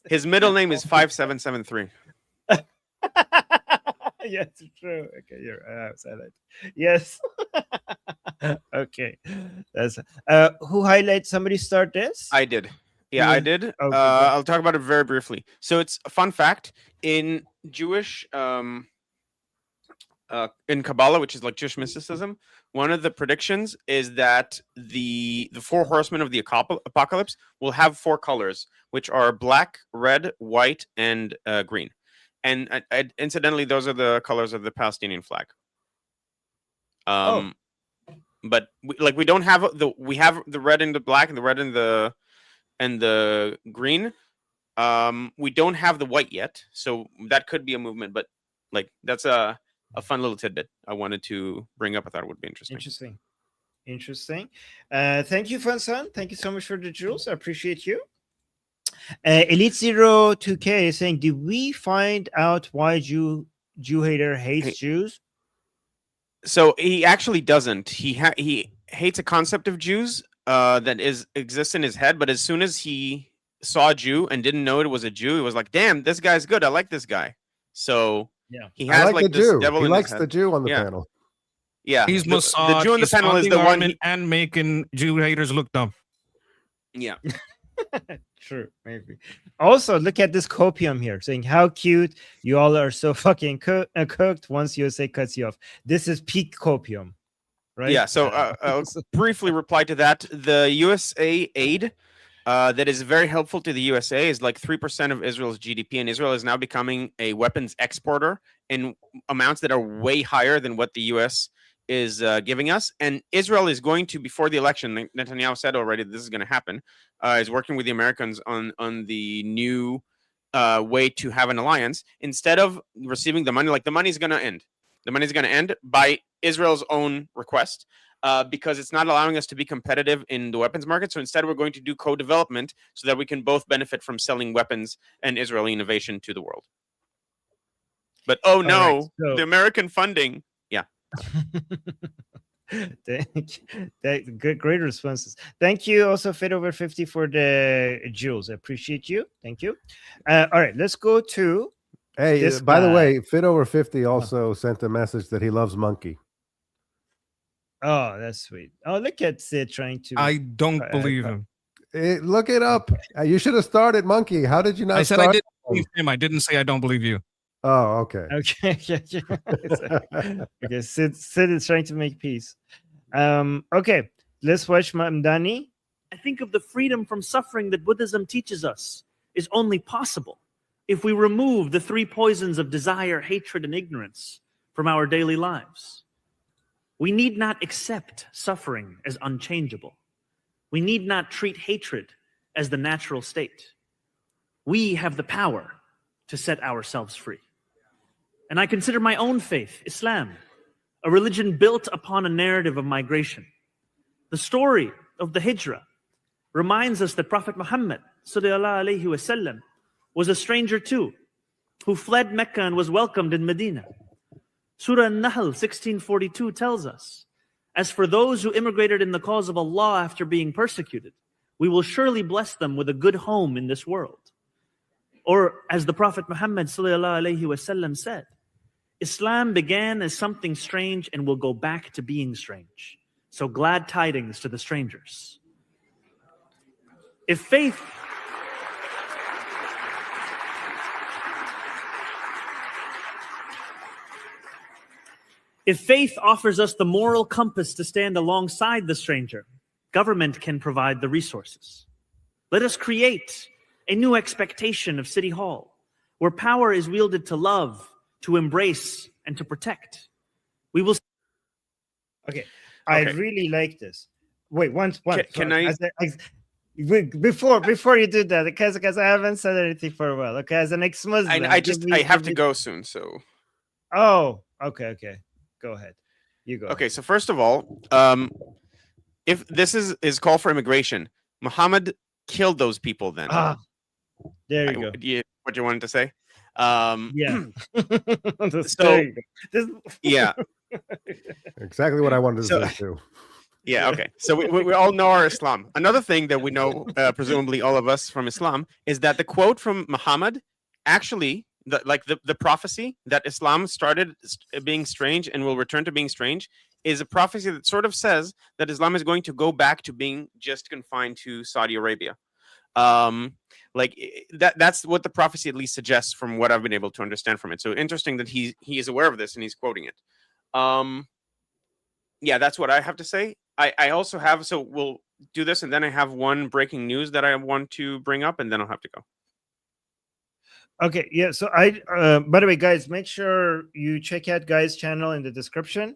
S5: his middle name is 5773.
S1: Yes, true. Okay, you're outside it. Yes. Okay. That's who highlights somebody start this?
S5: I did. Yeah, I did. Okay, I'll talk about it very briefly. So it's a fun fact in Jewish in Kabbalah, which is like Jewish mysticism, one of the predictions is that the four horsemen of the apocalypse will have four colors, which are black, red, white, and green. And incidentally, those are the colors of the Palestinian flag. But we don't have we have the red and the black and the red and the green. We don't have the white yet, so that could be a movement. But like that's a fun little tidbit I wanted to bring up. I thought it would be interesting.
S1: Interesting. Thank you, Funson. Thank you so much for the jewels. I appreciate you. Elite 02K is saying, did we find out why Jew hater hates Jews?
S5: So he actually doesn't. He hates a concept of Jews that exists in his head. But as soon as he saw a Jew and didn't know it was a Jew, he was like, "Damn, this guy's good. I like this guy." So
S1: yeah,
S5: he has like this
S4: Jew.
S5: devil.
S4: He
S5: in
S4: likes
S5: his
S4: the
S5: head.
S4: Jew on the panel.
S5: Yeah,
S2: he's
S5: the Jew on the panel is the one
S2: and making Jew haters look dumb.
S5: Yeah.
S1: True, maybe. Also, look at this copium here saying, how cute. You all are so fucking cooked once USA cuts you off. This is peak copium, right?
S5: Yeah, so I'll briefly reply to that. The USA aid that is very helpful to the USA is like 3% of Israel's GDP, and Israel is now becoming a weapons exporter in amounts that are way higher than what the US is giving us. And Israel is going to, before the election, Netanyahu said already this is going to happen, is working with the Americans on the new way to have an alliance. Instead of receiving the money, like the money's going to end. The money's going to end by Israel's own request because it's not allowing us to be competitive in the weapons market. So instead, we're going to do co-development so that we can both benefit from selling weapons and Israeli innovation to the world. But oh no,
S1: right, so
S5: the American funding. Yeah.
S1: Great responses. Thank you also, Fit Over 50, for the jewels. I appreciate you. Thank you. All right, let's go to.
S4: Hey, by the way, Fit Over 50 also sent a message that he loves Monkey.
S1: Oh, that's sweet. Oh, look at Sid trying to.
S2: I don't believe him.
S4: Look it up. You should have started Monkey. How did you not?
S2: I said I didn't believe him. I didn't say I don't believe you.
S4: Oh, okay.
S1: Okay. Okay. Sid is trying to make peace. Okay. Let's watch Mamdani.
S9: I think of the freedom from suffering that Buddhism teaches us is only possible if we remove the three poisons of desire, hatred, and ignorance from our daily lives. We need not accept suffering as unchangeable. We need not treat hatred as the natural state. We have the power to set ourselves free. And I consider my own faith, Islam, a religion built upon a narrative of migration. The story of the Hijrah reminds us that Prophet Muhammad ﷺ was a stranger too, who fled Mecca and was welcomed in Medina. Surah An-Nahl 1642 tells us, as for those who immigrated in the cause of Allah after being persecuted, we will surely bless them with a good home in this world. Or as the Prophet Muhammad ﷺ said, Islam began as something strange and will go back to being strange. So glad tidings to the strangers. If faith offers us the moral compass to stand alongside the stranger, government can provide the resources. Let us create a new expectation of City Hall, where power is wielded to love, to embrace, and to protect. We will.
S1: Okay, I really like this. Wait, once.
S5: Can I?
S1: Before you do that, because I haven't said anything for a while. Okay, as an ex-Muslim,
S5: I have to go soon. So.
S1: Oh, okay. Go ahead. You go.
S5: Okay, so first of all, if this is call for immigration, Muhammad killed those people. Then.
S1: There you go.
S5: What you wanted to say?
S1: Yeah.
S5: So, yeah.
S4: Exactly what I wanted to say too.
S5: Yeah, okay. So we all know our Islam. Another thing that we know, presumably all of us from Islam, is that the quote from Muhammad, actually, the prophecy that Islam started being strange and will return to being strange, is a prophecy that sort of says that Islam is going to go back to being just confined to Saudi Arabia. That's what the prophecy at least suggests from what I've been able to understand from it. So interesting that he is aware of this and he's quoting it. Yeah, that's what I have to say. I also have, so we'll do this, and then I have one breaking news that I want to bring up, and then I'll have to go.
S1: Okay, yeah. So by the way, guys, make sure you check out Guy's channel in the description.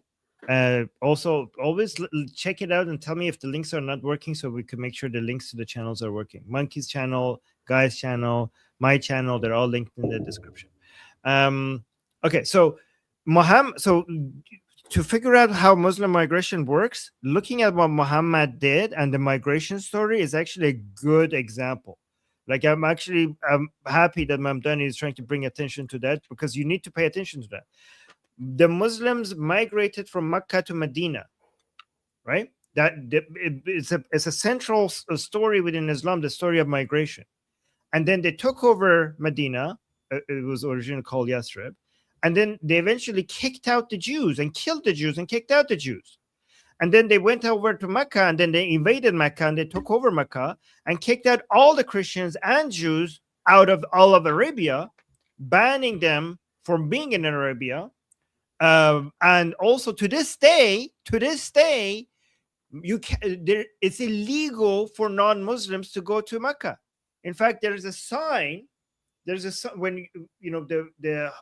S1: Also, always check it out and tell me if the links are not working, so we can make sure the links to the channels are working. Monkey's channel, Guy's channel, my channel, they're all linked in the description. Okay, so Muhammad. So to figure out how Muslim migration works, looking at what Muhammad did and the migration story is actually a good example. Like I'm happy that Mamdani is trying to bring attention to that, because you need to pay attention to that. The Muslims migrated from Mecca to Medina, right? It's a central story within Islam, the story of migration. And then they took over Medina. It was originally called Yathrib. And then they eventually kicked out the Jews and killed the Jews and kicked out the Jews. And then they went over to Mecca, and then they invaded Mecca, and they took over Mecca and kicked out all the Christians and Jews out of all of Arabia, banning them from being in Arabia. And also to this day, it's illegal for non-Muslims to go to Mecca. In fact, there is a sign. When you know the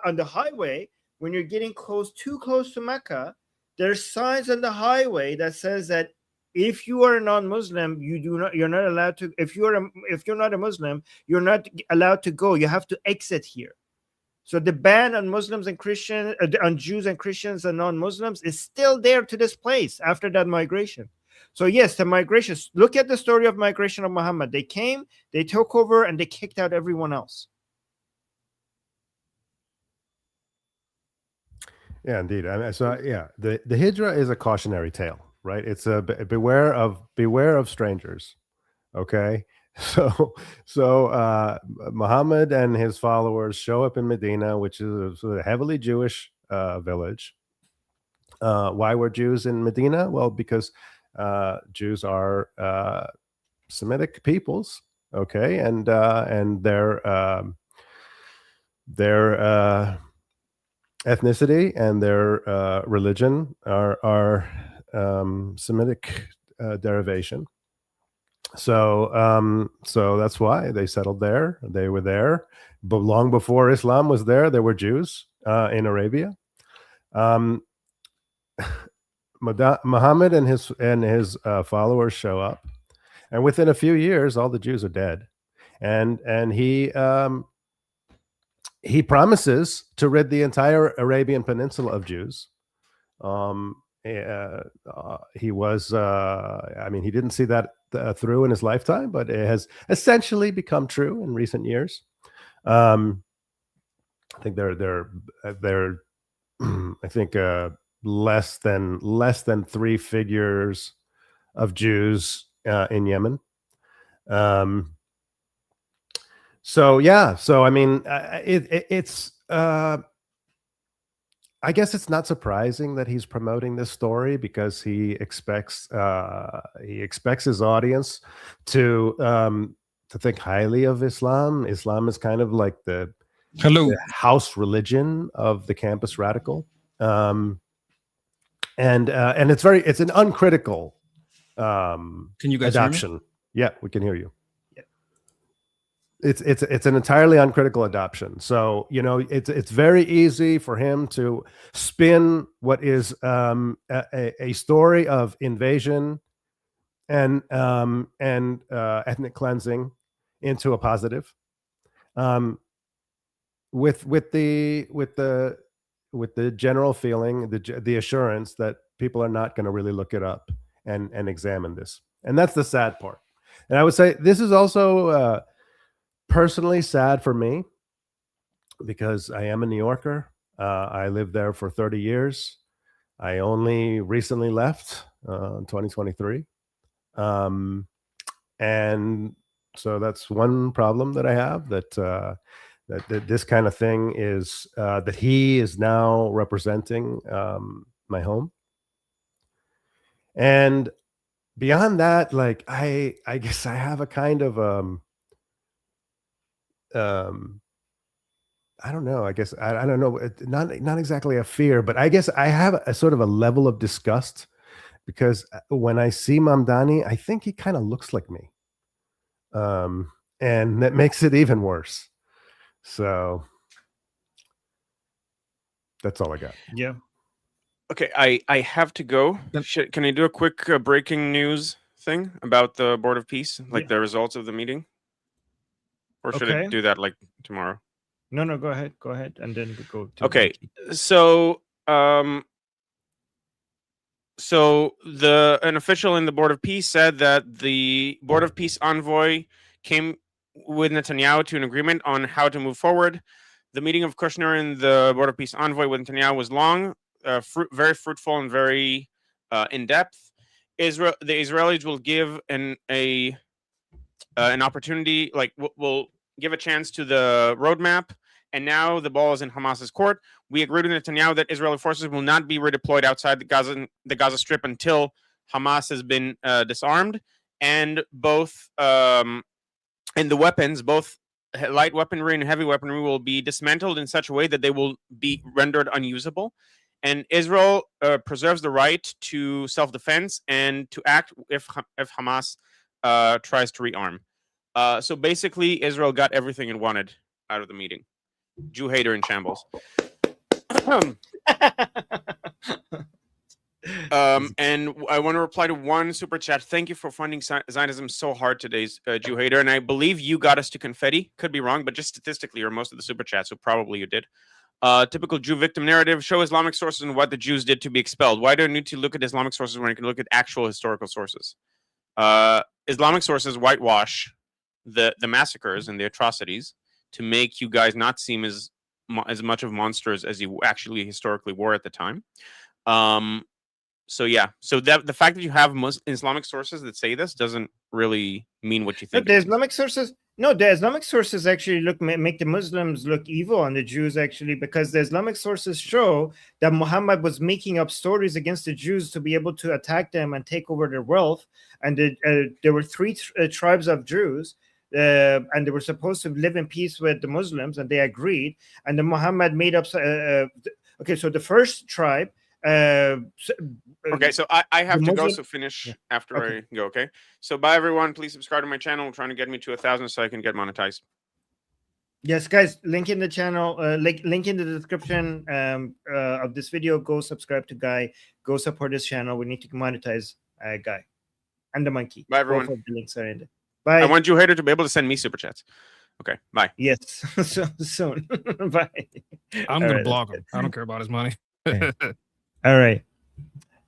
S1: on the highway, when you're getting too close to Mecca, there's signs on the highway that says that if you are a non-Muslim, you're not allowed to. If you're not a Muslim, you're not allowed to go. You have to exit here. So the ban on Muslims and Christians, on Jews and Christians and non-Muslims, is still there to this place after that migration. So yes, the migration. Look at the story of migration of Muhammad. They came, they took over, and they kicked out everyone else.
S4: Yeah, indeed. I mean, so yeah, the Hijra is a cautionary tale, right? It's a beware of strangers. Okay, so Muhammad and his followers show up in Medina, which is a heavily Jewish village. Why were Jews in Medina? Well, because Jews are Semitic peoples, okay, and their ethnicity and their religion are Semitic derivation. So that's why they settled there. They were there, but long before Islam was there were Jews in Arabia. Muhammad and his followers show up, and within a few years, all the Jews are dead, and he promises to rid the entire Arabian Peninsula of Jews. He was, I mean, he didn't see that through in his lifetime, but it has essentially become true in recent years. I think they're I think less than 3 figures of Jews in Yemen. So yeah, so I mean, it's I guess it's not surprising that he's promoting this story, because he expects his audience to think highly of Islam. Islam is kind of like the house religion of the campus radical, and it's an uncritical
S2: Can you guys
S4: adoption.
S2: hear me?
S4: Yeah, we can hear you. It's an entirely uncritical adoption. So, you know, it's very easy for him to spin what is a story of invasion and ethnic cleansing into a positive, with the general feeling, the assurance that people are not going to really look it up and examine this. And that's the sad part. And I would say this is also personally sad for me, because I am a New Yorker. I lived there for 30 years. I only recently left in 2023. And so that's one problem that I have, that this kind of thing is that he is now representing my home. And beyond that, like I guess I have a kind of I don't know. I guess I don't know. Not exactly a fear, but I guess I have a sort of a level of disgust because when I see Mamdani, I think he kind of looks like me, and that makes it even worse. So that's all I got.
S1: Yeah.
S5: Okay, I have to go. Can I do a quick breaking news thing about the Board of Peace, like the results of the meeting? Or should I
S1: Okay.
S5: do that like tomorrow?
S1: No, go ahead, and then we go to
S5: Okay,
S1: Monkey.
S5: so an official in the Board of Peace said that the Board of Peace envoy came with Netanyahu to an agreement on how to move forward. The meeting of Kushner and the Board of Peace envoy with Netanyahu was long, very fruitful, and very in depth. The Israelis will give an opportunity, like will give a chance to the roadmap. And now the ball is in Hamas's court. We agreed with Netanyahu that Israeli forces will not be redeployed outside the Gaza Strip until Hamas has been disarmed, and both and the weapons, both light weaponry and heavy weaponry, will be dismantled in such a way that they will be rendered unusable. And Israel preserves the right to self-defense and to act if Hamas tries to rearm. So basically, Israel got everything it wanted out of the meeting. Jew hater in shambles. And I want to reply to one super chat. Thank you for funding Zionism so hard today, Jew hater. And I believe you got us to confetti. Could be wrong, but just statistically, or most of the super chats, so probably you did. Typical Jew victim narrative. Show Islamic sources and what the Jews did to be expelled. Why do I need to look at Islamic sources when I can look at actual historical sources? Islamic sources whitewash the massacres and the atrocities to make you guys not seem as much of monsters as you actually historically were at the time. So yeah, so that the fact that you have Islamic sources that say this doesn't really mean what you think.
S1: The Islamic sources actually make the Muslims look evil and the Jews actually, because the Islamic sources show that Muhammad was making up stories against the Jews to be able to attack them and take over their wealth. And there were three tribes of Jews. And they were supposed to live in peace with the Muslims, and they agreed. And then Muhammad made up. Okay, so the first tribe.
S5: Okay, so I have to go. So finish after
S1: Okay.
S5: I go. Okay. So bye everyone. Please subscribe to my channel. I'm trying to get me to 1,000 so I can get monetized.
S1: Yes, guys. Link in the channel. Link in the description of this video. Go subscribe to Guy. Go support this channel. We need to monetize Guy and the monkey.
S5: Bye everyone.
S1: Both of the links are in there. Bye.
S5: I want Jew hater to be able to send me super chats. Okay, bye.
S1: Yes, so soon. Bye.
S2: I'm gonna block him. I don't care about his money.
S1: All right.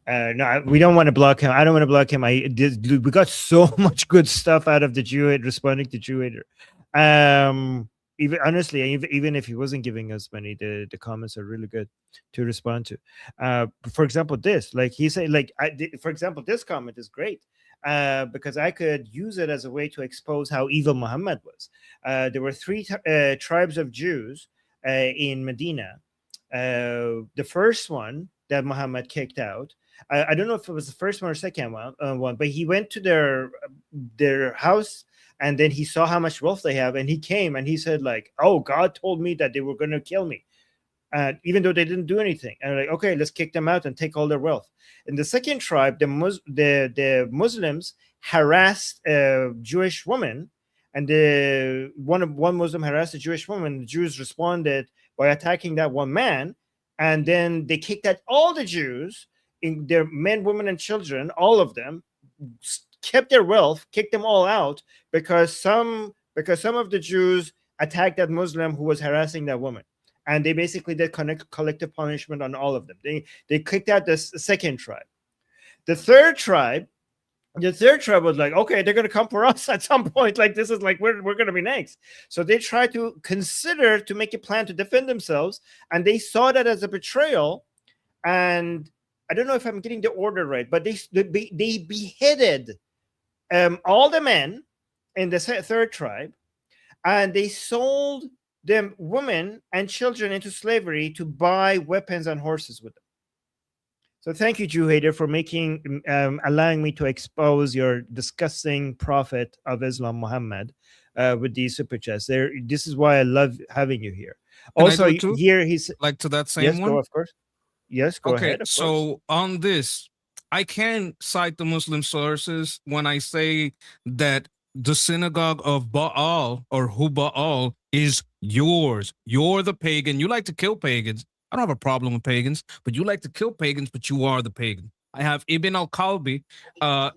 S1: No, we don't want to block him. I don't want to block him. We got so much good stuff out of the Jew responding to Jew hater. Even honestly, even if he wasn't giving us money, the comments are really good to respond to. For example, this, like he said, for example, this comment is great. Because I could use it as a way to expose how evil Muhammad was. There were three tribes of Jews in Medina. The first one that Muhammad kicked out, I don't know if it was the first one or second one, but he went to their house, and then he saw how much wealth they have, and he came and he said, like, "Oh, God told me that they were going to kill me." Even though they didn't do anything, and like, okay, let's kick them out and take all their wealth. In the second tribe, the Muslims harassed a Jewish woman, and one Muslim harassed a Jewish woman. The Jews responded by attacking that one man, and then they kicked out all the Jews, in their men, women, and children. All of them kept their wealth, kicked them all out because some of the Jews attacked that Muslim who was harassing that woman. And they basically did collective punishment on all of them. They kicked out the second tribe. The third tribe was like, okay, they're going to come for us at some point. Like, this is like, we're going to be next. So they tried to consider to make a plan to defend themselves. And they saw that as a betrayal. And I don't know if I'm getting the order right, but they beheaded all the men in the third tribe. And they sold them women and children into slavery to buy weapons and horses with them. So thank you, Jew hater, for allowing me to expose your disgusting prophet of Islam, Muhammad, with these super chats. This is why I love having you here.
S2: Can I
S1: Also,
S2: do it too?
S1: here he's
S2: Like to that same
S1: yes,
S2: one?
S1: go of course. Yes, go
S2: Okay,
S1: ahead, of course.
S2: so on this, I can cite the Muslim sources when I say that the synagogue of Baal or Hubal is yours. You're the pagan. You like to kill pagans. I don't have a problem with pagans, but you like to kill pagans, but you are the pagan. I have Ibn al-Kalbi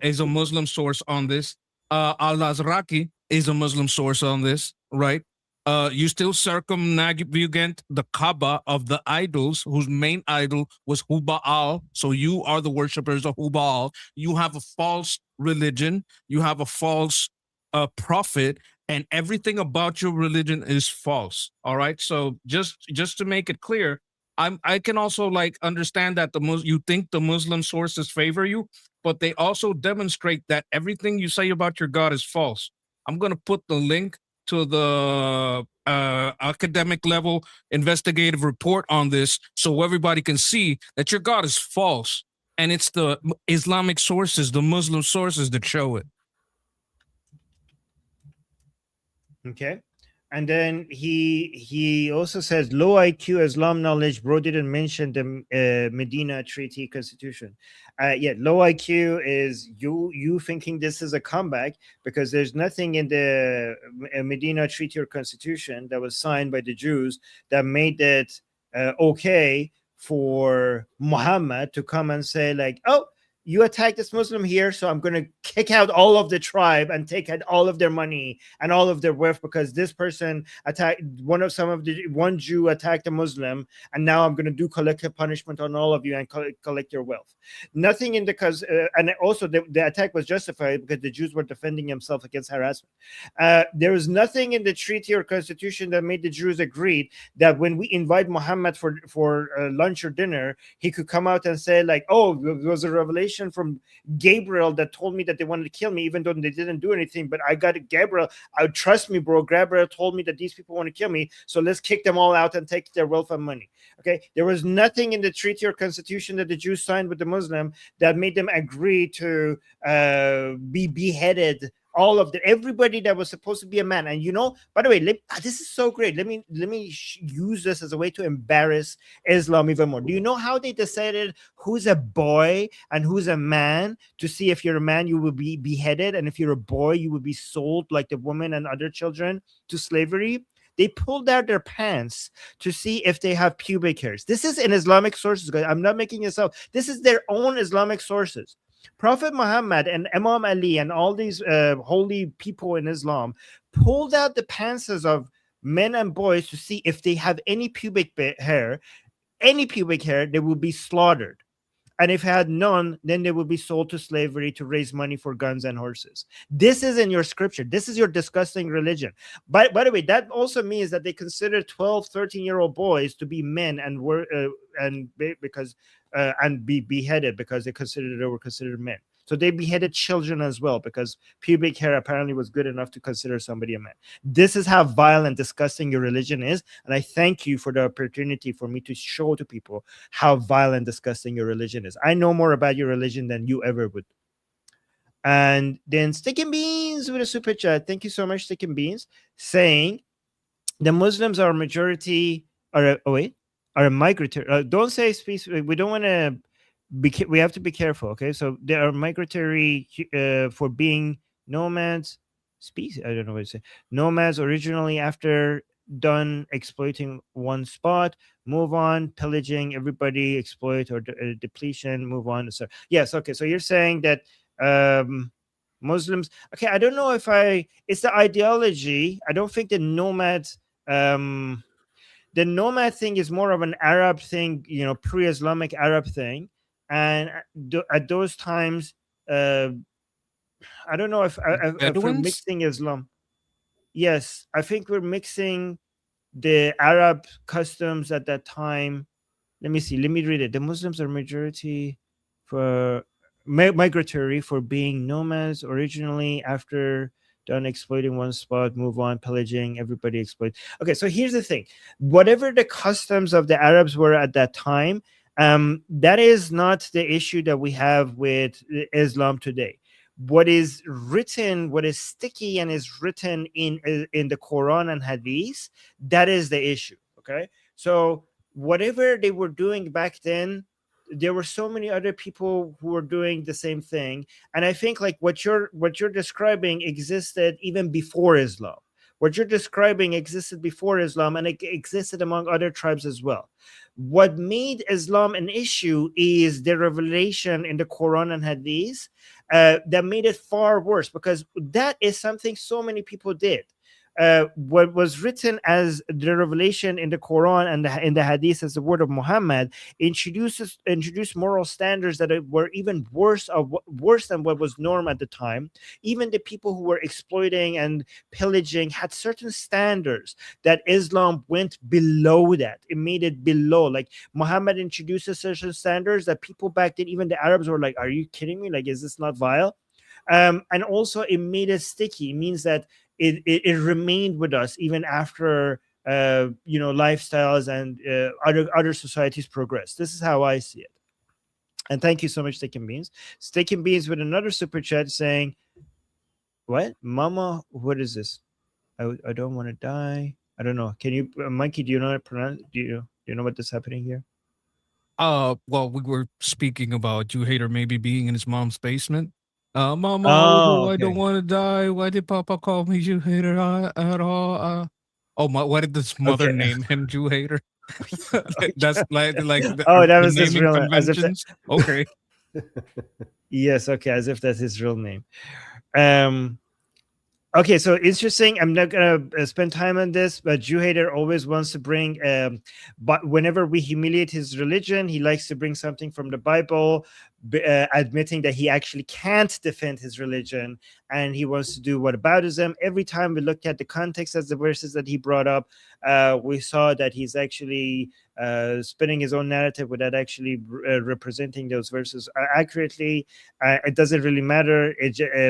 S2: is a Muslim source on this. Al-Azraqi is a Muslim source on this, right? You still circumnavigate the Kaaba of the idols, whose main idol was Hubal. So you are the worshippers of Hubal. You have a false religion. You have a false prophet, and everything about your religion is false. All right. So just to make it clear, I can also like understand that you think the Muslim sources favor you, but they also demonstrate that everything you say about your God is false. I'm gonna put the link to the academic level investigative report on this so everybody can see that your God is false. And it's the Islamic sources, the Muslim sources that show it.
S1: Okay. And then he also says low IQ Islam knowledge. Bro didn't mention the Medina Treaty Constitution. Yeah, low IQ is you thinking this is a comeback because there's nothing in the Medina Treaty or Constitution that was signed by the Jews that made it okay for Muhammad to come and say like, oh, you attacked this Muslim here, so I'm going to kick out all of the tribe and take out all of their money and all of their wealth because this person attacked one Jew attacked a Muslim, and now I'm going to do collective punishment on all of you and collect your wealth. Nothing in the and also the attack was justified because the Jews were defending themselves against harassment. There was nothing in the treaty or constitution that made the Jews agree that when we invite Muhammad for lunch or dinner, he could come out and say like, oh, there was a revelation from Gabriel that told me that they wanted to kill me, even though they didn't do anything. But I got it, Gabriel. Trust me, bro. Gabriel told me that these people want to kill me, so let's kick them all out and take their wealth and money. Okay, there was nothing in the treaty or constitution that the Jews signed with the Muslim that made them agree to be beheaded. All of everybody that was supposed to be a man. And you know, by the way, this is so great. Let me use this as a way to embarrass Islam even more. Do you know how they decided who's a boy and who's a man? To see if you're a man, you will be beheaded, and if you're a boy, you will be sold like the women and other children to slavery. They pulled out their pants to see if they have pubic hairs. This is in Islamic sources, guys. I'm not making this up. This is their own Islamic sources. Prophet Muhammad and Imam Ali and all these holy people in Islam pulled out the pants of men and boys to see if they have any pubic hair, they will be slaughtered. And if it had none, then they would be sold to slavery to raise money for guns and horses. This is in your scripture. This is your disgusting religion. By the way, that also means that they consider 12, 13-year-old boys to be men and be beheaded because they were considered men. So they beheaded children as well because pubic hair apparently was good enough to consider somebody a man. This is how vile and disgusting your religion is. And I thank you for the opportunity for me to show to people how vile and disgusting your religion is. I know more about your religion than you ever would. And then Stick and Beans with a super chat. Thank you so much, Stick and Beans, saying the Muslims are a majority, are a migratory. Don't say speech. We don't want to. We have to be careful. Okay, so they are migratory for being nomads. Species. I don't know what to say. Nomads originally after done exploiting one spot, move on, pillaging everybody, exploit or depletion, move on. So yes, okay. So you're saying that Muslims. Okay, I don't know if it's the ideology. I don't think the nomads. The nomad thing is more of an Arab thing, pre-Islamic Arab thing. And at those times, I don't know if we're mixing Islam. Yes, I think we're mixing the Arab customs at that time. Let me see. Let me read it. The Muslims are majority for migratory for being nomads originally after done exploiting one spot, move on, pillaging, everybody exploit. Okay, so here's the thing. Whatever the customs of the Arabs were at that time, that is not the issue that we have with Islam today. What is written, what is sticky and is written in the Quran and Hadith, that is the issue. Okay, so whatever they were doing back then, there were so many other people who were doing the same thing. And I think like what you're describing existed even before Islam. What you're describing existed before Islam, and it existed among other tribes as well. What made Islam an issue is the revelation in the Quran and Hadith that made it far worse, because that is something so many people did. What was written as the revelation in the Quran and in the Hadith as the word of Muhammad introduced moral standards that were even worse than what was norm at the time. Even the people who were exploiting and pillaging had certain standards that Islam went below that. It made it below. Like Muhammad introduces certain standards that people back then, even the Arabs, were like, "Are you kidding me? Like, is this not vile?" And also, it made it sticky. It means that it remained with us even after lifestyles and other societies progress. This is how I see it. And thank you so much, Steak and Beans. Steak and Beans with another super chat saying, "What, Mama? What is this? I don't want to die. I don't know. Can you, Mikey? Do you know how to pronounce? Do you know what is happening here?"
S2: Well, we were speaking about Jew hater maybe being in his mom's basement. Mama,
S1: Oh,
S2: I don't
S1: okay.
S2: want to die. Why did Papa call me Jew hater at all? Why did this mother
S1: Okay.
S2: name him Jew hater? That's like
S1: Oh, that
S2: the
S1: was his
S2: naming
S1: real name, as if that,
S2: conventions. Okay.
S1: yes, okay, as if that's his real name. Okay, so interesting. I'm not gonna spend time on this, but Jew hater always wants to bring. But whenever we humiliate his religion, he likes to bring something from the Bible, admitting that he actually can't defend his religion, and he wants to do whataboutism. Every time we looked at the context of the verses that he brought up, we saw that he's actually spinning his own narrative without actually representing those verses accurately. It doesn't really matter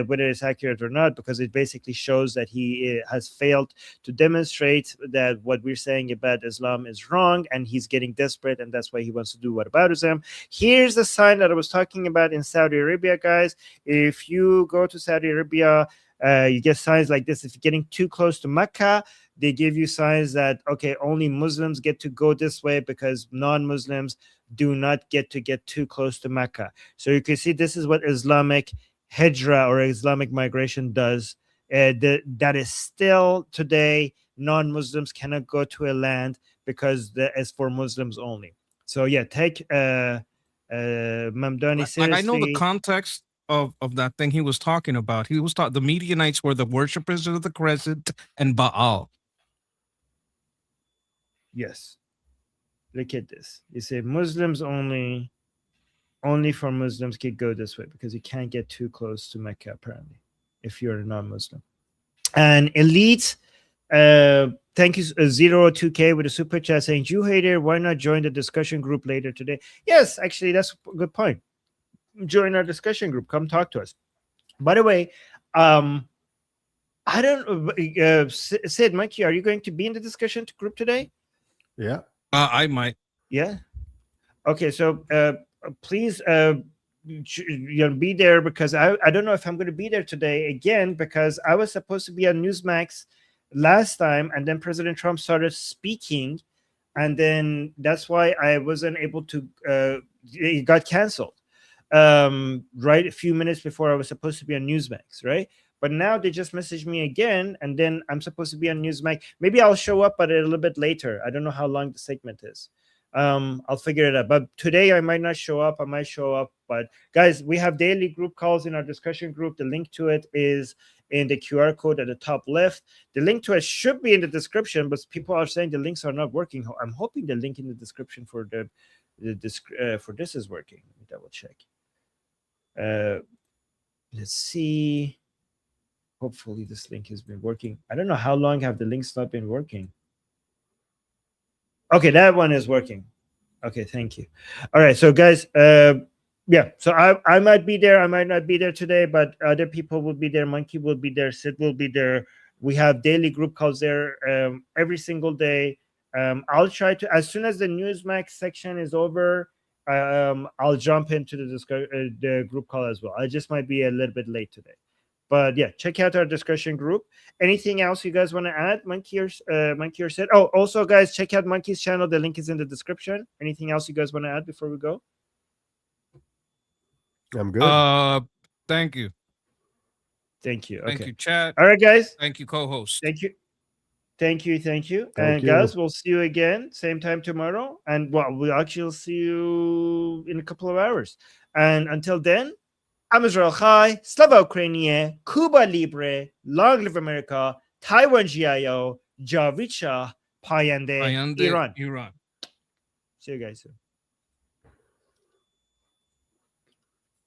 S1: whether it's accurate or not, because it basically shows that he has failed to demonstrate that what we're saying about Islam is wrong, and he's getting desperate, and that's why he wants to do whataboutism. Here's the sign that I was talking about in Saudi Arabia, guys. If you go to Saudi Arabia, you get signs like this. If you're getting too close to Mecca, they give you signs that, okay, only Muslims get to go this way, because non-Muslims do not get too close to Mecca. So you can see this is what Islamic hijra or Islamic migration does. That is still today, non-Muslims cannot go to a land because that is for Muslims only. So yeah, take Mamdani seriously.
S2: Like, I know the context of that thing he was talking about. He was taught the Midianites were the worshippers of the crescent and Baal.
S1: Yes. Look at this. You say Muslims only for Muslims can go this way, because you can't get too close to Mecca, apparently, if you're a non-Muslim. And Elite, thank you, 02K with a super chat saying, "Jew hater, why not join the discussion group later today?" Yes, actually, that's a good point. Join our discussion group. Come talk to us. By the way, I don't, Sid, Mikey, are you going to be in the discussion group today?
S4: Yeah.
S2: I might.
S1: Yeah. Okay, so please be there, because I don't know if I'm going to be there today again, because I was supposed to be on Newsmax last time, and then President Trump started speaking, and then that's why I wasn't able to. It got canceled right a few minutes before I was supposed to be on Newsmax, right? But now they just messaged me again, and then I'm supposed to be on Newsmax. Maybe I'll show up, but a little bit later. I don't know how long the segment is. I'll figure it out. But today I might not show up. I might show up. But guys, we have daily group calls in our discussion group. The link to it is in the QR code at the top left. The link to it should be in the description, but people are saying the links are not working. I'm hoping the link in the description for for this is working. Let me double check. Let's see. Hopefully this link has been working. I don't know how long have the links not been working. Okay, that one is working. Okay, thank you. All right, so guys, yeah, so I might be there. I might not be there today, but other people will be there. Monkey will be there. Sid will be there. We have daily group calls there every single day. I'll try to, as soon as the Newsmax section is over, I'll jump into the group call as well. I just might be a little bit late today. But yeah, check out our discussion group. Anything else you guys want to add, Monkey or said? Oh, also, guys, check out Monkey's channel. The link is in the description. Anything else you guys want to add before we go?
S4: I'm good.
S2: Thank you.
S1: Thank you.
S2: Thank
S1: Okay.
S2: you, chat.
S1: All right, guys.
S2: Thank you, co-host.
S1: Thank you. Thank you.
S4: Thank
S1: And
S4: you.
S1: guys, we'll see you again, same time tomorrow. And well, we'll actually see you in a couple of hours. And until then, I'm Israel Chai, Slava Ukrainie, Cuba Libre, Long Live America, Taiwan GIO, Javicha, Payande, Iran.
S2: Iran.
S1: See you guys soon.